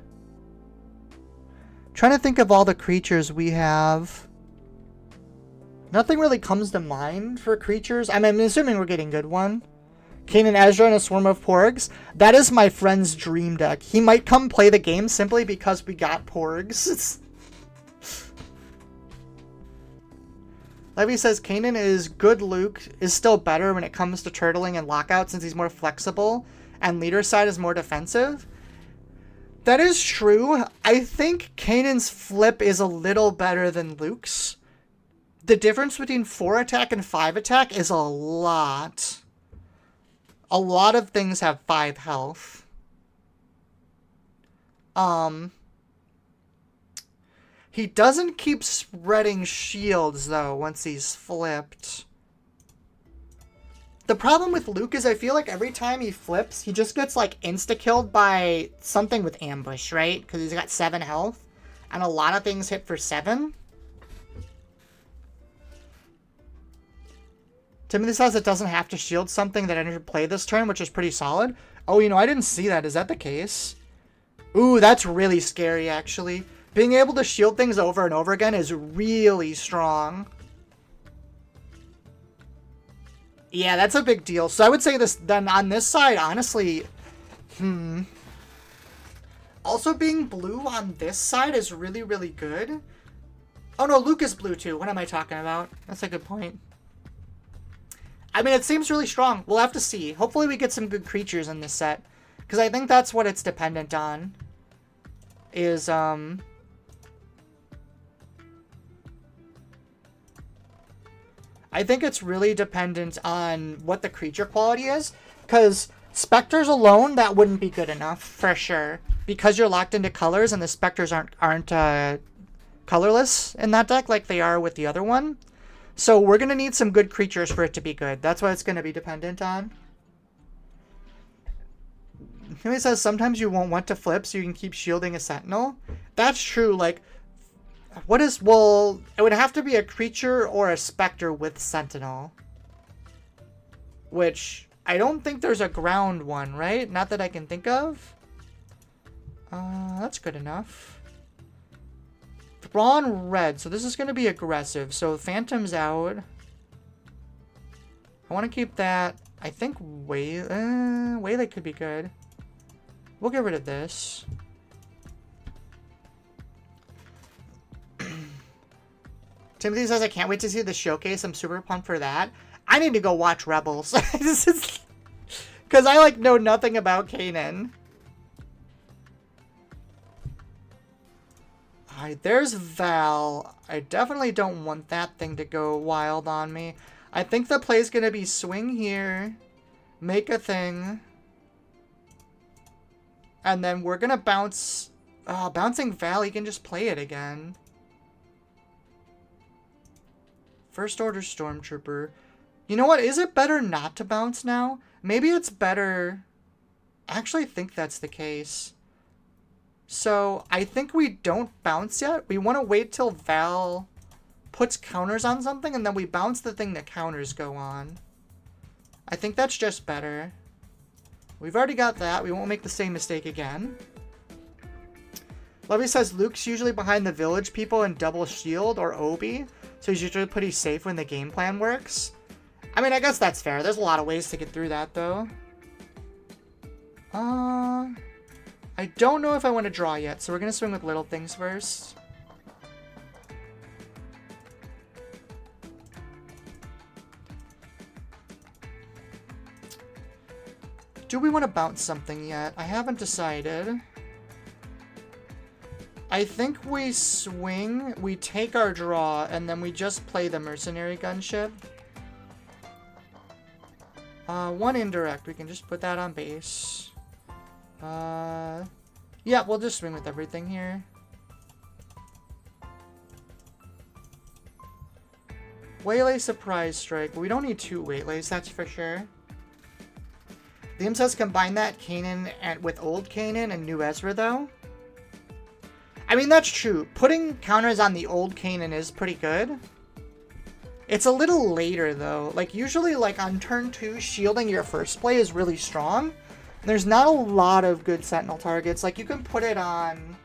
Trying to think of all the creatures we have. Nothing really comes to mind for creatures. I'm assuming we're getting good one. Kanan Ezra and a swarm of porgs. That is my friend's dream deck. He might come play the game simply because we got porgs. Levy says Kanan is good. Luke is still better when it comes to turtling and lockout since he's more flexible and leader side is more defensive. That is true. I think Kanan's flip is a little better than Luke's. The difference between 4 attack and 5 attack is a lot. A lot of things have 5 health. He doesn't keep spreading shields, though, once he's flipped. The problem with Luke is I feel like every time he flips, he just gets, like, insta-killed by something with ambush, right? Because he's got 7 health. And a lot of things hit for 7. Timothy says it doesn't have to shield something that entered play this turn, which is pretty solid. Oh, you know, I didn't see that. Is that the case? Ooh, that's really scary, actually. Being able to shield things over and over again is really strong. Yeah, that's a big deal. So I would say this, then on this side, honestly, also being blue on this side is really, really good. Oh no, Luke is blue too. What am I talking about? That's a good point. I mean, it seems really strong. We'll have to see. Hopefully we get some good creatures in this set. Because I think that's what it's dependent on. Is, I think it's really dependent on what the creature quality is. Because specters alone, that wouldn't be good enough, for sure. Because you're locked into colors and the specters aren't colorless in that deck like they are with the other one. So we're going to need some good creatures for it to be good. That's what it's going to be dependent on. He says sometimes you won't want to flip so you can keep shielding a sentinel. That's true. Like, what is... Well, it would have to be a creature or a specter with sentinel. Which, I don't think there's a ground one, right? Not that I can think of. That's good enough. Thrawn red. So this is going to be aggressive. So Phantom's out. I want to keep that. I think Waylay could be good. We'll get rid of this. Timothy says, I can't wait to see the showcase. I'm super pumped for that. I need to go watch Rebels. Because I, like, know nothing about Kanan. Alright, there's Val. I definitely don't want that thing to go wild on me. I think the play's going to be swing here. Make a thing. And then we're going to bounce Oh, Bouncing Val, he can just play it again. First Order Stormtrooper. You know what? Is it better not to bounce now? Maybe it's better... I actually think that's the case. So, I think we don't bounce yet. We want to wait till Val puts counters on something, and then we bounce the thing that counters go on. I think that's just better. We've already got that. We won't make the same mistake again. Levy says Luke's usually behind the village people in double shield or Obi, so he's usually pretty safe when the game plan works. I mean, I guess that's fair. There's a lot of ways to get through that, though. I don't know if I want to draw yet, so we're going to swing with little things first. Do we want to bounce something yet? I haven't decided. I think we swing, we take our draw, and then we just play the mercenary gunship. One indirect. We can just put that on base. Yeah, we'll just swing with everything here. Waylay Surprise Strike. We don't need 2 Waylays, that's for sure. Liam says combine that Kanan with old Kanan and new Ezra, though. I mean, that's true. Putting counters on the old Kanan is pretty good. It's a little later, though. Like, usually, like, on turn 2, shielding your first play is really strong. There's not a lot of good Sentinel targets. Like, you can put it on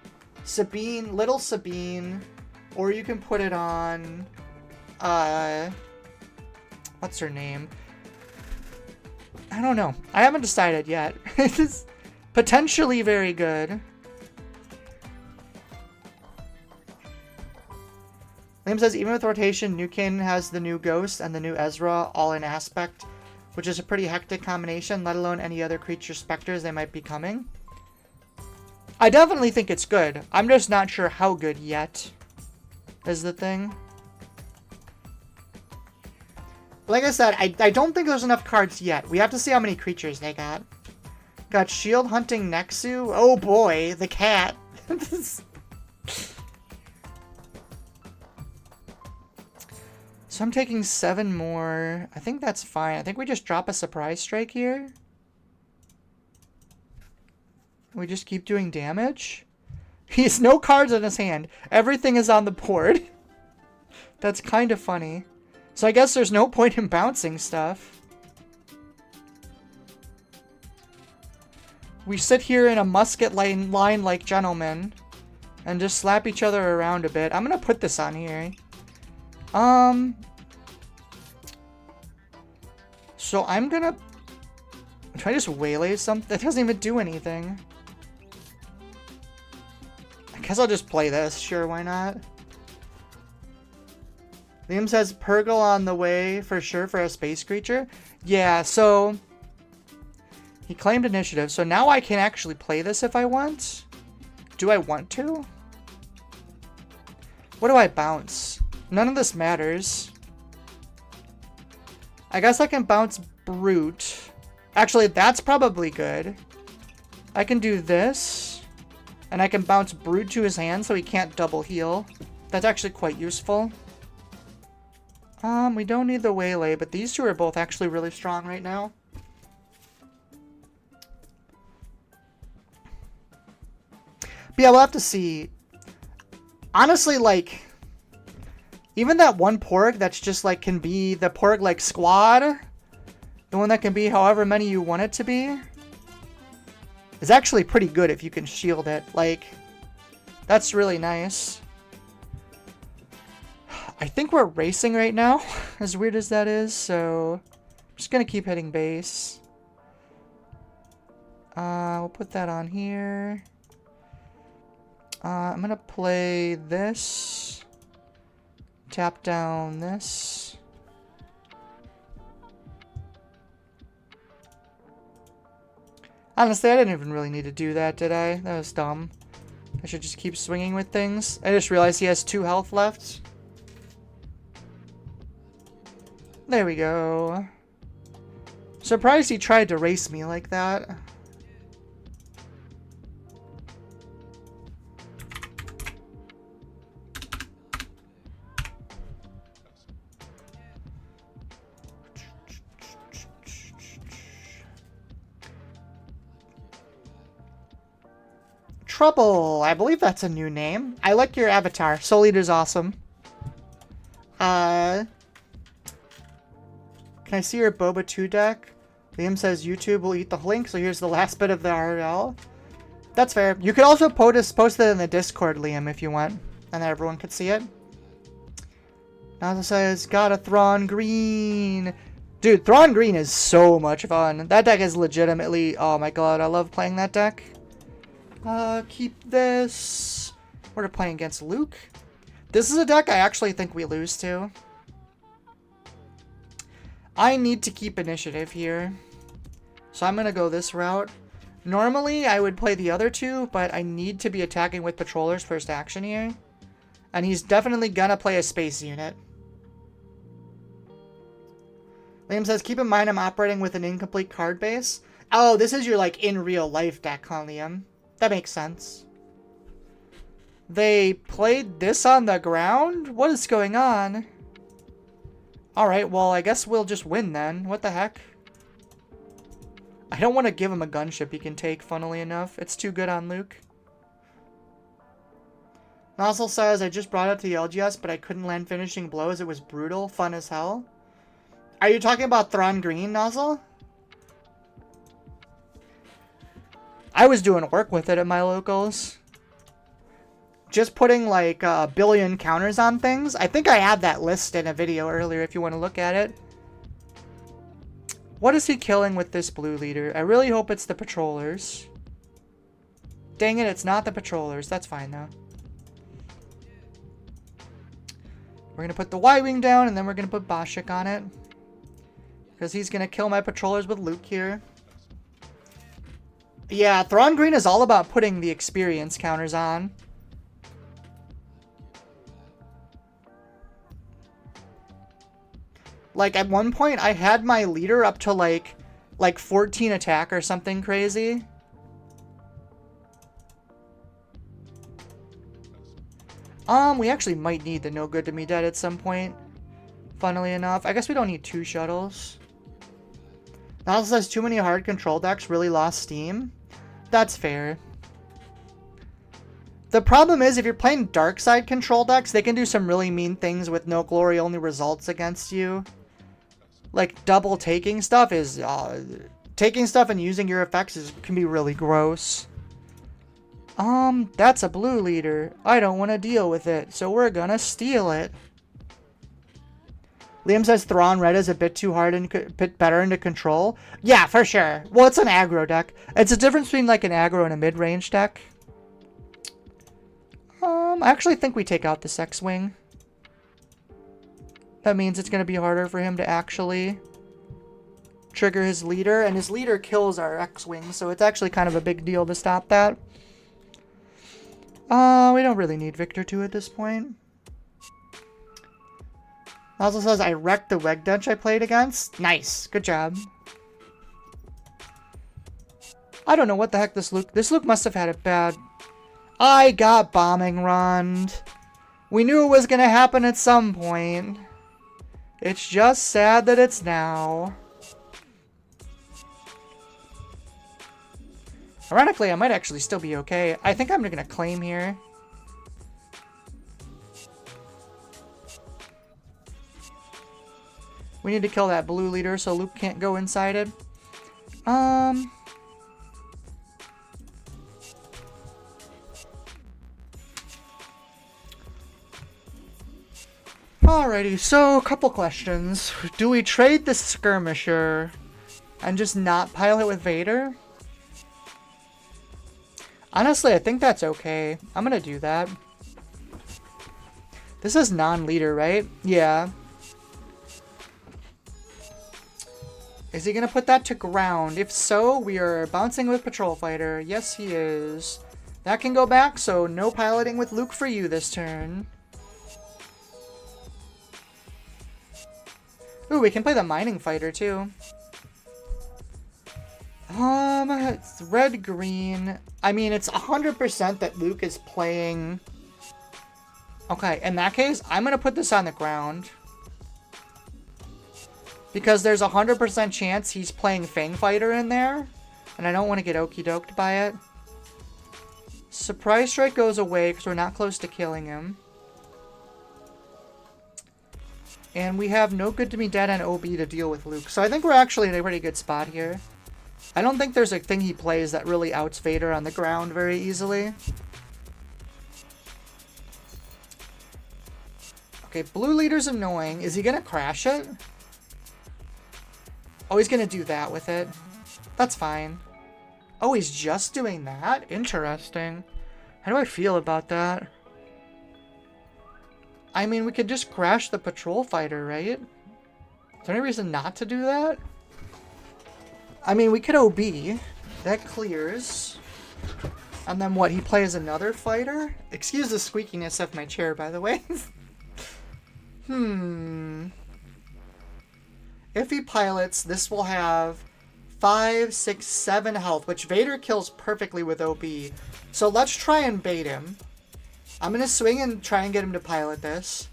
Sabine, Little Sabine, or you can put it on, what's her name? I don't know. I haven't decided yet. It's potentially very good. Liam says, even with rotation, New Kanan has the new Ghost and the new Ezra all in aspect, which is a pretty hectic combination, let alone any other creature specters they might be coming. I definitely think it's good. I'm just not sure how good yet, is the thing. Like I said, I don't think there's enough cards yet. We have to see how many creatures they got. Got Shield Hunting Nexu. Oh boy, the cat. So I'm taking 7 more. I think that's fine. I think we just drop a Surprise Strike here. We just keep doing damage. He has no cards in his hand. Everything is on the board. That's kind of funny. So I guess there's no point in bouncing stuff. We sit here in a musket line like gentlemen and just slap each other around a bit. I'm going to put this on here. So I'm gonna try to just waylay something. That doesn't even do anything. I guess I'll just play this. Sure, why not? Liam says Purgle on the way for sure for a space creature. Yeah, so he claimed initiative. So now I can actually play this if I want. Do I want to? What do I bounce? None of this matters. I guess I can bounce Brute. Actually, that's probably good. I can do this. And I can bounce Brute to his hand so he can't double heal. That's actually quite useful. We don't need the Waylay, but these two are both actually really strong right now. But yeah, we'll have to see. Honestly, like, even that one Porg that's just, like, can be the Porg, like, squad, the one that can be however many you want it to be, is actually pretty good if you can shield it. Like, that's really nice. I think we're racing right now, as weird as that is, so I'm just going to keep hitting base. We'll put that on here. I'm going to play this. Tap down this. Honestly, I didn't even really need to do that, did I? That was dumb. I should just keep swinging with things. I just realized he has 2 health left. There we go. Surprised he tried to race me like that. Trouble. I believe that's a new name. I like your avatar. Soul Eater's awesome. Can I see your Boba 2 deck? Liam says YouTube will eat the link, so here's the last bit of the RL. That's fair. You could also post it in the Discord, Liam, if you want, and then everyone could see it. Naza says, got a Thrawn Green. Dude, Thrawn Green is so much fun. That deck is legitimately... Oh my god, I love playing that deck. Keep this. We're playing against Luke. This is a deck I actually think we lose to. I need to keep initiative here. So I'm going to go this route. Normally, I would play the other two, but I need to be attacking with Patroller's first action here. And he's definitely going to play a space unit. Liam says, keep in mind I'm operating with an incomplete card base. Oh, this is your, like, in real life deck, huh, Liam? That makes sense. They played this on the ground? What is going on? Alright, well, I guess we'll just win then. What the heck? I don't want to give him a gunship he can take, funnily enough. It's too good on Luke. Nozzle says, I just brought it to the LGS, but I couldn't land finishing blows. It was brutal. Fun as hell. Are you talking about Thrawn Green, Nozzle? I was doing work with it at my locals. Just putting like a billion counters on things. I think I had that list in a video earlier if you want to look at it. What is he killing with this blue leader? I really hope it's the Patrollers. Dang it, it's not the Patrollers. That's fine though. We're going to put the Y-Wing down and then we're going to put Bashik on it. Because he's going to kill my Patrollers with Luke here. Yeah, Thrawn Green is all about putting the experience counters on. Like, at one point, I had my leader up to, like 14 attack or something crazy. We actually might need the No Good to Me Dead at some point. Funnily enough. I guess we don't need 2 shuttles. Now says too many hard control decks really lost steam. That's fair. The problem is, if you're playing dark side control decks, they can do some really mean things with no glory only results against you. Like, double taking stuff is... taking stuff and using your effects can be really gross. That's a blue leader. I don't want to deal with it, so we're gonna steal it. Liam says Thrawn Red is a bit too hard and a bit better into control. Yeah, for sure. Well, it's an aggro deck. It's a difference between like an aggro and a mid-range deck. I actually think we take out this X-Wing. That means it's going to be harder for him to actually trigger his leader. And his leader kills our X-Wing, so it's actually kind of a big deal to stop that. We don't really need Victor 2 at this point. Also says, I wrecked the Weg Dench I played against. Nice. Good job. I don't know what the heck this Luke must have had it bad. I got bombing run. We knew it was going to happen at some point. It's just sad that it's now. Ironically, I might actually still be okay. I think I'm going to claim here. We need to kill that blue leader so Luke can't go inside it. Alrighty, so a couple questions. Do we trade the skirmisher and just not pilot with Vader? Honestly, I think that's okay. I'm gonna do that. This is non-leader, right? Yeah. Is he gonna put that to ground? If so, we are bouncing with Patrol Fighter. Yes, he is. That can go back, so no piloting with Luke for you this turn. Ooh, we can play the Mining Fighter, too. It's red-green. I mean, it's 100% that Luke is playing... Okay, in that case, I'm gonna put this on the ground. Because there's a 100% chance he's playing Fang Fighter in there. And I don't want to get okie-doked by it. Surprise strike goes away because we're not close to killing him. And we have no good to be dead on OB to deal with Luke. So I think we're actually in a pretty good spot here. I don't think there's a thing he plays that really outs Vader on the ground very easily. Okay, blue leader's annoying. Is he going to crash it? Oh, he's going to do that with it. That's fine. Oh, he's just doing that? Interesting. How do I feel about that? I mean, we could just crash the patrol fighter, right? Is there any reason not to do that? I mean, we could OB. That clears. And then what? He plays another fighter? Excuse the squeakiness of my chair, by the way. If he pilots, this will have 5, 6, 7 health, which Vader kills perfectly with OB. So let's try and bait him. I'm going to swing and try and get him to pilot this.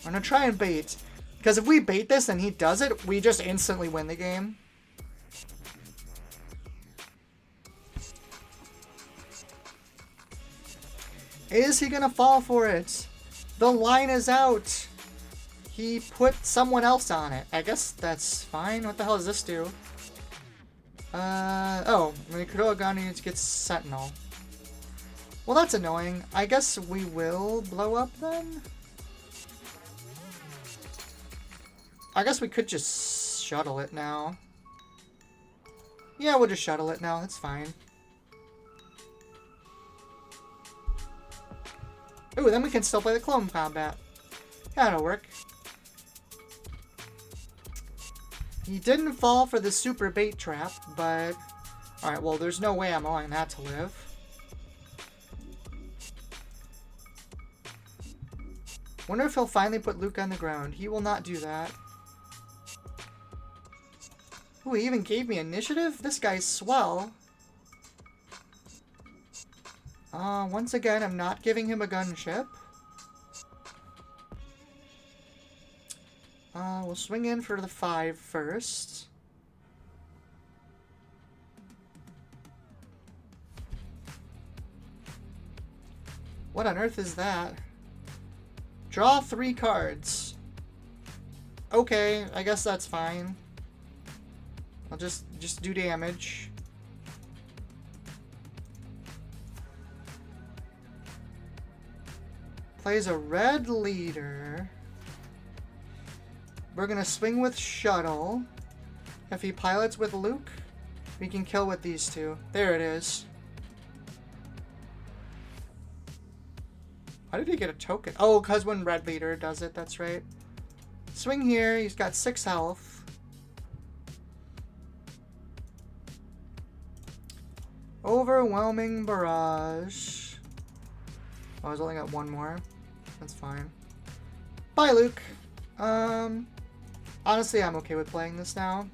I'm going to try and bait. Because if we bait this and he does it, we just instantly win the game. Is he going to fall for it? The line is out. He put someone else on it. I guess that's fine. What the hell does this do? Oh, the Kurogani gets Sentinel. Well, that's annoying. I guess we will blow up then? I guess we could just shuttle it now. Yeah, we'll just shuttle it now. That's fine. Ooh, then we can still play the clone combat. Yeah, that'll work. He didn't fall for the super bait trap, but... Alright, well, there's no way I'm allowing that to live. Wonder if he'll finally put Luke on the ground. He will not do that. Ooh, he even gave me initiative? This guy's swell. Once again, I'm not giving him a gunship. We'll swing in for the 5 first. What on earth is that? Draw 3 cards. Okay, I guess that's fine. I'll just do damage. Plays a red leader. We're gonna swing with shuttle. If he pilots with Luke, we can kill with these 2. There it is. How did he get a token? Oh, because when red leader does it, that's right. Swing here, he's got 6 health. Overwhelming barrage. Oh, I was only got 1 more. That's fine. Bye, Luke. Honestly, I'm okay with playing this now.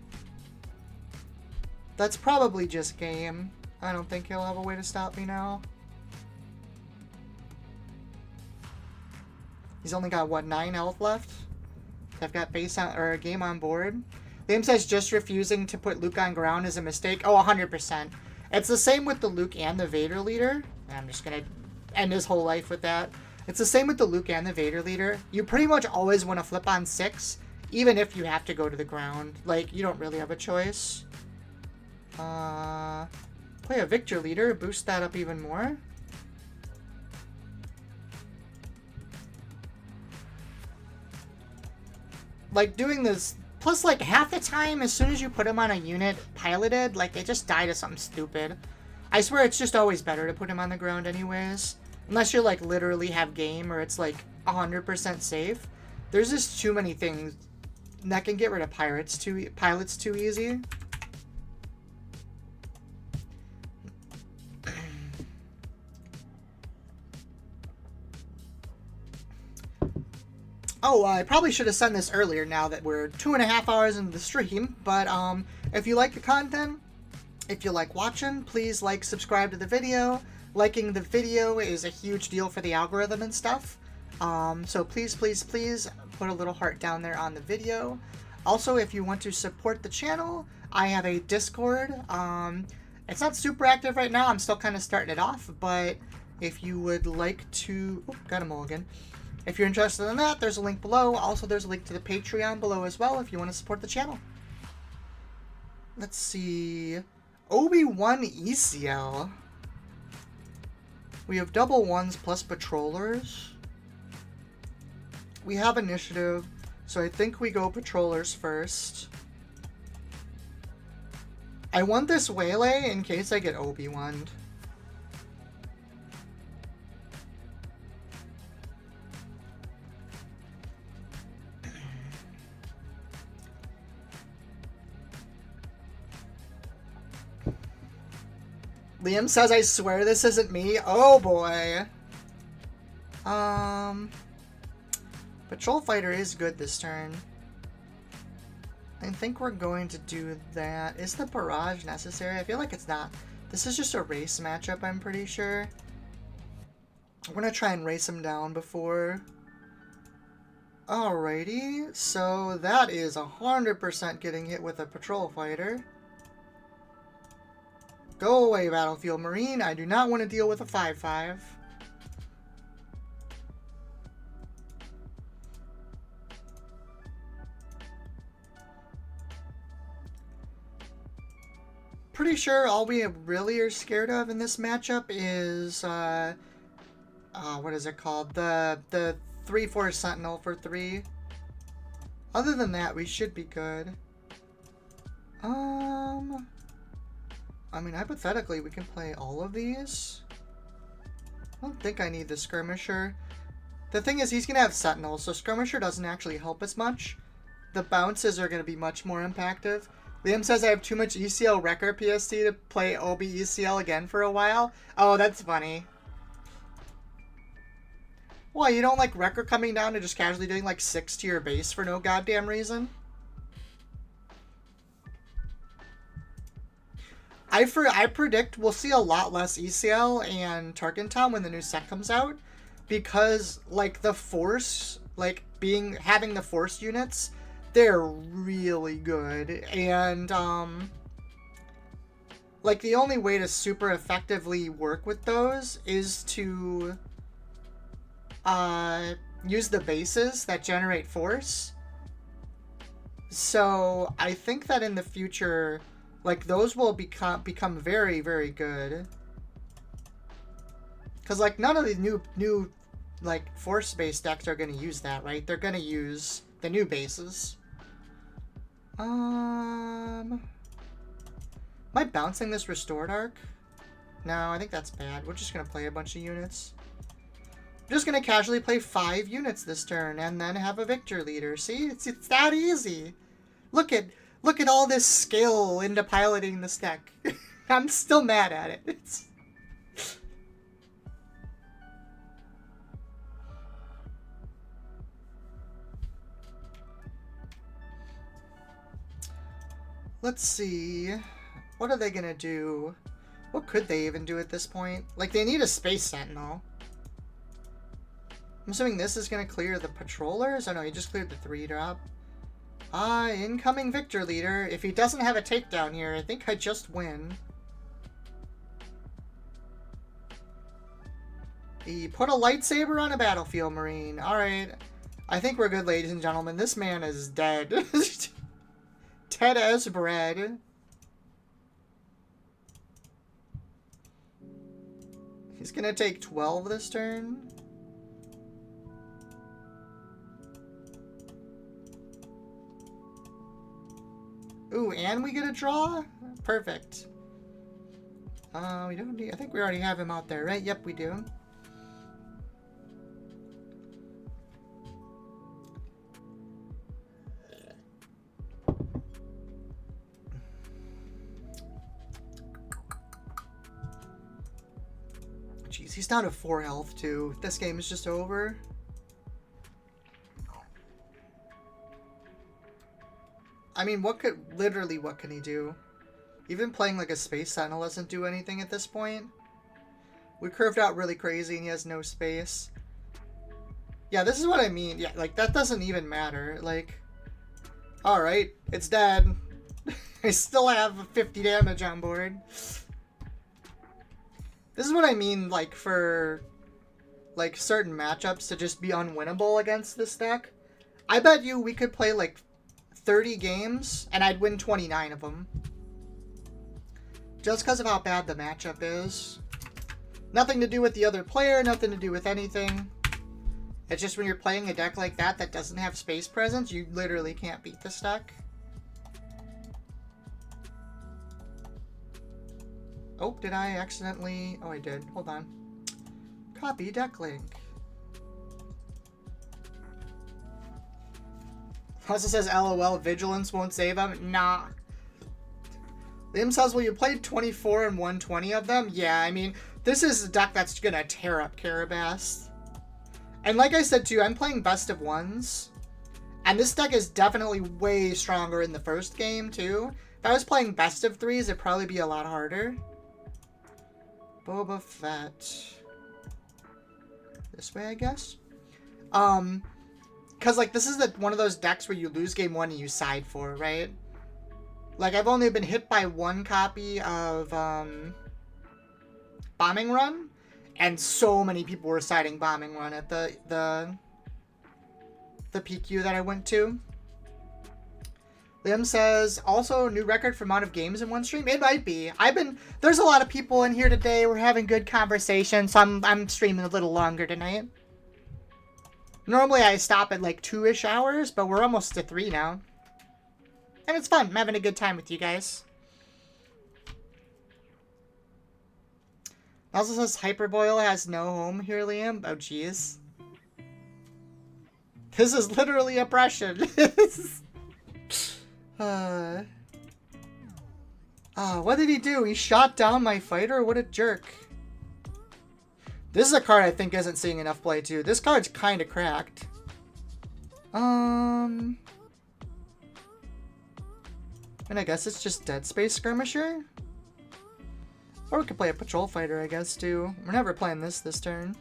That's probably just game. I don't think he'll have a way to stop me now. He's only got, what, 9 health left? I've got base on, or a game on board. The game says just refusing to put Luke on ground is a mistake. Oh, 100%. It's the same with the Luke and the Vader leader. I'm just gonna end his whole life with that. It's the same with the Luke and the Vader leader. You pretty much always want to flip on 6, even if you have to go to the ground. Like, you don't really have a choice. Play a Victor leader, boost that up even more. Like, doing this... Plus, like, half the time, as soon as you put him on a unit piloted, like, they just die to something stupid. I swear it's just always better to put him on the ground anyways. Unless you, like, literally have game or it's, like, 100% safe. There's just too many things that can get rid of pilots too easy. Oh, I probably should have said this earlier now that we're 2.5 hours into the stream, but if you like the content, if you like watching, please like, subscribe to the video. Liking the video is a huge deal for the algorithm and stuff. So please, please, please put a little heart down there on the video. Also, if you want to support the channel, I have a Discord. It's not super active right now. I'm still kind of starting it off, but if you would like to... Oh, got a mulligan. If you're interested in that, there's a link below. Also, there's a link to the Patreon below as well if you want to support the channel. Let's see. Obi-Wan ECL. We have double ones plus patrollers. We have initiative, so I think we go patrollers first. I want this waylay in case I get Obi-Wan. Liam says, I swear this isn't me. Oh boy. Patrol fighter is good this turn. I think we're going to do that. Is the barrage necessary? I feel like it's not. This is just a race matchup, I'm pretty sure. I'm gonna try and race him down before. Alrighty, so that is 100% getting hit with a patrol fighter. Go away, Battlefield Marine. I do not want to deal with a 5-5. Pretty sure all we really are scared of in this matchup is, what is it called? The 3-4 Sentinel for 3. Other than that, we should be good. I mean, hypothetically, we can play all of these. I don't think I need the Skirmisher. The thing is, he's going to have Sentinel, so Skirmisher doesn't actually help as much. The bounces are going to be much more impactful. Liam says I have too much ECL Wrecker PST to play OB ECL again for a while. Oh, that's funny. Why, you don't like Wrecker coming down and just casually doing like 6 to your base for no goddamn reason? I predict we'll see a lot less ECL and Tarkentown when the new set comes out, because like the Force, like having the Force units, they're really good, and like the only way to super effectively work with those is to use the bases that generate Force. So I think that in the future, like, those will become very, very good. Because, like, none of the new like, Force-based decks are going to use that, right? They're going to use the new bases. Am I bouncing this Restored Arc? No, I think that's bad. We're just going to play a bunch of units. I'm just going to casually play 5 units this turn and then have a Victor Leader. See? It's that easy. Look at all this skill into piloting this deck. I'm still mad at it. Let's see. What are they gonna do? What could they even do at this point? Like, they need a Space Sentinel. I'm assuming this is gonna clear the Patrollers? Oh no, he just cleared the 3-drop. Incoming Victor Leader. If he doesn't have a takedown here, I think I just win. He put a lightsaber on a Battlefield Marine. Alright. I think we're good, ladies and gentlemen. This man is dead. Dead as bread. He's gonna take 12 this turn. Ooh, and we get a draw? Perfect. We don't need... I think we already have him out there, right? Yep, we do. Jeez, he's down to 4 health, too. This game is just over. I mean, what can he do? Even playing like a Space Sentinel doesn't do anything at this point. We curved out really crazy and he has no space. Yeah, this is what I mean. Yeah, like, that doesn't even matter. Like, alright, it's dead. I still have 50 damage on board. This is what I mean, like, for, like, certain matchups to just be unwinnable against this deck. I bet you we could play, like, 30 games, and I'd win 29 of them. Just because of how bad the matchup is. Nothing to do with the other player, nothing to do with anything. It's just when you're playing a deck like that that doesn't have space presence, you literally can't beat this deck. Oh, did I accidentally... Oh, I did. Hold on. Copy deck link. Also says, LOL, Vigilance won't save him. Nah. Liam says, well, you played 24 and 120 of them? Yeah, I mean, this is a deck that's gonna tear up Karabast. And like I said, too, I'm playing best of ones. And this deck is definitely way stronger in the first game, too. If I was playing best of threes, it'd probably be a lot harder. Boba Fett. This way, I guess. Because, like, this is one of those decks where you lose game one and you side for, right? Like, I've only been hit by one copy of Bombing Run, and so many people were siding Bombing Run at the PQ that I went to. Liam says, also new record for amount of games in one stream. It might be. There's a lot of people in here today. We're having good conversation, so I'm streaming a little longer tonight. Normally I stop at like 2-ish hours, but we're almost to 3 now. And it's fun. I'm having a good time with you guys. It also says Hyperboil has no home here, Liam. Oh, jeez. This is literally oppression. What did he do? He shot down my fighter? What a jerk. This is a card I think isn't seeing enough play, too. This card's kind of cracked. And I guess it's just Dead Space Skirmisher? Or we could play a Patrol Fighter, I guess, too. We're never playing this turn.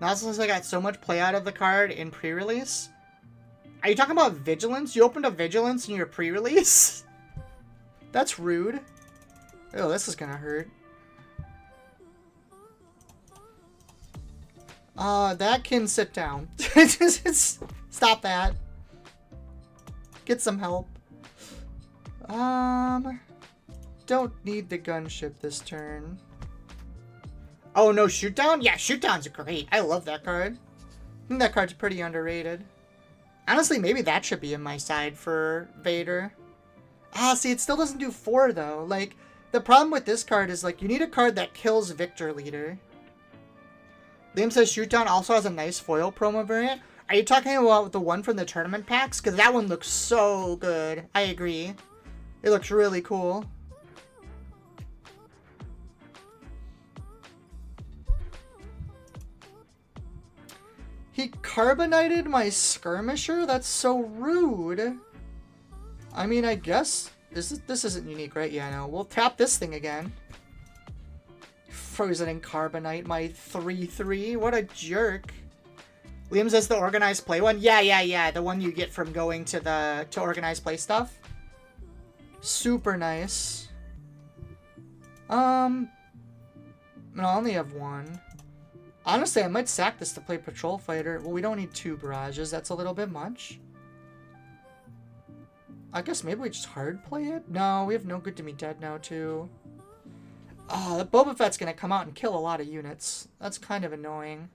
Now since I got so much play out of the card in pre-release. Are you talking about Vigilance? You opened a Vigilance in your pre-release? That's rude. Oh, this is gonna hurt. That can sit down. Stop that. Get some help. Don't need the gunship this turn. Oh, no shoot down? Yeah, shoot down's great. I love that card. I think that card's pretty underrated. Honestly, maybe that should be in my side for Vader. See, it still doesn't do 4, though. Like, the problem with this card is, like, you need a card that kills Victor Leader. Liam says shoot down also has a nice foil promo variant. Are you talking about the one from the tournament packs? Because that one looks so good. I agree. It looks really cool. He carbonated my skirmisher? That's so rude. I mean, I guess this isn't unique, right? Yeah, no. We'll tap this thing again. Frozen and carbonite my 3/3. What a jerk. Liam says the organized play one. Yeah. The one you get from going to organized play stuff. Super nice. I only have one. Honestly, I might sack this to play Patrol Fighter. Well, we don't need 2 barrages. That's a little bit much. I guess maybe we just hard play it? No, we have No Good to Me Dead now, too. Oh, the Boba Fett's gonna come out and kill a lot of units. That's kind of annoying.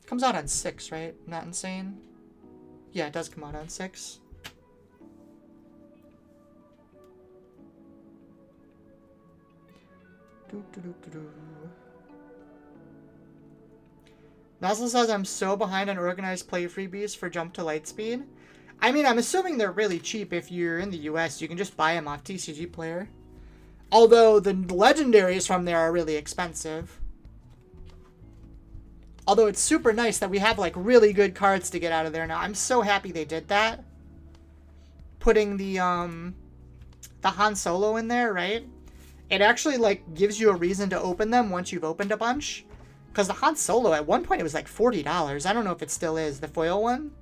Comes out on 6, right? Not insane? Yeah, it does come out on 6. Nozzle says I'm so behind on organized play freebies for Jump to Lightspeed. I mean, I'm assuming they're really cheap if you're in the US. You can just buy them off TCG Player. Although the legendaries from there are really expensive. Although it's super nice that we have like really good cards to get out of there now. I'm so happy they did that. putting the Han Solo in there, right? It actually, like, gives you a reason to open them once you've opened a bunch. Because the Han Solo, at one point, it was like $40. I don't know if it still is, the foil one.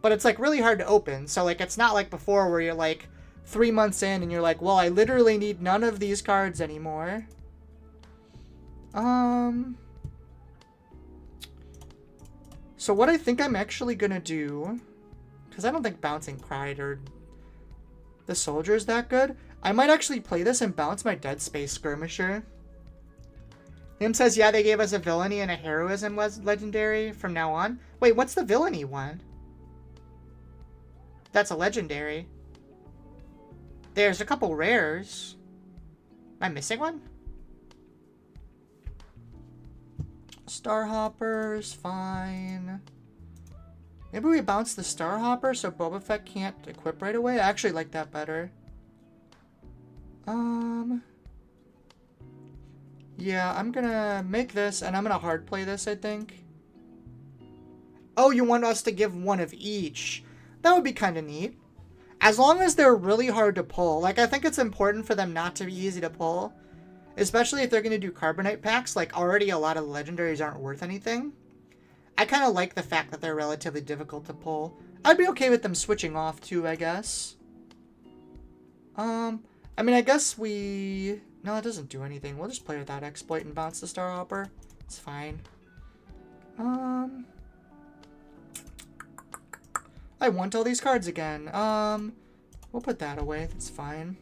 But it's, like, really hard to open. So, like, it's not like before where you're, like, 3 months in and you're like, well, I literally need none of these cards anymore. So what I think I'm actually going to do, because I don't think bouncing Pride or the Soldier is that good, I might actually play this and bounce my Dead Space Skirmisher. Him says, yeah, they gave us a Villainy and a Heroism legendary from now on. Wait, what's the Villainy one? That's a legendary. There's a couple rares. Am I missing one? Starhopper's fine. Maybe we bounce the Starhopper so Boba Fett can't equip right away. I actually like that better. Yeah, I'm gonna make this and I'm gonna hard play this, I think. Oh, you want us to give one of each. That would be kind of neat. As long as they're really hard to pull. Like, I think it's important for them not to be easy to pull. Especially if they're going to do Carbonite packs. Like, already a lot of the legendaries aren't worth anything. I kind of like the fact that they're relatively difficult to pull. I'd be okay with them switching off, too, I guess. I mean, I guess we... No, it doesn't do anything. We'll just play without Exploit and bounce the Starhopper. It's fine. I want all these cards again. We'll put that away. That's fine.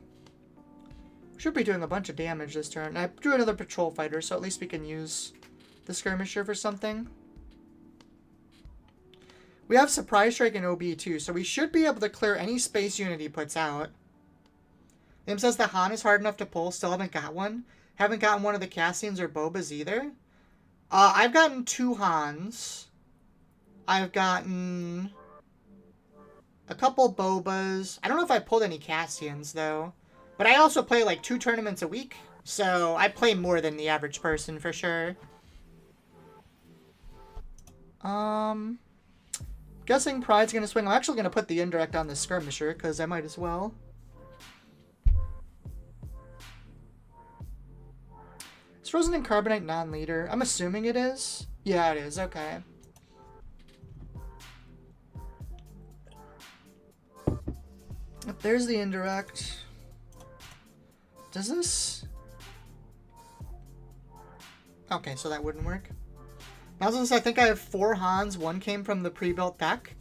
Should be doing a bunch of damage this turn. I drew another patrol fighter, so at least we can use the skirmisher for something. We have Surprise Strike and OB too, so we should be able to clear any space unit he puts out. Him says the Han is hard enough to pull. Still haven't got one. Haven't gotten one of the Cassians or Bobas either. I've gotten 2 Hans. I've gotten a couple Bobas. I don't know if I pulled any Cassians, though. But I also play, like, 2 tournaments a week. So I play more than the average person, for sure. Guessing Pride's going to swing. I'm actually going to put the indirect on the skirmisher, because I might as well. Is Frozen and Carbonite non-leader? I'm assuming it is. Yeah, it is. Okay. There's the indirect. Does this? Okay, so that wouldn't work. Now since I think I have 4 Hans, 1 came from the pre-built deck.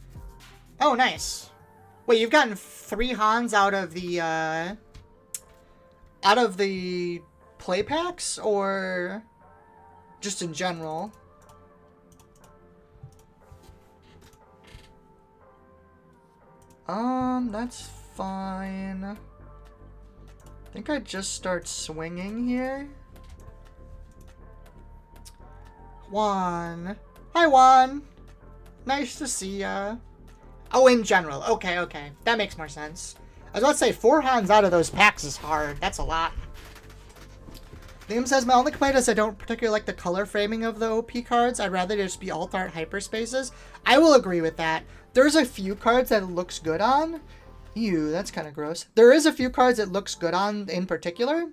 Oh, nice. Wait, you've gotten 3 Hans out of the play packs, or just in general? That's fine. I think I just start swinging here. Juan. Hi, Juan. Nice to see ya. Oh, in general. Okay, okay. That makes more sense. I was about to say, 4 Hans out of those packs is hard. That's a lot. Liam says, my only complaint is I don't particularly like the color framing of the OP cards. I'd rather just be alt-art hyperspaces. I will agree with that. There's a few cards that it looks good on. Ew, that's kind of gross. There is a few cards it looks good on in particular,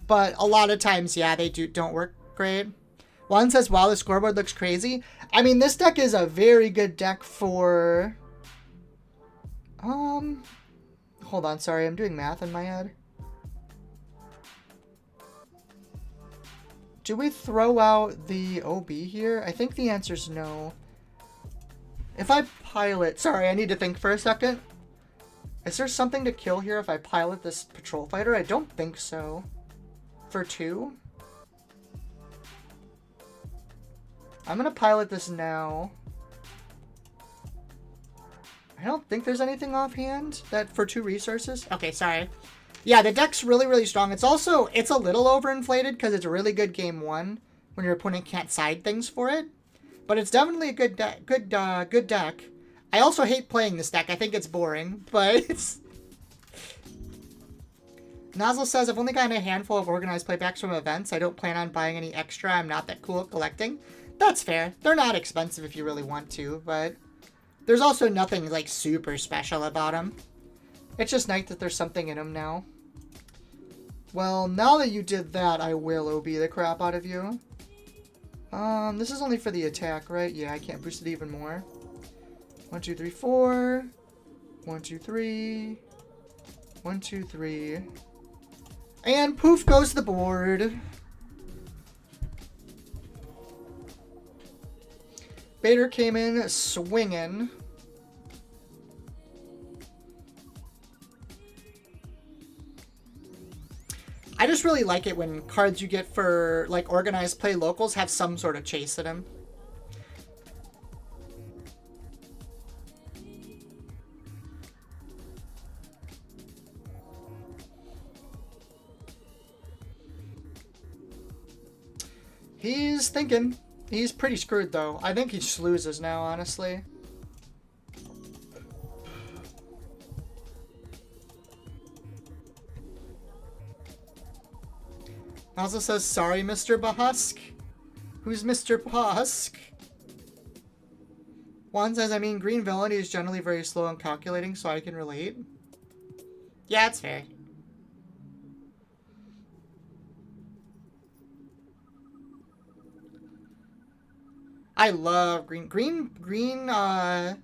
but a lot of times, yeah, they don't work great. Juan says, wow, the scoreboard looks crazy. I mean, this deck is a very good deck for... Hold on, sorry, I'm doing math in my head. Do we throw out the OB here? I think the answer is no. If I pilot... Sorry, I need to think for a second. Is there something to kill here if I pilot this patrol fighter? I don't think so. For 2? I'm gonna pilot this now. I don't think there's anything offhand that for 2 resources. Okay, sorry. Yeah, the deck's really, really strong. It's also, it's a little overinflated because it's a really good game 1 when your opponent can't side things for it. But it's definitely a good deck. I also hate playing this deck. I think it's boring, but it's... Nozzle says, I've only gotten a handful of organized playbacks from events. I don't plan on buying any extra. I'm not that cool at collecting. That's fair. They're not expensive if you really want to, but there's also nothing, like, super special about them. It's just nice that there's something in him now. Well, now that you did that, I will OB the crap out of you. This is only for the attack, right? Yeah, I can't boost it even more. 1, 2, 3, 4. 1, 2, 3. 1, 2, 3. And poof goes the board. Vader came in swinging. I just really like it when cards you get for like organized play locals have some sort of chase in them. He's thinking. He's pretty screwed, though. I think he just loses now, honestly. Also says, sorry, Mr. Bahusk. Who's Mr. Bahusk? Juan says, I mean, green villainy is generally very slow in calculating, so I can relate. Yeah, it's fair. I love green blue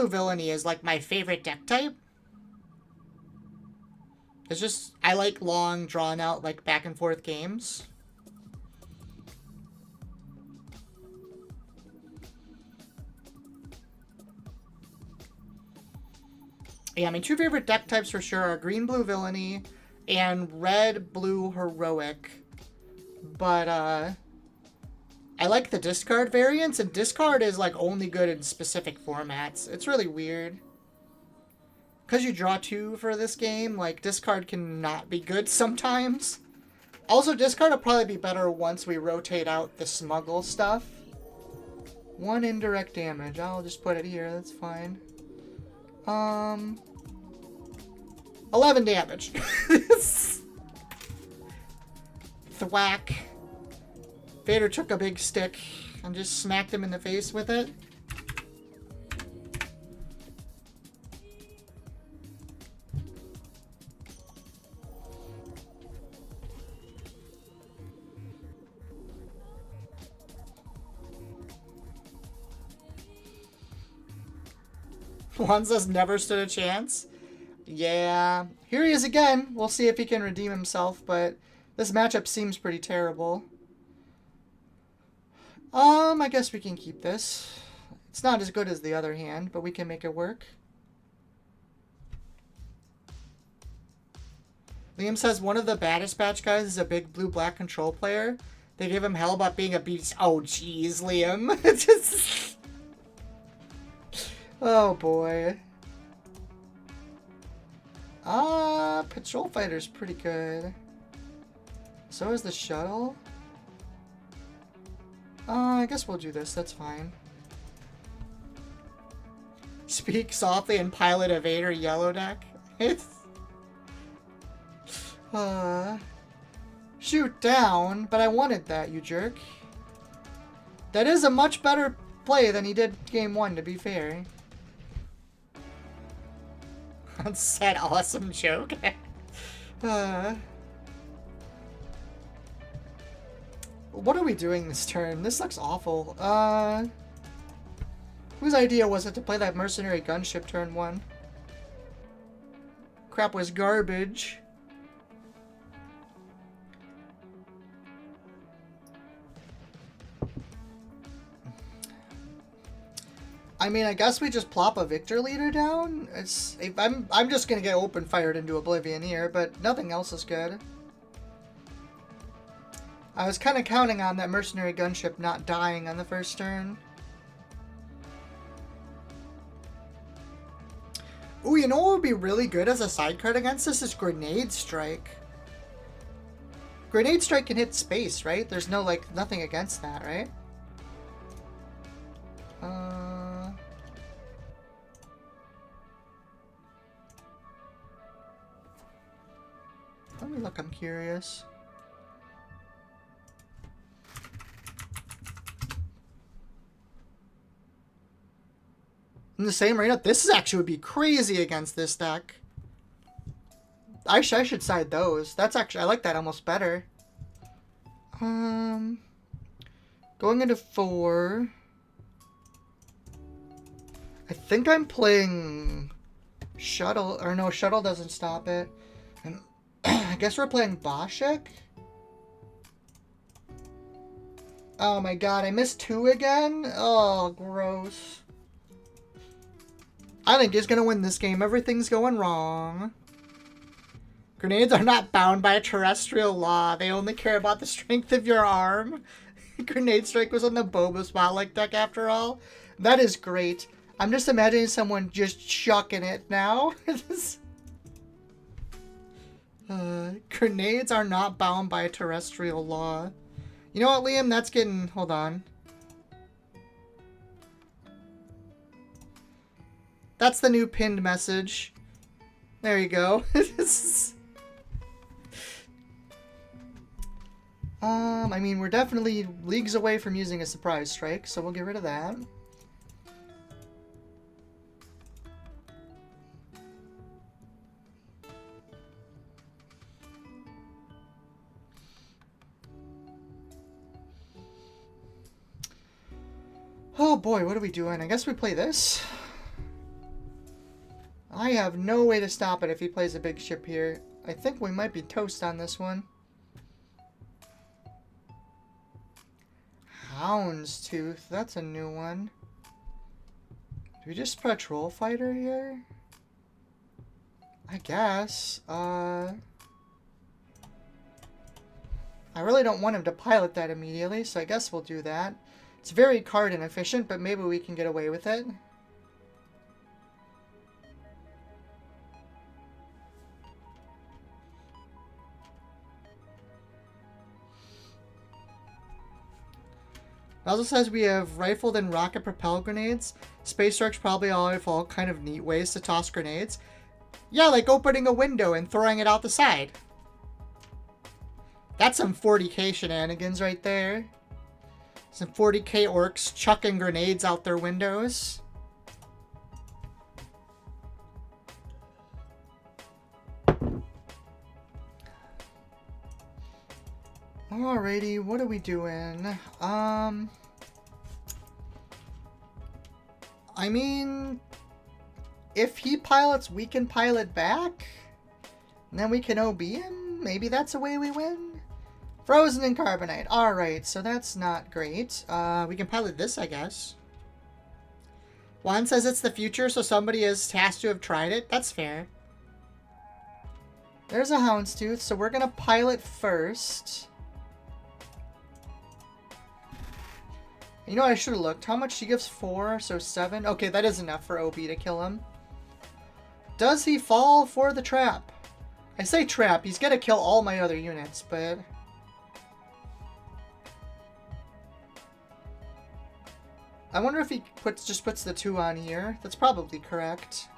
villainy is like my favorite deck type. It's just I like long drawn out like back and forth games. Yeah, my two favorite deck types for sure are green blue villainy and red blue heroic. But I like the discard variants, and discard is like only good in specific formats. It's really weird. Because you draw 2 for this game, like discard can not be good sometimes. Also, discard will probably be better once we rotate out the smuggle stuff. 1 indirect damage. I'll just put it here, that's fine. 11 damage. Thwack. Vader took a big stick and just smacked him in the face with it. Juan says never stood a chance. Yeah. Here he is again. We'll see if he can redeem himself, but this matchup seems pretty terrible. I guess we can keep this. It's not as good as the other hand, but we can make it work. Liam says one of the baddest batch guys is a big blue-black control player. They give him hell about being a beast. Oh, jeez, Liam. Just... Oh, boy. Patrol Fighter's pretty good. So is the shuttle. I guess we'll do this. That's fine. Speak softly and pilot a Vader yellow deck. Shoot down, but I wanted that, you jerk. That is a much better play than he did game 1, to be fair. Said awesome joke. What are we doing this turn? This looks awful. Whose idea was it to play that mercenary gunship turn 1? Crap was garbage. I mean, I guess we just plop a Victor leader down. I'm just gonna get open fired into oblivion here, but nothing else is good. I was kind of counting on that mercenary gunship not dying on the first turn. Ooh, you know what would be really good as a side card against this is Grenade Strike. Grenade Strike can hit space, right? There's no, like, nothing against that, right? Let me look, I'm curious. In the same arena? This is actually would be crazy against this deck. I should side those. That's actually, I like that almost better. Going into 4. I think I'm playing Shuttle, or no, Shuttle doesn't stop it. And I guess we're playing Boschik. Oh my god, I missed 2 again? Oh, gross. I think he's gonna win this game. Everything's going wrong. Grenades are not bound by terrestrial law. They only care about the strength of your arm. Grenade Strike was on the Boba Spotlight deck after all. That is great. I'm just imagining someone just chucking it now. Grenades are not bound by terrestrial law. You know what, Liam? That's getting... Hold on. That's the new pinned message. There you go. I mean, we're definitely leagues away from using a surprise strike, so we'll get rid of that. Oh boy, what are we doing? I guess we play this. I have no way to stop it if he plays a big ship here. I think we might be toast on this one. Houndstooth, that's a new one. Do we just patrol fighter here? I guess. I really don't want him to pilot that immediately, so I guess we'll do that. It's very card inefficient, but maybe we can get away with it. It also says we have rifled and rocket propelled grenades. Space Sharks probably all have all kind of neat ways to toss grenades. Yeah, like opening a window and throwing it out the side. That's some 40k shenanigans right there. Some 40k orcs chucking grenades out their windows. Alrighty, what are we doing? I mean, if he pilots, we can pilot back. And then we can OB him. Maybe that's a way we win. Frozen in Carbonite. Alright, so that's not great. We can pilot this, I guess. Juan says it's the future, so somebody has to have tried it. That's fair. There's a Houndstooth, so we're going to pilot first. You know what, I should have looked. How much she gives? 4, so 7. Okay, that is enough for OB to kill him. Does he fall for the trap? I say trap. He's going to kill all my other units, but... I wonder if he just puts the 2 on here. That's probably correct.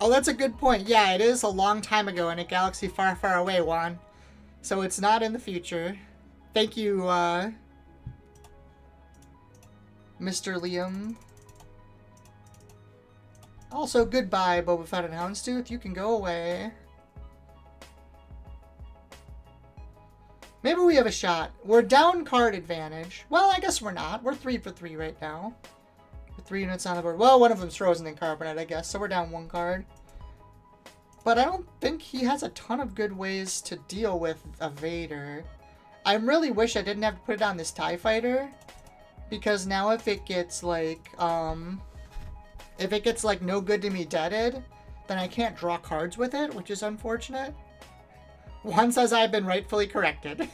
Oh, that's a good point. Yeah, it is a long time ago in a galaxy far, far away, Juan. So it's not in the future. Thank you, Mr. Liam. Also, goodbye, Boba Fett and Houndstooth. You can go away. Maybe we have a shot. We're down card advantage. Well, I guess we're not. We're 3 for 3 right now. 3 units on the board. Well, one of them's frozen in Carbonite, I guess, so we're down 1 card. But I don't think he has a ton of good ways to deal with a Vader. I really wish I didn't have to put it on this TIE Fighter. Because now if it gets, like, no good to me deaded, then I can't draw cards with it, which is unfortunate. One says I've been rightfully corrected.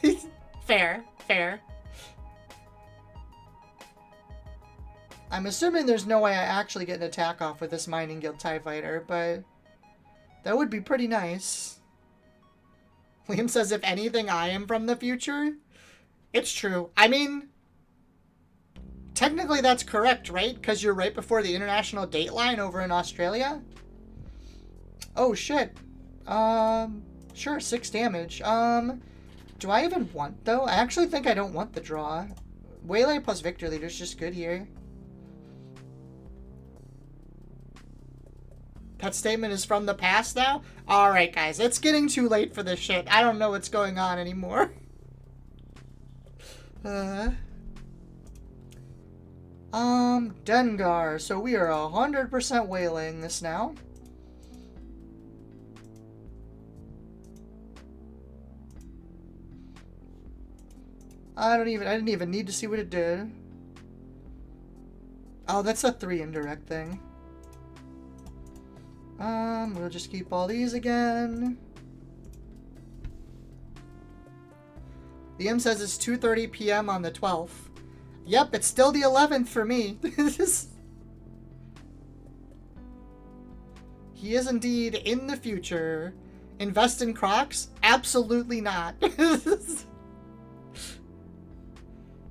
Fair, fair. I'm assuming there's no way I actually get an attack off with this Mining Guild TIE Fighter, but that would be pretty nice. Liam says, if anything, I am from the future. It's true. I mean, technically that's correct, right? Because you're right before the international date line over in Australia. Oh, shit. Sure, 6 damage. Do I even want, though? I actually think I don't want the draw. Waylay plus Victor Leader is just good here. That statement is from the past now? Alright, guys. It's getting too late for this shit. I don't know what's going on anymore. Dengar. So we are 100% waylaying this now. I didn't even need to see what it did. Oh, that's a 3 indirect thing. We'll just keep all these again. Liam says it's 2:30 p.m. on the 12th. Yep, it's still the 11th for me. He is indeed in the future. Invest in Crocs? Absolutely not.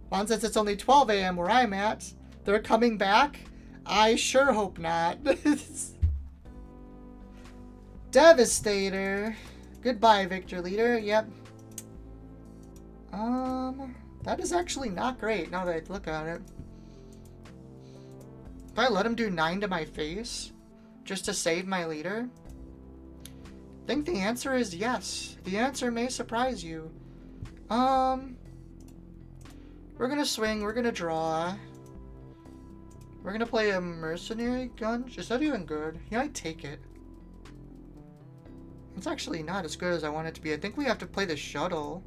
Juan says it's only 12 a.m. where I'm at. They're coming back? I sure hope not. Devastator. Goodbye, Victor Leader. Yep. That is actually not great now that I look at it. If I let him do 9 to my face just to save my leader? I think the answer is yes. The answer may surprise you. We're gonna swing, we're gonna draw. We're gonna play a mercenary gun. Is that even good? Yeah, I'd take it. It's actually not as good as I want it to be. I think we have to play the shuttle.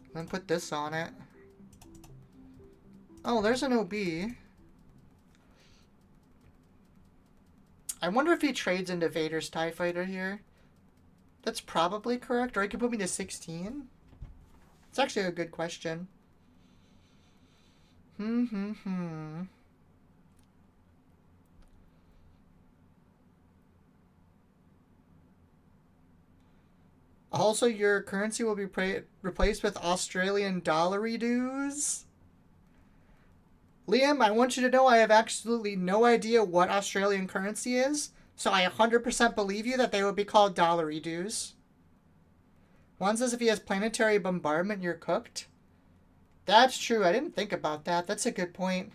And then put this on it. Oh, there's an OB. I wonder if he trades into Vader's TIE Fighter here. That's probably correct. Or he could put me to 16. It's actually a good question. Also, your currency will be replaced with Australian dollary dues. Liam, I want you to know I have absolutely no idea what Australian currency is, so I 100% believe you that they would be called dollary dues. Juan says if he has planetary bombardment, you're cooked. That's true. I didn't think about that. That's a good point.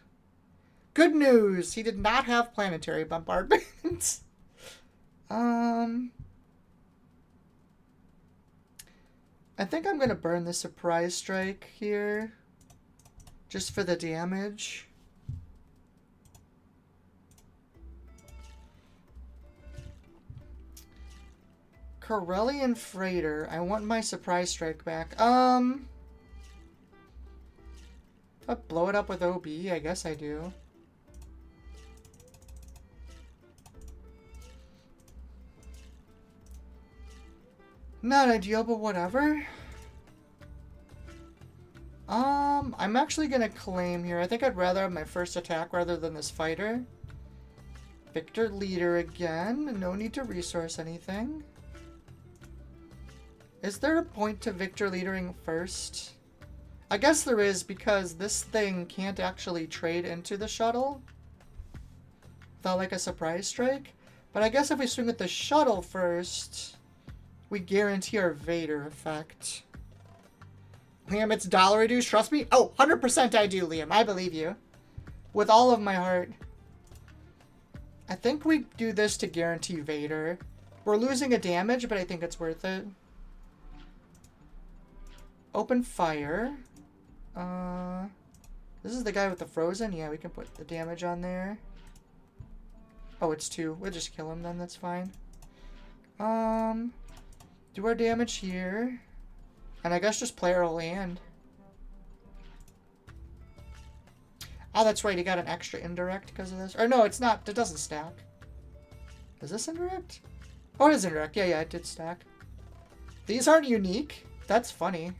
Good news. He did not have planetary bombardment. I think I'm going to burn the surprise strike here. Just for the damage. Corellian Freighter. I want my surprise strike back. I'll blow it up with OB. I guess I do. Not ideal, but whatever. I'm actually gonna claim here. I think I'd rather have my first attack rather than this fighter. Victor Leader again. No need to resource anything. Is there a point to Victor Leadering first? I guess there is, because this thing can't actually trade into the shuttle without like a surprise strike. But I guess if we swing with the shuttle first, we guarantee our Vader effect. Liam, it's dollar dues, trust me. Oh, 100% I do, Liam. I believe you. With all of my heart. I think we do this to guarantee Vader. We're losing a damage, but I think it's worth it. Open fire. This is the guy with the frozen. Yeah, we can put the damage on there. Oh, it's 2. We'll just kill him then. That's fine. Do our damage here. And I guess just play our land. Oh, that's right. He got an extra indirect because of this. Or no, it's not. It doesn't stack. Is this indirect? Oh, it is indirect. Yeah, it did stack. These aren't unique. That's funny.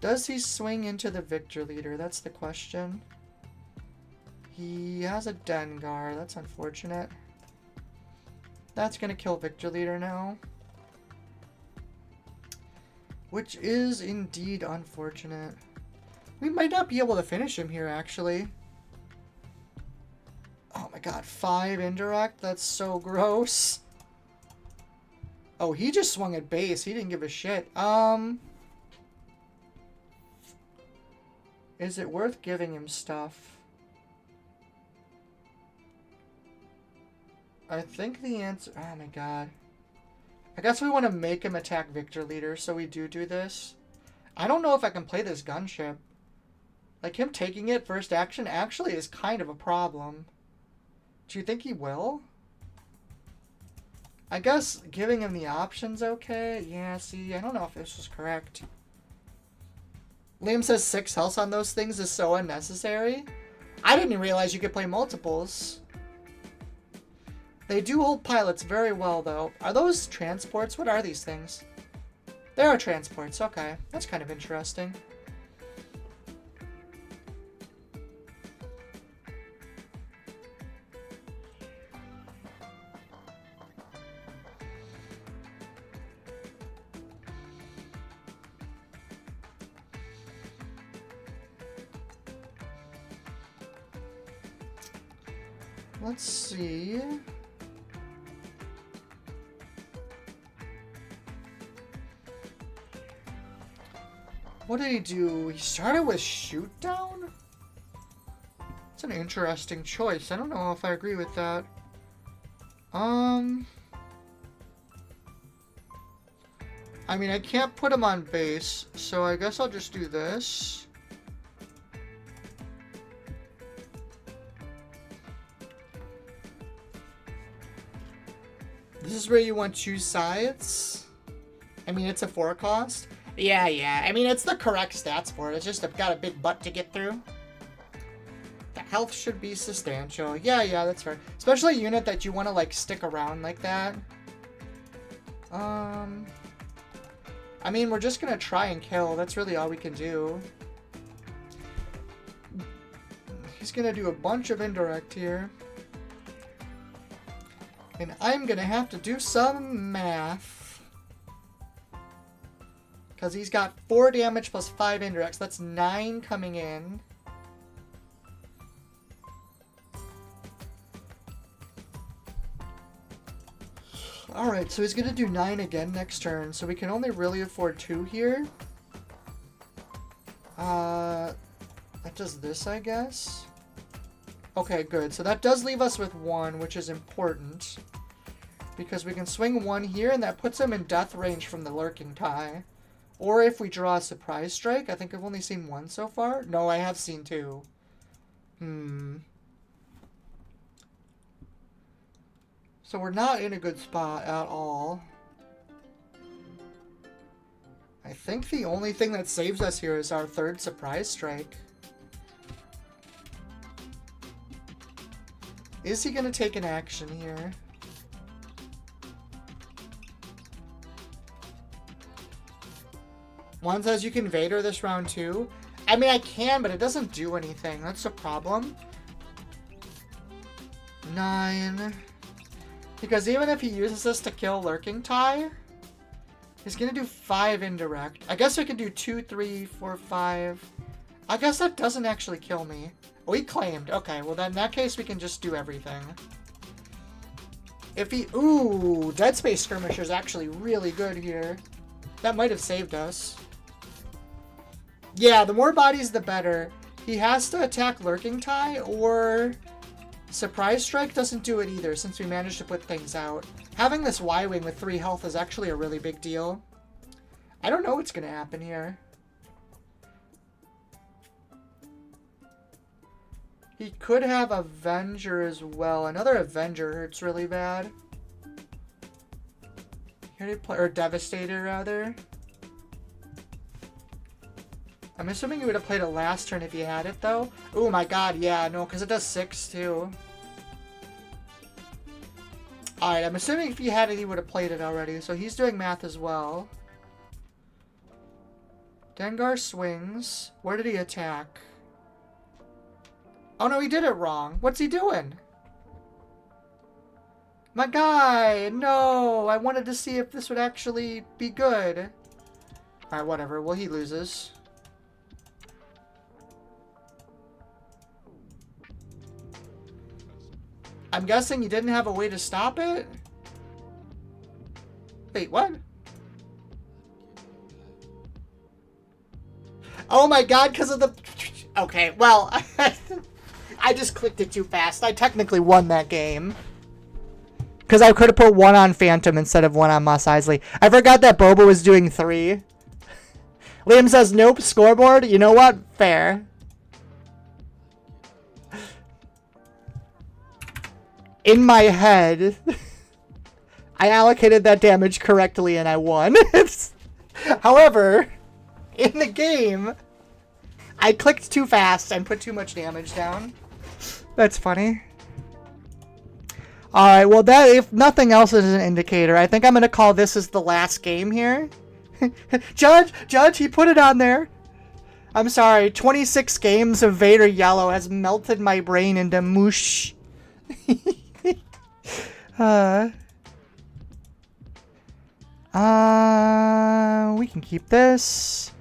Does he swing into the Victor Leader? That's the question. He has a Dengar. That's unfortunate. That's going to kill Victor Leader now. Which is indeed unfortunate. We might not be able to finish him here, actually. my god, 5 indirect? That's so gross. Oh, he just swung at base. He didn't give a shit. Is it worth giving him stuff? I think the answer... Oh my god. I guess we want to make him attack Victor Leader, so we do this. I don't know if I can play this gunship. Like, him taking it first action actually is kind of a problem. Do you think he will? I guess giving him the option's okay. Yeah, see, I don't know if this is correct. Liam says 6 health on those things is so unnecessary. I didn't realize you could play multiples. They do hold pilots very well, though. Are those transports? What are these things? They are transports. Okay. That's kind of interesting. Let's see. What did he do? He started with shoot down? It's an interesting choice. I don't know if I agree with that. I mean, I can't put him on base, so I guess I'll just do this. This is where you want to choose sides. I mean, it's a 4 cost. Yeah. I mean, it's the correct stats for it. It's just I've got a big butt to get through. The health should be substantial. Yeah, that's fair. Especially a unit that you want to, like, stick around like that. I mean, we're just going to try and kill. That's really all we can do. He's going to do a bunch of indirect here. And I'm going to have to do some math. Because he's got 4 damage plus 5 indirects. That's 9 coming in. Alright, so he's going to do 9 again next turn. So we can only really afford 2 here. That does this, I guess. Okay, good. So that does leave us with 1, which is important. Because we can swing 1 here, and that puts him in death range from the Lurking Tie. Or if we draw a Surprise Strike. I think I've only seen 1 so far. No, I have seen 2. So we're not in a good spot at all. I think the only thing that saves us here is our 3rd Surprise Strike. Is he going to take an action here? One says you can Vader this round too. I mean, I can, but it doesn't do anything. That's a problem. 9. Because even if he uses this to kill Lurking Tie, he's going to do 5 indirect. I guess we can do 2, 3, 4, 5. I guess that doesn't actually kill me. Oh, he claimed. Okay, well then in that case we can just do everything. If he... Ooh, Dead Space Skirmisher is actually really good here. That might have saved us. Yeah, the more bodies the better. He has to attack Lurking Tie, or Surprise Strike doesn't do it either, since we managed to put things out. Having this Y-Wing with 3 health is actually a really big deal. I don't know what's going to happen here. He could have Avenger as well. Another Avenger hurts really bad. Here to play, or Devastator rather. I'm assuming he would have played it last turn if he had it though. Oh my god, yeah, no, because it does 6 too. Alright, I'm assuming if he had it, he would have played it already. So he's doing math as well. Dengar swings. Where did he attack? Oh no, he did it wrong. What's he doing? My guy! No! I wanted to see if this would actually be good. Alright, whatever. Well, he loses. I'm guessing you didn't have a way to stop it? Wait, what? Oh my god, because of the... Okay, well, I just clicked it too fast. I technically won that game. Because I could have put 1 on Phantom instead of 1 on Mos Eisley. I forgot that Boba was doing 3. Liam says, nope, scoreboard. You know what? Fair. In my head, I allocated that damage correctly and I won. However... in the game, I clicked too fast and put too much damage down. That's funny. Alright, well that, if nothing else is an indicator, I think I'm going to call this as the last game here. Judge, he put it on there. I'm sorry, 26 games of Vader Yellow has melted my brain into mush. We can keep this.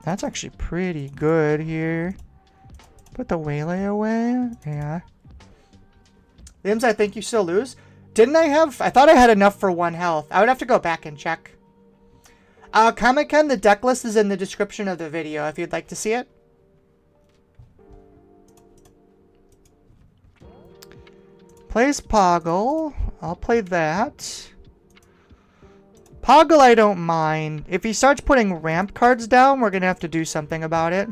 That's actually pretty good here. Put the waylay away. Yeah. Limbs, I think you still lose. Didn't I have... I thought I had enough for 1 health. I would have to go back and check. Comic-Con, the deck list is in the description of the video if you'd like to see it. Plays Poggle. I'll play that. Poggle I don't mind. If he starts putting ramp cards down, we're going to have to do something about it.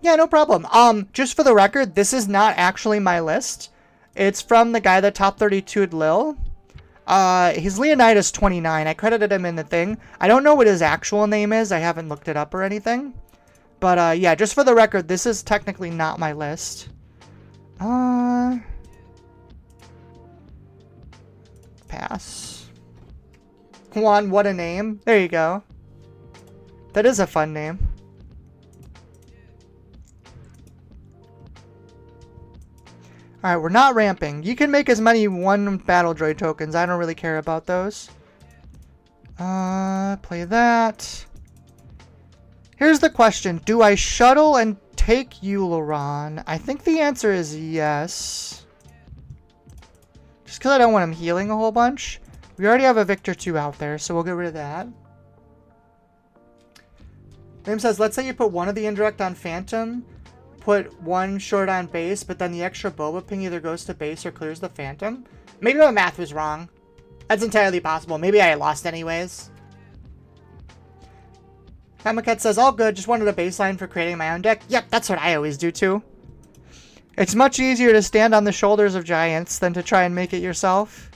Yeah, no problem. Just for the record, this is not actually my list. It's from the guy that top 32'd Lil. His Leonidas 29. I credited him in the thing. I don't know what his actual name is. I haven't looked it up or anything. But, yeah, just for the record, this is technically not my list. Pass. Juan, what a name. There you go. That is a fun name. Alright, we're not ramping. You can make as many 1 battle droid tokens. I don't really care about those. Play that. Here's the question. Do I shuttle and take Euleron? I think the answer is yes. Just because I don't want him healing a whole bunch. We already have a Victor 2 out there, so we'll get rid of that. Name says, let's say you put 1 of the indirect on Phantom, put 1 short on base, but then the extra Boba ping either goes to base or clears the Phantom. Maybe my math was wrong. That's entirely possible. Maybe I lost anyways. Kamaket says, all good, just wanted a baseline for creating my own deck. Yep, that's what I always do too. It's much easier to stand on the shoulders of giants than to try and make it yourself.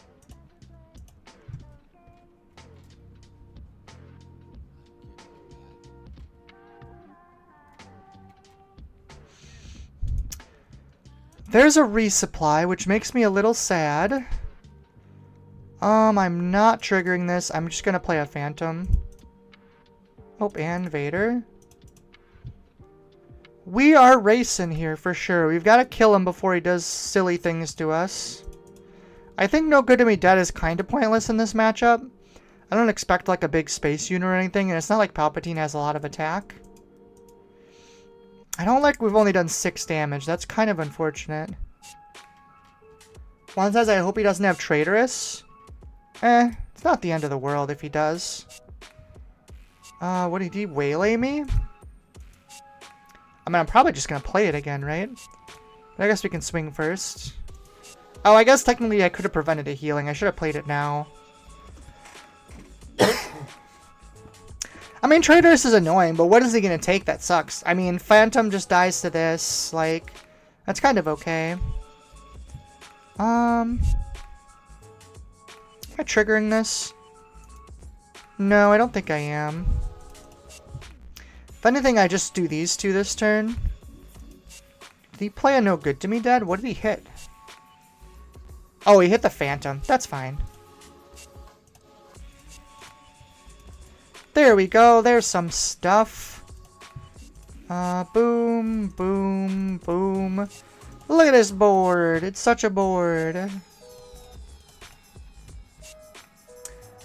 There's a resupply, which makes me a little sad. I'm not triggering this. I'm just gonna play a Phantom. Oh, and Vader. We are racing here for sure. We've got to kill him before he does silly things to us. I think No Good to Me Dead is kind of pointless in this matchup. I don't expect like a big space unit or anything, and it's not like Palpatine has a lot of attack. I don't like we've only done 6 damage. That's kind of unfortunate. Juan says, I hope he doesn't have Traitorous. It's not the end of the world if he does. What did he waylay me? I mean, I'm probably just gonna play it again, right? But I guess we can swing first. Oh, I guess technically I could have prevented a healing. I should have played it now. I mean, Traitorous is annoying, but what is he gonna take that sucks? I mean, Phantom just dies to this. Like, that's kind of okay. Am I triggering this? No, I don't think I am. If anything, I just do these 2 this turn. Did he play a No Good to Me Dead? What did he hit? Oh, he hit the Phantom. That's fine. There we go. There's some stuff. Boom, boom, boom. Look at this board. It's such a board.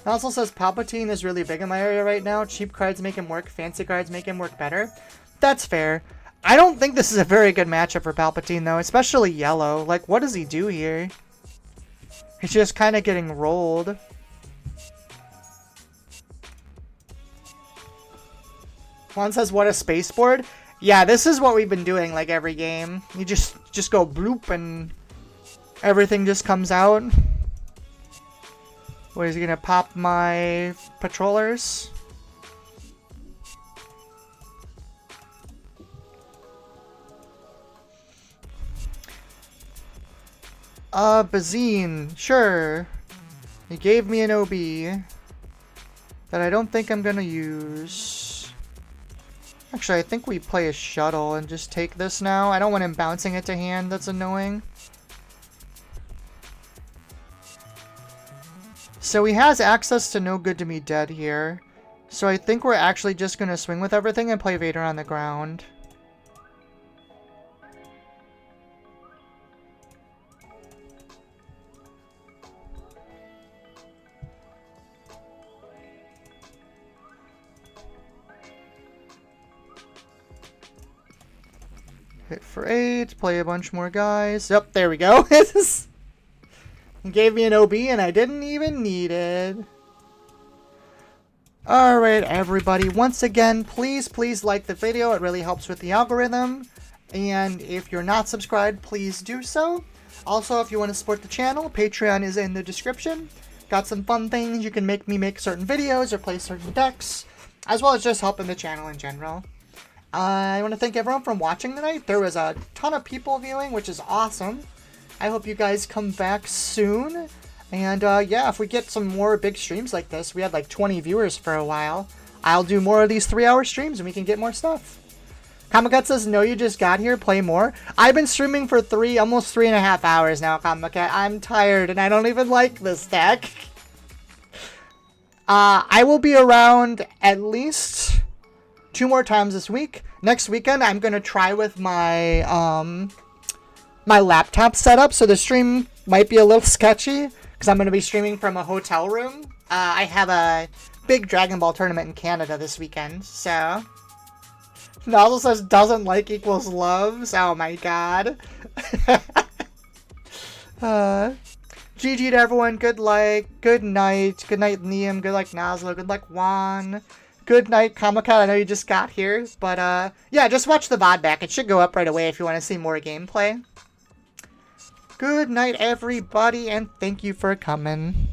It also says Palpatine is really big in my area right now. Cheap cards make him work. Fancy cards make him work better. That's fair. I don't think this is a very good matchup for Palpatine, though. Especially yellow. Like, what does he do here? He's just kind of getting rolled. Juan says, what a spaceboard? Yeah, this is what we've been doing, like, every game. You just go bloop and everything just comes out. What, is he gonna pop my patrollers? Bazine, sure. He gave me an OB that I don't think I'm gonna use. Actually, I think we play a shuttle and just take this now. I don't want him bouncing it to hand, that's annoying. So he has access to no good to me dead here. So I think we're actually just going to swing with everything and play Vader on the ground. Hit for 8, play a bunch more guys. Yep, there we go. He gave me an OB and I didn't even need it. Alright, everybody. Once again, please like the video. It really helps with the algorithm. And if you're not subscribed, please do so. Also, if you want to support the channel, Patreon is in the description. Got some fun things. You can make me make certain videos or play certain decks, as well as just helping the channel in general. I want to thank everyone for watching tonight. There was a ton of people viewing, which is awesome. I hope you guys come back soon. And yeah, if we get some more big streams like this, we had like 20 viewers for a while. I'll do more of these 3-hour streams and we can get more stuff. Kamakat says, no, you just got here, play more. I've been streaming for almost 3.5 hours now, Kamakat. I'm tired and I don't even like this deck. I will be around at least 2 more times this week. Next weekend, I'm going to try with my my laptop setup, so the stream might be a little sketchy because I'm going to be streaming from a hotel room. I have a big Dragon Ball tournament in Canada this weekend, so. It also says doesn't like equals loves. Oh my god. GG to everyone. Good luck. Good night. Good night, Liam. Good luck, Nazlo. Good luck, Juan. Good night, Kamakat. I know you just got here, but yeah, just watch the VOD back. It should go up right away if you want to see more gameplay. Good night, everybody, and thank you for coming.